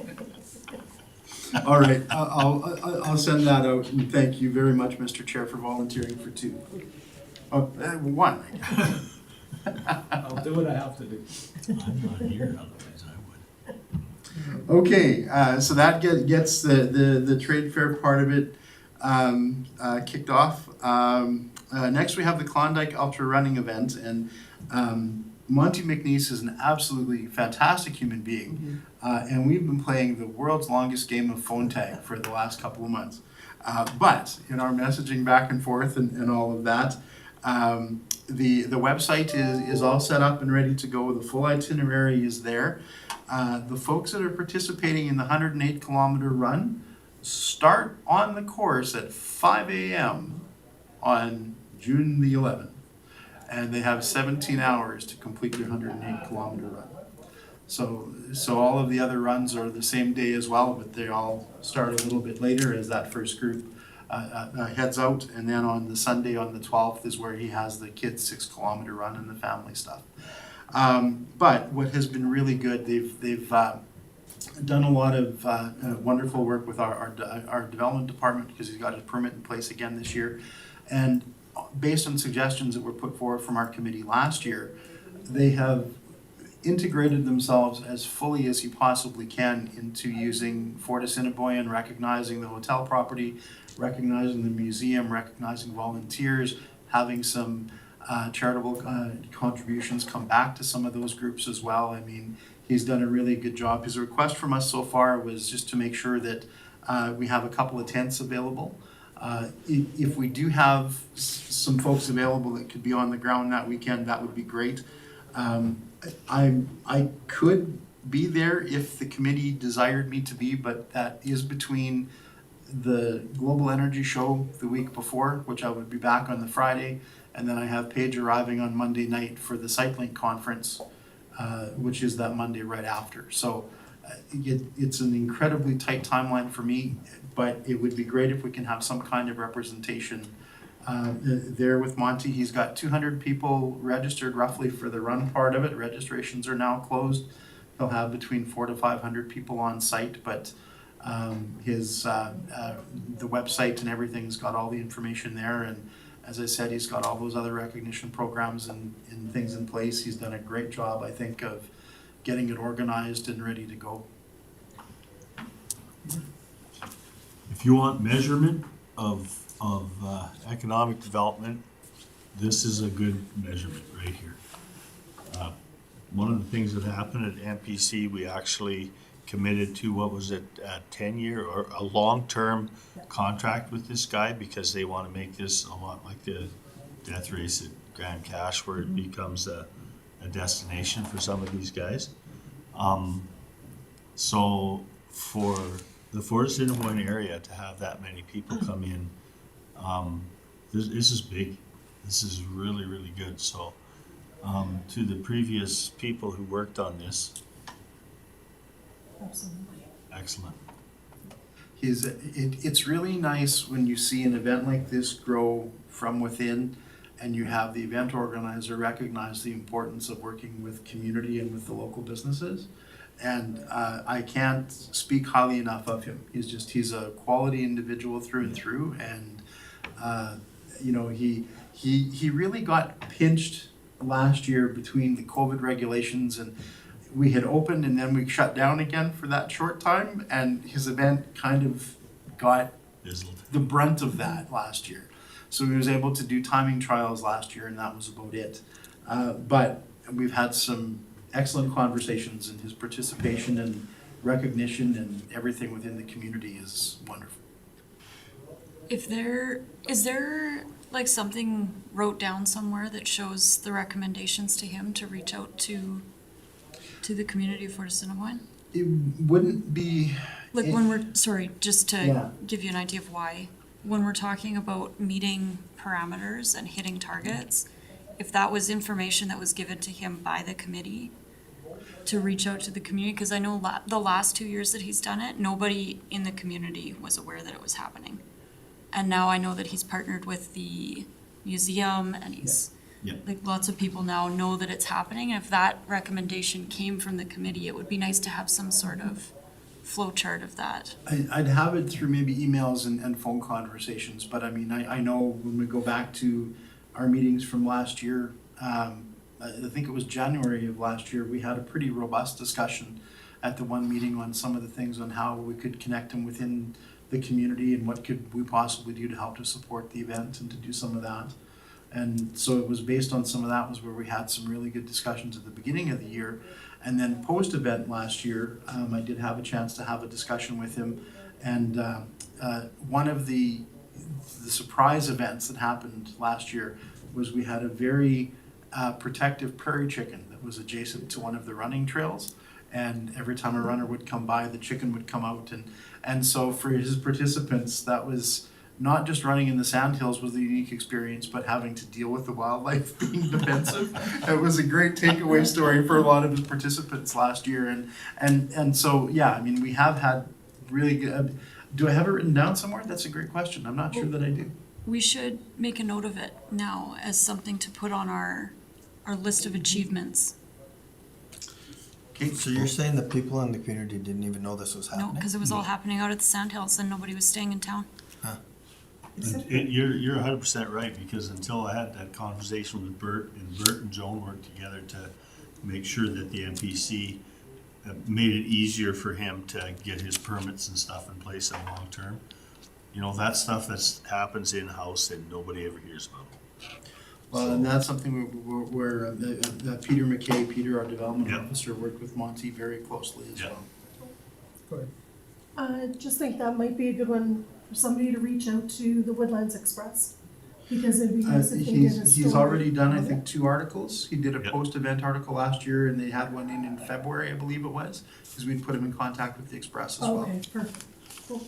All right, I'll send that out, and thank you very much, Mr. Chair, for volunteering for 2. Oh, 1. I'll do what I have to do. I'm not here, otherwise I would. Okay, so that gets the trade fair part of it kicked off. Next we have the Klondike Ultra Running event, and Monty McNeese is an absolutely fantastic human being, and we've been playing the world's longest game of phone tag for the last couple of months. But in our messaging back and forth and all of that, the website is all set up and ready to go. The full itinerary is there. The folks that are participating in the 108-kilometer run start on the course at 5 a.m. on June the 11th. And they have 17 hours to complete their 108-kilometer run. So all of the other runs are the same day as well, but they all start a little bit later as that first group heads out. And then on the Sunday on the 12th is where he has the kids' 6-kilometer run and the family stuff. But what has been really good, they've done a lot of wonderful work with our development department, because he's got his permit in place again this year. And based on suggestions that were put forward from our committee last year, they have integrated themselves as fully as you possibly can into using Fort Assiniboine, recognizing the hotel property, recognizing the museum, recognizing volunteers, having some charitable contributions come back to some of those groups as well. I mean, he's done a really good job. His request from us so far was just to make sure that we have a couple of tents available. If we do have some folks available that could be on the ground that weekend, that would be great. I could be there if the committee desired me to be, but that is between the Global Energy Show the week before, which I would be back on the Friday, and then I have Paige arriving on Monday night for the Cycling Conference, which is that Monday right after. So it's an incredibly tight timeline for me, but it would be great if we can have some kind of representation there with Monty. He's got 200 people registered roughly for the run part of it. Registrations are now closed. He'll have between 400 to 500 people on site, but his the website and everything's got all the information there. And as I said, he's got all those other recognition programs and things in place. He's done a great job, I think, of getting it organized and ready to go. If you want measurement of economic development, this is a good measurement right here. One of the things that happened at MPC, we actually committed to, what was it, a 10-year or a long-term contract with this guy, because they want to make this a lot like the death race at Grand Cache, where it becomes a destination for some of these guys. So for the Fort Assiniboine area to have that many people come in, this is big. This is really, really good. So to the previous people who worked on this, Absolutely. excellent. It's really nice when you see an event like this grow from within, and you have the event organizer recognize the importance of working with community and with the local businesses. And I can't speak highly enough of him. He's a quality individual through and through. And you know, he really got pinched last year between the COVID regulations, and we had opened and then we shut down again for that short time, and his event kind of got the brunt of that last year. So he was able to do timing trials last year, and that was about it. But we've had some excellent conversations, and his participation and recognition and everything within the community is wonderful. Is there like something wrote down somewhere that shows the recommendations to him to reach out to the community of Fort Assiniboine? It wouldn't be... Like when we're, sorry, just to Yeah. give you an idea of why, when we're talking about meeting parameters and hitting targets, if that was information that was given to him by the committee to reach out to the community, because I know the last 2 years that he's done it, nobody in the community was aware that it was happening. And now I know that he's partnered with the museum, and he's, like, lots of people now know that it's happening. And if that recommendation came from the committee, it would be nice to have some sort of flow chart of that. I'd have it through maybe emails and phone conversations, but I mean, I know when we go back to our meetings from last year, I think it was January of last year, we had a pretty robust discussion at the one meeting on some of the things on how we could connect them within the community and what could we possibly do to help to support the event and to do some of that. And so it was based on some of that was where we had some really good discussions at the beginning of the year. And then post-event last year, I did have a chance to have a discussion with him. And one of the surprise events that happened last year was we had a very protective prairie chicken that was adjacent to one of the running trails. And every time a runner would come by, the chicken would come out. And so for his participants, that was not just running in the sandhills was a unique experience, but having to deal with the wildlife being defensive. It was a great takeaway story for a lot of his participants last year. And so, yeah, I mean, we have had really good, do I have it written down somewhere? That's a great question. I'm not sure that I do. We should make a note of it now as something to put on our list of achievements. Okay, So you're saying the people in the community didn't even know this was No, happening? because it was all happening out at the Sandhills and nobody was staying in town. You're 100% right, because until I had that conversation with Bert, and Bert and Joan worked together to make sure that the MPC made it easier for him to get his permits and stuff in place in the long term. You know, that stuff that happens in-house and nobody ever hears about. Well, and that's something where Peter McKay, Peter, our development Yep. officer, worked with Monty very closely as Yep. well. I just think that might be a good one for somebody to reach out to the Woodlands Express, because it'd be nice if they did a story. He's already done, I think, 2 articles. He did a Yep. post-event article last year, and they had one in February, I believe it was, because we'd put him in contact with the Express as well. Okay, perfect, cool.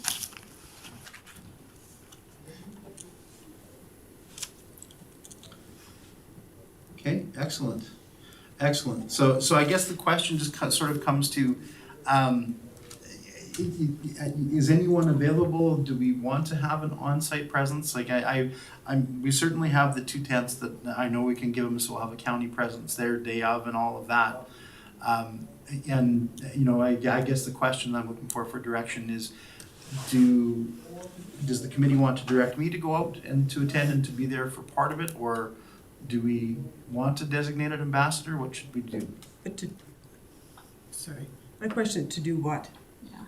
excellent, excellent. So I guess the question just sort of comes to, is anyone available? Do we want to have an on-site presence? Like we certainly have the 2 tents that I know we can give them, so we'll have a county presence there day of and all of that. And you know, I guess the question I'm looking for direction is, does the committee want to direct me to go out and to attend and to be there for part of it, or do we want to designate an ambassador? What should we do? But sorry, my question, to do what? Yeah.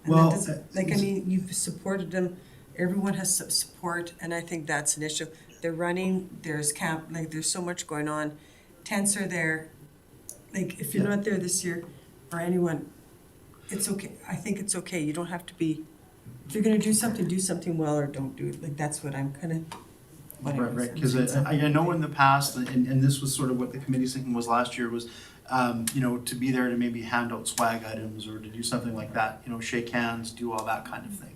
And Well, I mean, you've supported them, everyone has support, and I think that's an issue. They're running, there's camp, like, there's so much going on, tents are there. Like, if you're not there this year, or anyone, it's okay, I think it's okay, you don't have to be, if you're gonna do something well, or don't do it, like, that's what I'm kinda. Right, because I know in the past, and this was sort of what the committee's thinking was last year, was you know, to be there to maybe hand out swag items or to do something like that, you know, shake hands, do all that kind of thing.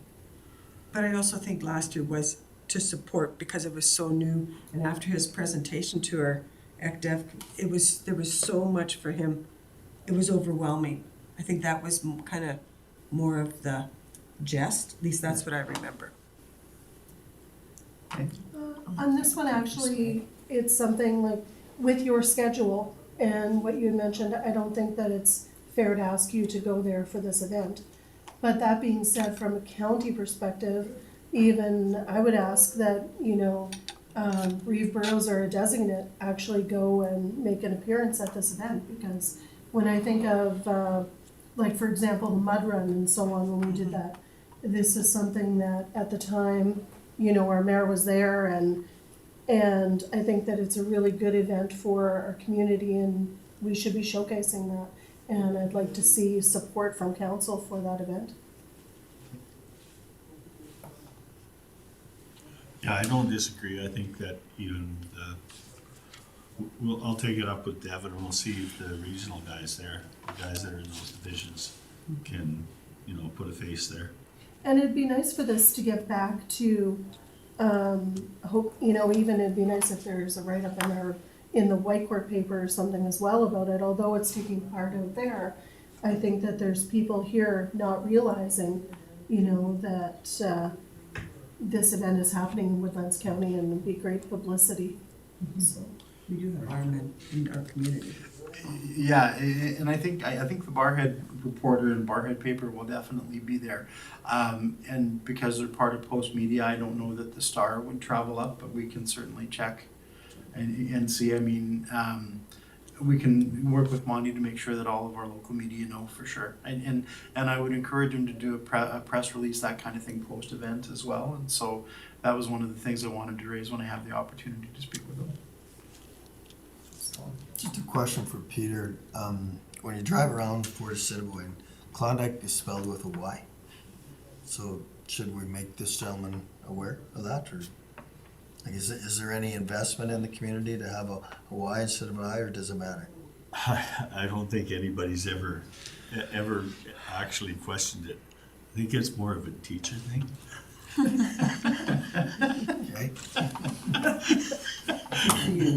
But I also think last year was to support, because it was so new, and after his presentation to our ECDEF, there was so much for him, it was overwhelming. I think that was kind of more of the jest, at least that's what I remember. On this one, actually, it's something like, with your schedule and what you had mentioned, I don't think that it's fair to ask you to go there for this event. But that being said, from a county perspective, even I would ask that, you know, Reeve Burrows or a designate actually go and make an appearance at this event, because when I think of, like, for example, the mud run and so on, when we did that, this is something that at the time, you know, our mayor was there, and I think that it's a really good event for our community, and we should be showcasing that. And I'd like to see support from council for that event. Yeah, I don't disagree. I think that even I'll take it up with Devin, and we'll see if the regional guys there, the guys that are in those divisions, can, you know, put a face there. And it'd be nice for this to get back to, hope, you know, even it'd be nice if there's a write-up in the Whitecourt paper or something as well about it, although it's taking part out there. I think that there's people here not realizing, you know, that this event is happening in Woodlands County, and it'd be great publicity. So. We do have firemen in our community. Yeah, and I think the Barhead reporter and Barhead paper will definitely be there. And because they're part of Post Media, I don't know that the Star would travel up, but we can certainly check and see. I mean, we can work with Monty to make sure that all of our local media know for sure. And I would encourage him to do a press release, that kind of thing, post-event as well. And so that was one of the things I wanted to raise when I have the opportunity to speak with him. Just a question for Peter. When you drive around Fort Assiniboine, Klondike is spelled with a Y. So should we make this gentleman aware of that, or like, is there any investment in the community to have a Y instead of an I, or does it matter? I don't think anybody's ever actually questioned it. I think it's more of a teacher thing. Okay.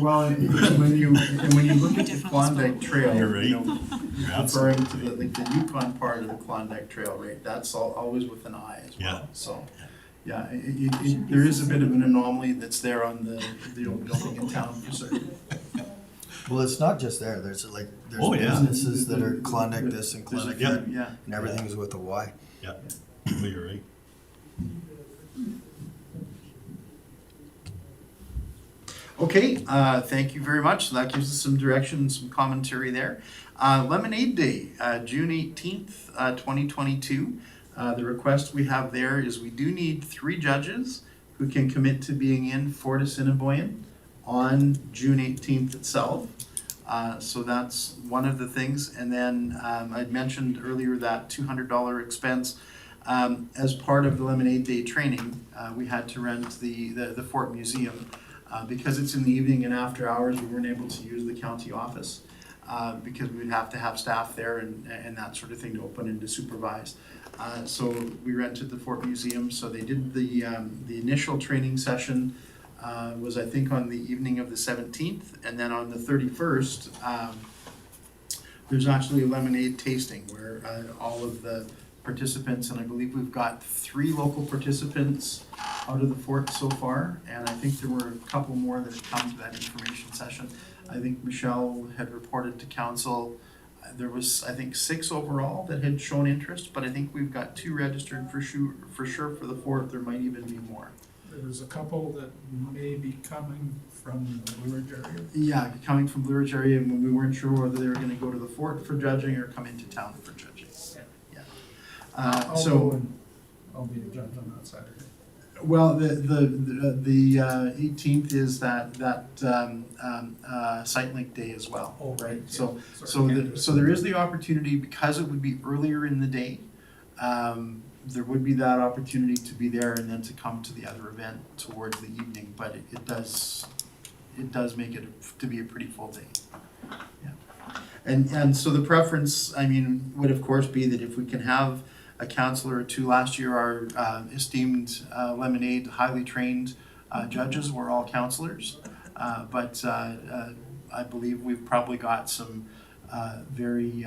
Well, when you look at the Klondike Trail, You're right. you know, You're referring to the Yukon part of the Klondike Trail, right? That's always with an I as well. Yeah. So, yeah, there is a bit of an anomaly that's there on the old building in town for certain. Well, it's not just there. There's Oh, yeah. businesses that are Klondike this and Klondike that, Yeah. and everything is with a Y. Yeah, well, you're right. Okay, thank you very much. So that gives us some direction and some commentary there. Lemonade Day, June 18th, 2022. The request we have there is we do need 3 judges who can commit to being in Fort Assiniboine on June 18th itself. So that's one of the things. And then I'd mentioned earlier that $200 expense. As part of the Lemonade Day training, we had to rent the Fort Museum. Because it's in the evening and after hours, we weren't able to use the county office because we would have to have staff there and that sort of thing to open and to supervise. So we rented the Fort Museum. So they did the initial training session was, I think, on the evening of the 17th, and then on the 31st, there's actually a lemonade tasting where all of the participants, and I believe we've got 3 local participants out of the fort so far, and I think there were a couple more that had come to that information session. I think Michelle had reported to council, there was, I think, 6 overall that had shown interest, but I think we've got 2 registered for sure for the fort. There might even be more. There was a couple that may be coming from the Blue Ridge area. Yeah, coming from Blue Ridge area, and we weren't sure whether they were gonna go to the fort for judging or come into town for judging. Yeah. I'll go So, and I'll be the judge on that Saturday. well, the 18th is that Sight Link Day as well. Oh, right. So, yeah. so Can't do it. so there is the opportunity, because it would be earlier in the day, there would be that opportunity to be there and then to come to the other event towards the evening, but it does make it to be a pretty full day. Yeah. And so the preference, I mean, would of course be that if we can have a counselor or 2. Last year, our esteemed Lemonade highly trained judges were all counselors, but I believe we've probably got some very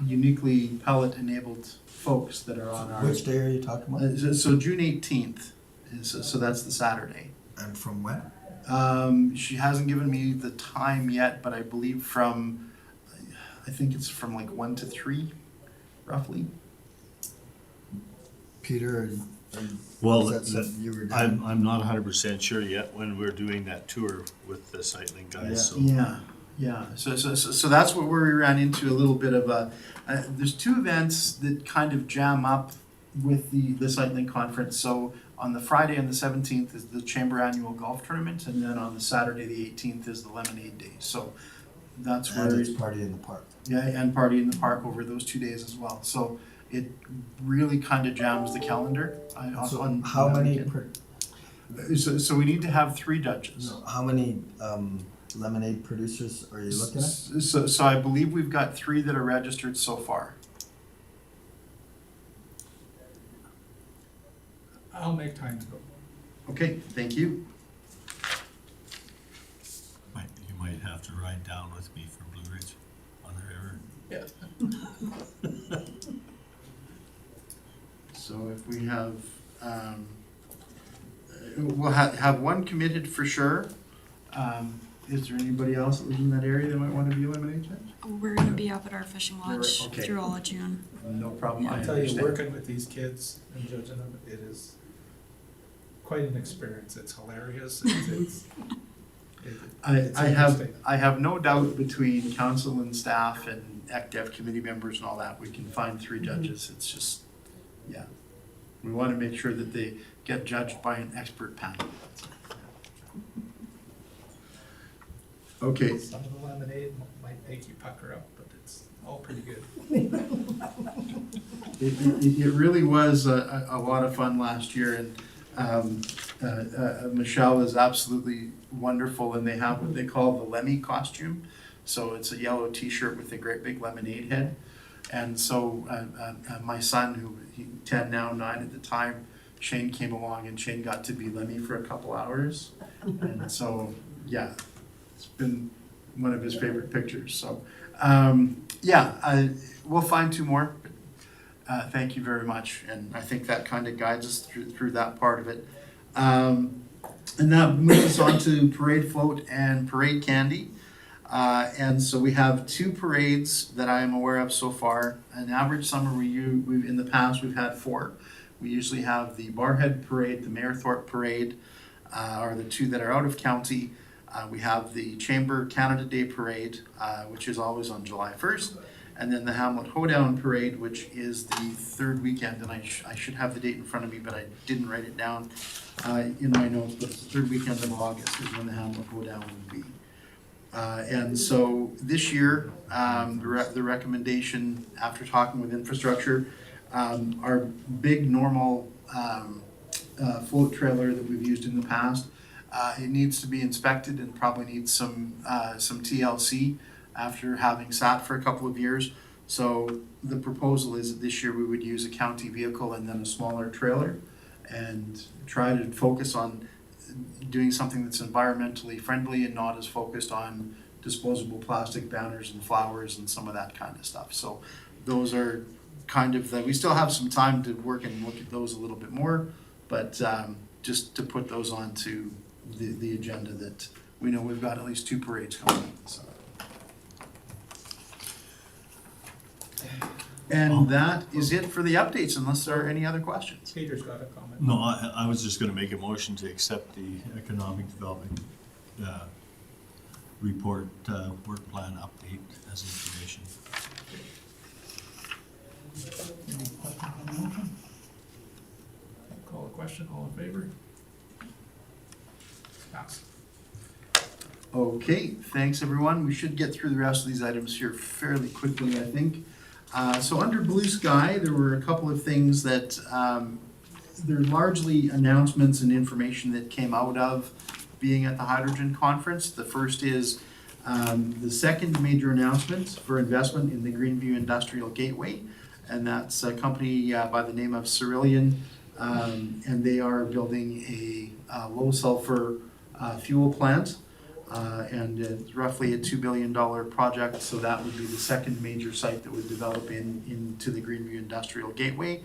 uniquely pellet-enabled folks that are on our. Which day are you talking about? So June 18th, so that's the Saturday. And from when? She hasn't given me the time yet, but I believe I think it's from like 1 to 3, roughly. Peter, Well, is that something you were doing? I'm not 100% sure yet when we're doing that tour with the cycling guys, so. Yeah. So that's what we ran into a little bit of a. There's 2 events that kind of jam up with the Cycling Conference. So on the Friday on the 17th is the Chamber Annual Golf Tournament, and then on the Saturday the 18th is the Lemonade Day. So that's where And it's party in the park. yeah, and party in the park over those 2 days as well. So it really kind of jams the calendar. So on how that many? weekend. So we need to have 3 judges. No, how many lemonade producers are you looking at? So I believe we've got 3 that are registered so far. I'll make time to go. Okay, thank you. You might have to ride down with me from Blue Ridge on the river. Yeah. So if we have, we'll have 1 committed for sure. Is there anybody else that lives in that area that might want to be a lemonade judge? We're gonna be up at our fishing lodge Okay. through all of June. No problem, I I'll tell you, understand. working with these kids and judging them, it is quite an experience. It's hilarious. It's interesting. I have no doubt between council and staff and ECDEV committee members and all that, we can find 3 judges. It's just, yeah. We want to make sure that they get judged by an expert panel. Okay, Some of the lemonade might make you pucker up, but it's all pretty good. it really was a lot of fun last year, and Michelle is absolutely wonderful, and they have what they call the Lemmy costume. So it's a yellow T-shirt with a great big lemonade head. And so my son, who he 10 now, 9 at the time, Shane came along, and Shane got to be Lemmy for a couple hours. And so, yeah, it's been one of his favorite pictures. So, we'll find 2 more. Thank you very much, and I think that kind of guides us through that part of it. And that moves us on to parade float and parade candy. And so we have 2 parades that I am aware of so far. An average summer we've in the past we've had 4. We usually have the Barhead Parade, the Mayor Thorpe Parade, are the 2 that are out of county. We have the Chamber Canada Day Parade, which is always on July 1st. And then the Hamlet Hoedown Parade, which is the 3rd weekend, and I should have the date in front of me, but I didn't write it down in my notes, but it's the 3rd weekend of August is when the Hamlet Hoedown would be. And so this year, the recommendation after talking with infrastructure, our big normal float trailer that we've used in the past, it needs to be inspected and probably needs some TLC after having sat for a couple of years. So the proposal is that this year we would use a county vehicle and then a smaller trailer and try to focus on doing something that's environmentally friendly and not as focused on disposable plastic banners and flowers and some of that kind of stuff. So those are kind of we still have some time to work and look at those a little bit more, but just to put those onto the agenda that we know we've got at least 2 parades coming. So. And that is it for the updates, unless there are any other questions. Peter's got a comment. No, I was just gonna make a motion to accept the economic development report, work plan update as information. Any questions on the motion? Call a question, all in favor? Pass. Okay, thanks everyone. We should get through the rest of these items here fairly quickly, I think. So under Blue Sky, there were a couple of things that they're largely announcements and information that came out of being at the Hydrogen Conference. The first is the second major announcement for investment in the Greenview Industrial Gateway, and that's a company by the name of Cerulean, and they are building a low sulfur fuel plant. And it's roughly a $2 billion project, so that would be the second major site that would develop into the Greenview Industrial Gateway.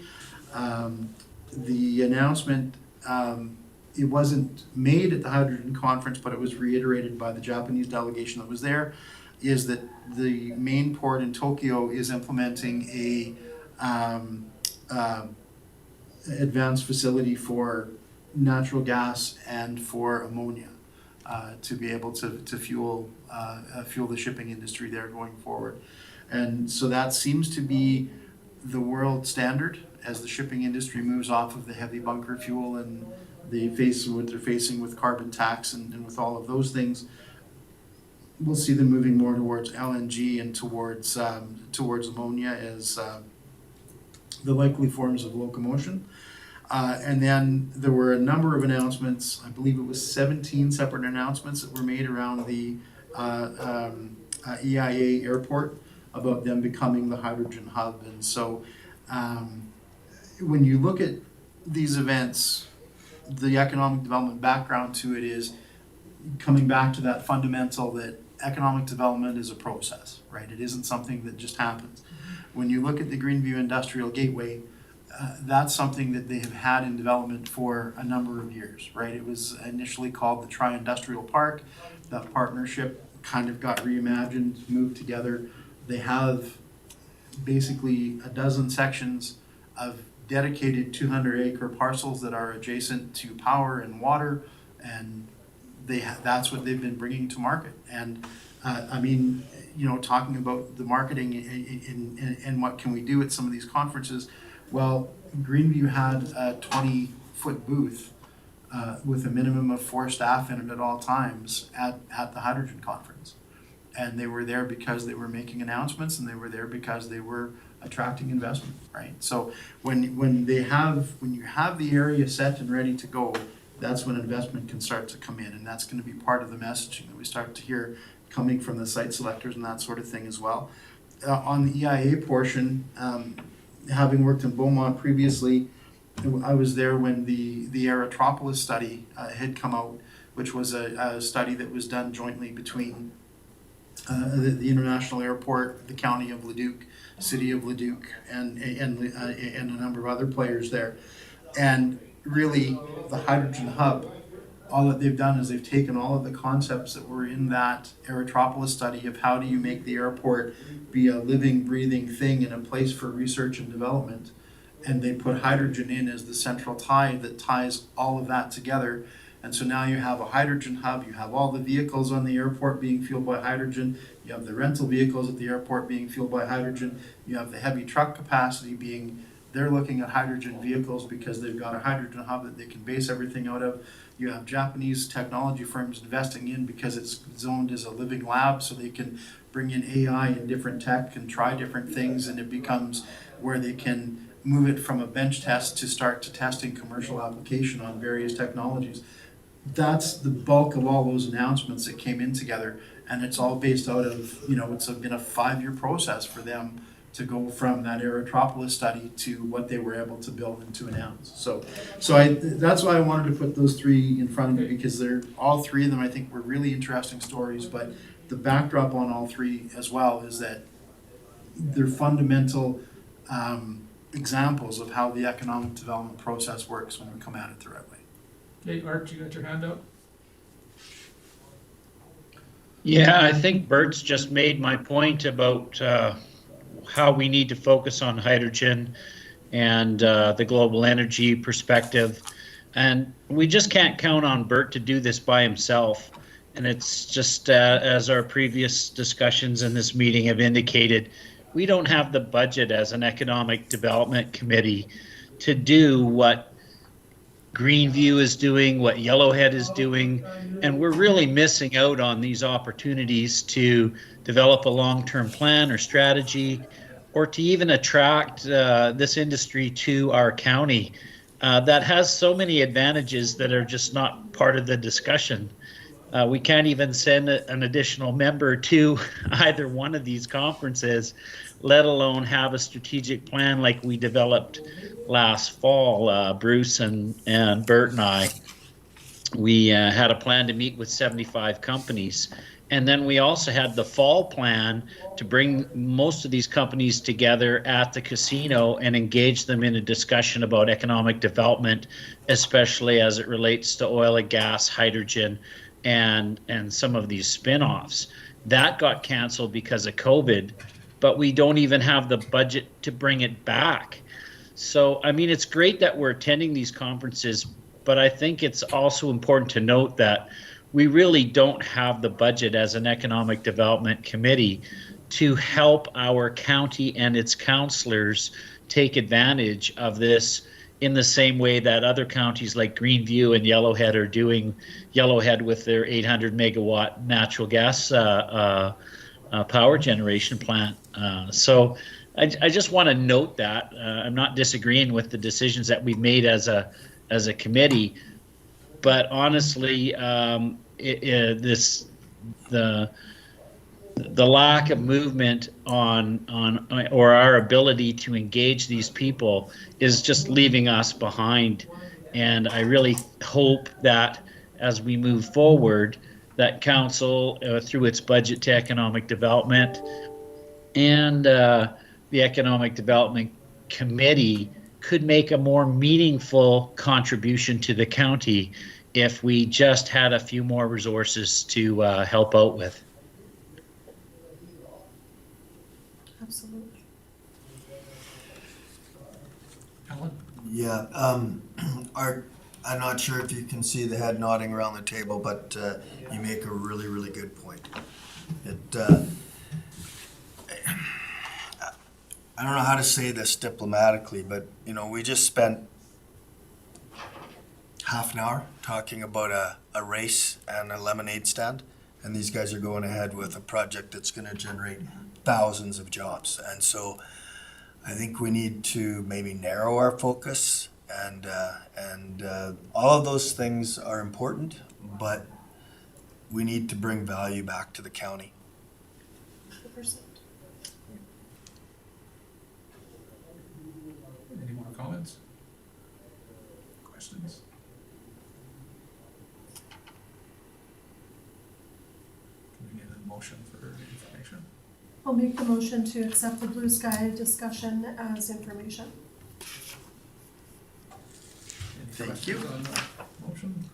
The announcement, it wasn't made at the Hydrogen Conference, but it was reiterated by the Japanese delegation that was there, is that the main port in Tokyo is implementing a advanced facility for natural gas and for ammonia. To be able to fuel the shipping industry there going forward. And so that seems to be the world standard as the shipping industry moves off of the heavy bunker fuel and they face what they're facing with carbon tax and with all of those things. We'll see them moving more towards LNG and towards ammonia as the likely forms of locomotion. And then there were a number of announcements, I believe it was 17 separate announcements that were made around the EIA airport about them becoming the hydrogen hub. And so when you look at these events, the economic development background to it is coming back to that fundamental that economic development is a process, right? It isn't something that just happens. When you look at the Greenview Industrial Gateway, that's something that they have had in development for a number of years, right? It was initially called the Tri-Industrial Park. That partnership kind of got reimagined, moved together. They have basically a dozen sections of dedicated 200-acre parcels that are adjacent to power and water, and that's what they've been bringing to market. And I mean, you know, talking about the marketing and what can we do at some of these conferences. Well, Greenview had a 20-foot booth with a minimum of 4 staff in it at all times at the Hydrogen Conference. And they were there because they were making announcements, and they were there because they were attracting investment, right? So when you have the area set and ready to go, that's when investment can start to come in, and that's going to be part of the messaging that we start to hear coming from the site selectors and that sort of thing as well. On the EIA portion, having worked in Beaumont previously, I was there when the Aerotropolis study had come out, which was a study that was done jointly between the International Airport, the County of Leduc, City of Leduc, and a number of other players there. And really, the hydrogen hub, all that they've done is they've taken all of the concepts that were in that Aerotropolis study of how do you make the airport be a living, breathing thing and a place for research and development. And they put hydrogen in as the central tie that ties all of that together. And so now you have a hydrogen hub, you have all the vehicles on the airport being fueled by hydrogen, you have the rental vehicles at the airport being fueled by hydrogen, you have the heavy truck capacity being, they're looking at hydrogen vehicles because they've got a hydrogen hub that they can base everything out of. You have Japanese technology firms investing in because it's zoned as a living lab, so they can bring in AI and different tech and try different things, and it becomes where they can move it from a bench test to start to testing commercial application on various technologies. That's the bulk of all those announcements that came in together, and it's all based out of, you know, it's been a 5-year process for them to go from that Aerotropolis study to what they were able to build in 2.5 ounce. So that's why I wanted to put those three in front of you, because they're, all three of them I think were really interesting stories, but the backdrop on all three as well is that they're fundamental examples of how the economic development process works when we come at it the right way. Okay, Art, you got your hand up? Yeah, I think Bert's just made my point about how we need to focus on hydrogen and the global energy perspective. And we just can't count on Bert to do this by himself. And it's just, as our previous discussions in this meeting have indicated, we don't have the budget as an economic development committee to do what Greenview is doing, what Yellowhead is doing, and we're really missing out on these opportunities to develop a long-term plan or strategy, or to even attract this industry to our county that has so many advantages that are just not part of the discussion. We can't even send an additional member to either one of these conferences, let alone have a strategic plan like we developed last fall. Bruce and Bert and I, we had a plan to meet with 75 companies. And then we also had the fall plan to bring most of these companies together at the casino and engage them in a discussion about economic development, especially as it relates to oil and gas, hydrogen, and some of these spin-offs. That got canceled because of COVID, but we don't even have the budget to bring it back. So, I mean, it's great that we're attending these conferences, but I think it's also important to note that we really don't have the budget as an economic development committee to help our county and its councillors take advantage of this in the same way that other counties like Greenview and Yellowhead are doing. Yellowhead with their 800 megawatt natural gas power generation plant. So I just want to note that I'm not disagreeing with the decisions that we've made as a committee, but honestly, the lack of movement on or our ability to engage these people is just leaving us behind. And I really hope that as we move forward, that council, through its budget to economic development and the economic development committee, could make a more meaningful contribution to the county if we just had a few more resources to help out with. Absolutely. Alan? Yeah, Art, I'm not sure if you can see the head nodding around the table, but you make a really, really good point. I don't know how to say this diplomatically, but you know, we just spent half an hour talking about a race and a lemonade stand, and these guys are going ahead with a project that's going to generate thousands of jobs. And so I think we need to maybe narrow our focus, and all of those things are important, but we need to bring value back to the county. 100%. Any more comments? Questions? Can we get a motion for information? I'll make the motion to accept the Blue Sky discussion as information. Any Thank questions you. on that motion?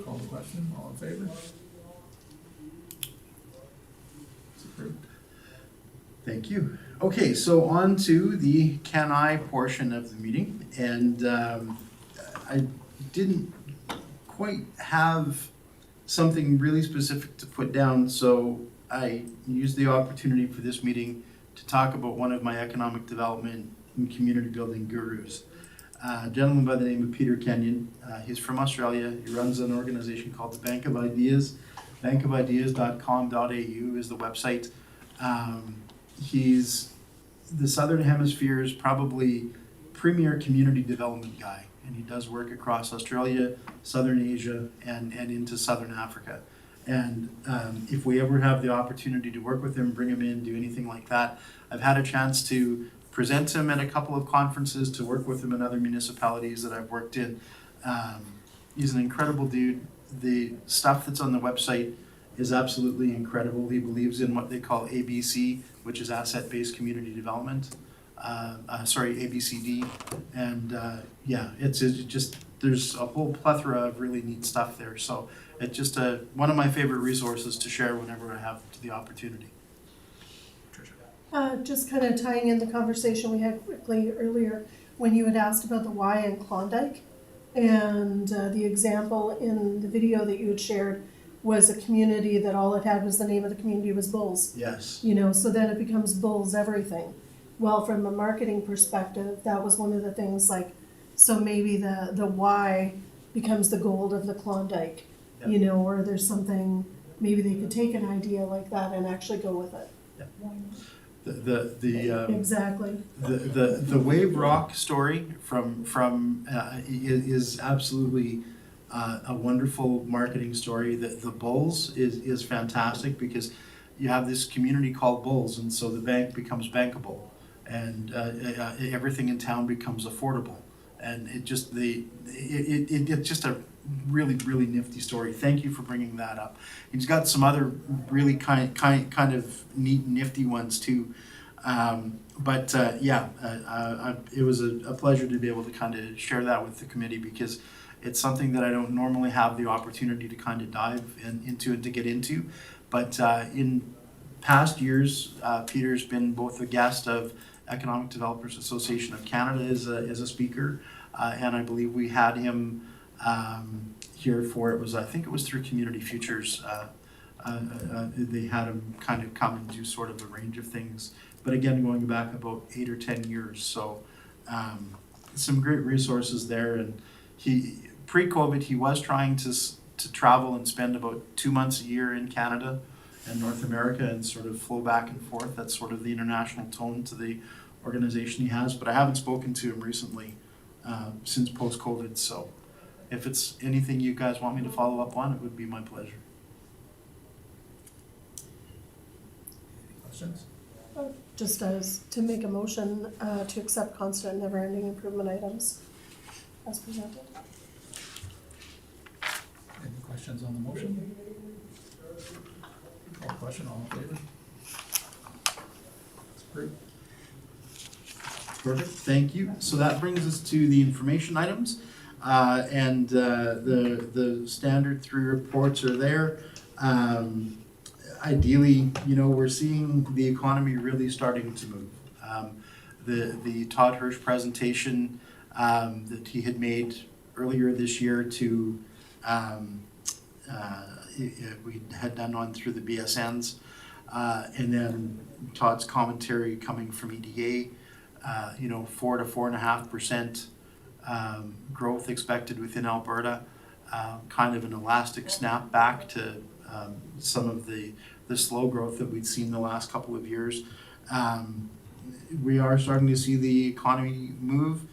Call the question, all in favor? It's approved. Thank you. Okay, so on to the can I portion of the meeting, and I didn't quite have something really specific to put down, so I used the opportunity for this meeting to talk about one of my economic development and community building gurus. A gentleman by the name of Peter Kenyon. He's from Australia. He runs an organization called the Bank of Ideas. bankofideas.com.au is the website. He's the Southern Hemisphere's probably premier community development guy, and he does work across Australia, Southern Asia, and into Southern Africa. And if we ever have the opportunity to work with him, bring him in, do anything like that, I've had a chance to present him at a couple of conferences, to work with him in other municipalities that I've worked in. He's an incredible dude. The stuff that's on the website is absolutely incredible. He believes in what they call ABC, which is asset-based community development. ABCD. And yeah, it's just, there's a whole plethora of really neat stuff there. So it's just one of my favorite resources to share whenever I have the opportunity. Just kind of tying in the conversation we had quickly earlier, when you had asked about the Y in Klondike, and the example in the video that you had shared was a community that all it had was the name of the community was Bulls. Yes. You know, so then it becomes Bulls everything. Well, from a marketing perspective, that was one of the things, like, so maybe the Y becomes the gold of the Klondike, Yep. you know, or there's something, maybe they could take an idea like that and actually go with it. Exactly. The Wave Rock story is absolutely a wonderful marketing story. The Bulls is fantastic because you have this community called Bulls, and so the bank becomes bankable, and everything in town becomes affordable, and it's just a really nifty story. Thank you for bringing that up. He's got some other really kind of neat, nifty ones too. It was a pleasure to be able to kind of share that with the committee, because it's something that I don't normally have the opportunity to kind of dive into and to get into. But in past years, Peter's been both a guest of Economic Developers Association of Canada as a speaker, and I believe we had him here for, I think it was through Community Futures. They had him kind of come and do sort of a range of things. But again, going back about 8 or 10 years. So some great resources there. And pre-COVID, he was trying to travel and spend about 2 months a year in Canada and North America and sort of flow back and forth. That's sort of the international tone to the organization he has. But I haven't spoken to him recently since post-COVID. So if it's anything you guys want me to follow up on, it would be my pleasure. Any questions? Just as to make a motion to accept constant and never-ending improvement items as presented. Any questions on the motion? Call question, all in favor? It's approved. Perfect, thank you. So that brings us to the information items. And the standard 3 reports are there. Ideally, we're seeing the economy really starting to move. The Todd Hirsch presentation that he had made earlier this year we had done on through the BSNs, and then Todd's commentary coming from EDA, 4 to 4.5% growth expected within Alberta, kind of an elastic snap back to some of the slow growth that we'd seen the last couple of years. We are starting to see the economy move.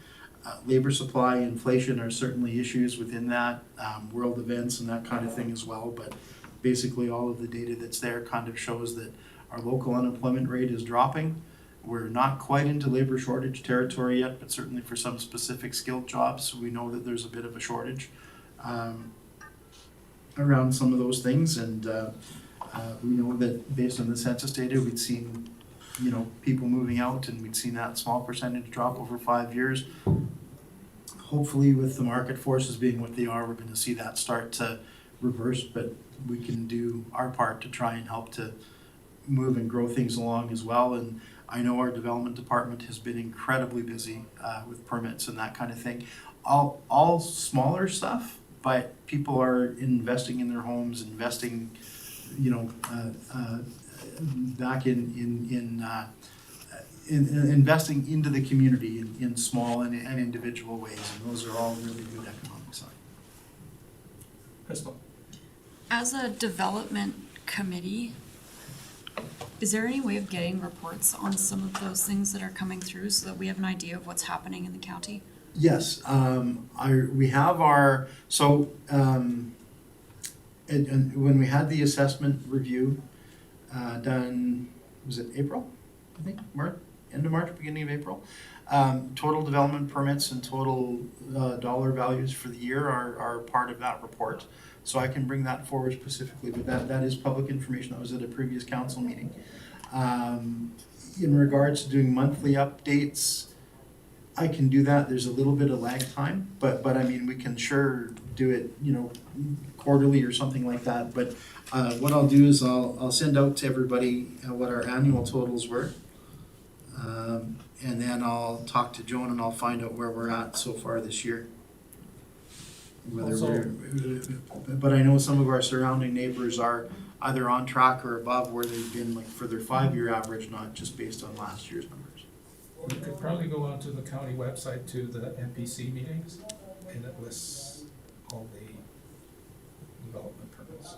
Labor supply, inflation are certainly issues within that, world events and that kind of thing as well. But basically all of the data that's there kind of shows that our local unemployment rate is dropping. We're not quite into labor shortage territory yet, but certainly for some specific skilled jobs, we know that there's a bit of a shortage around some of those things. And we know that based on the census data, we'd seen people moving out, and we'd seen that small percentage drop over 5 years. Hopefully with the market forces being what they are, we're going to see that start to reverse, but we can do our part to try and help to move and grow things along as well. And I know our development department has been incredibly busy with permits and that kind of thing. All smaller stuff, but people are investing in their homes, investing, back in investing into the community in small and individual ways, and those are all really good economic signs. Crystal? As a development committee, is there any way of getting reports on some of those things that are coming through so that we have an idea of what's happening in the county? Yes, we have our, and when we had the assessment review done, was it April? I think, March, end of March, beginning of April. Total development permits and total dollar values for the year are part of that report. So I can bring that forward specifically, but that is public information. That was at a previous council meeting. In regards to doing monthly updates, I can do that. There's a little bit of lag time, but I mean, we can sure do it, quarterly or something like that. But what I'll do is I'll send out to everybody what our annual totals were. And then I'll talk to Joan and I'll find out where we're at so far this year. But I know some of our surrounding neighbors are either on track or above where they've been like for their 5-year average, not just based on last year's numbers. You could probably go onto the county website to the NPC meetings, and it lists all the development permits.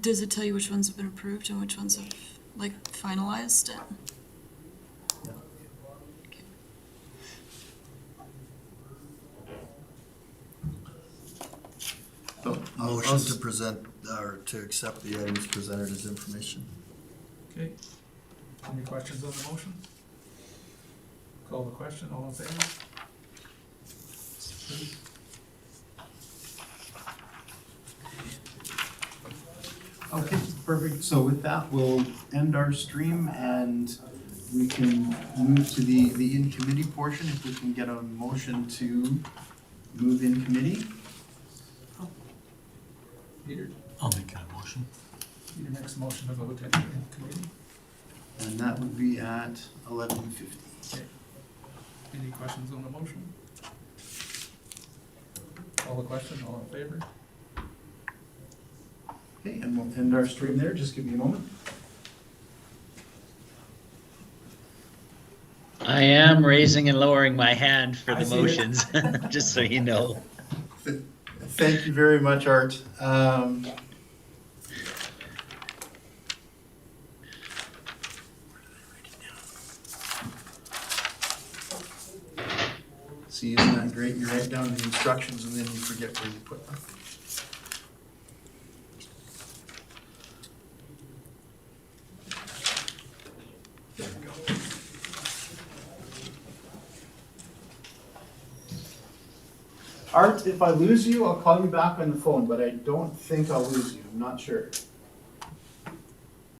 Does it tell you which ones have been approved and which ones have, finalized? So Motion to present, or to accept the items presented as information. Okay. Any questions on the motion? Call the question, all in favor? Okay, perfect. So with that, we'll end our stream and we can move to the in-committee portion. If we can get a motion to move in committee. Peter, I'll make that motion. Peter makes a motion to vote in committee. And that would be at 11:50. Okay. Any questions on the motion? Call the question, all in favor? Okay, and we'll end our stream there. Just give me a moment. I am raising and lowering my hand for I the see it. motions, just so you know. Thank you very much, Art. See, isn't that great? You write down the instructions and then you forget where you put them. There we go. Art, if I lose you, I'll call you back on the phone, but I don't think I'll lose you. I'm not sure.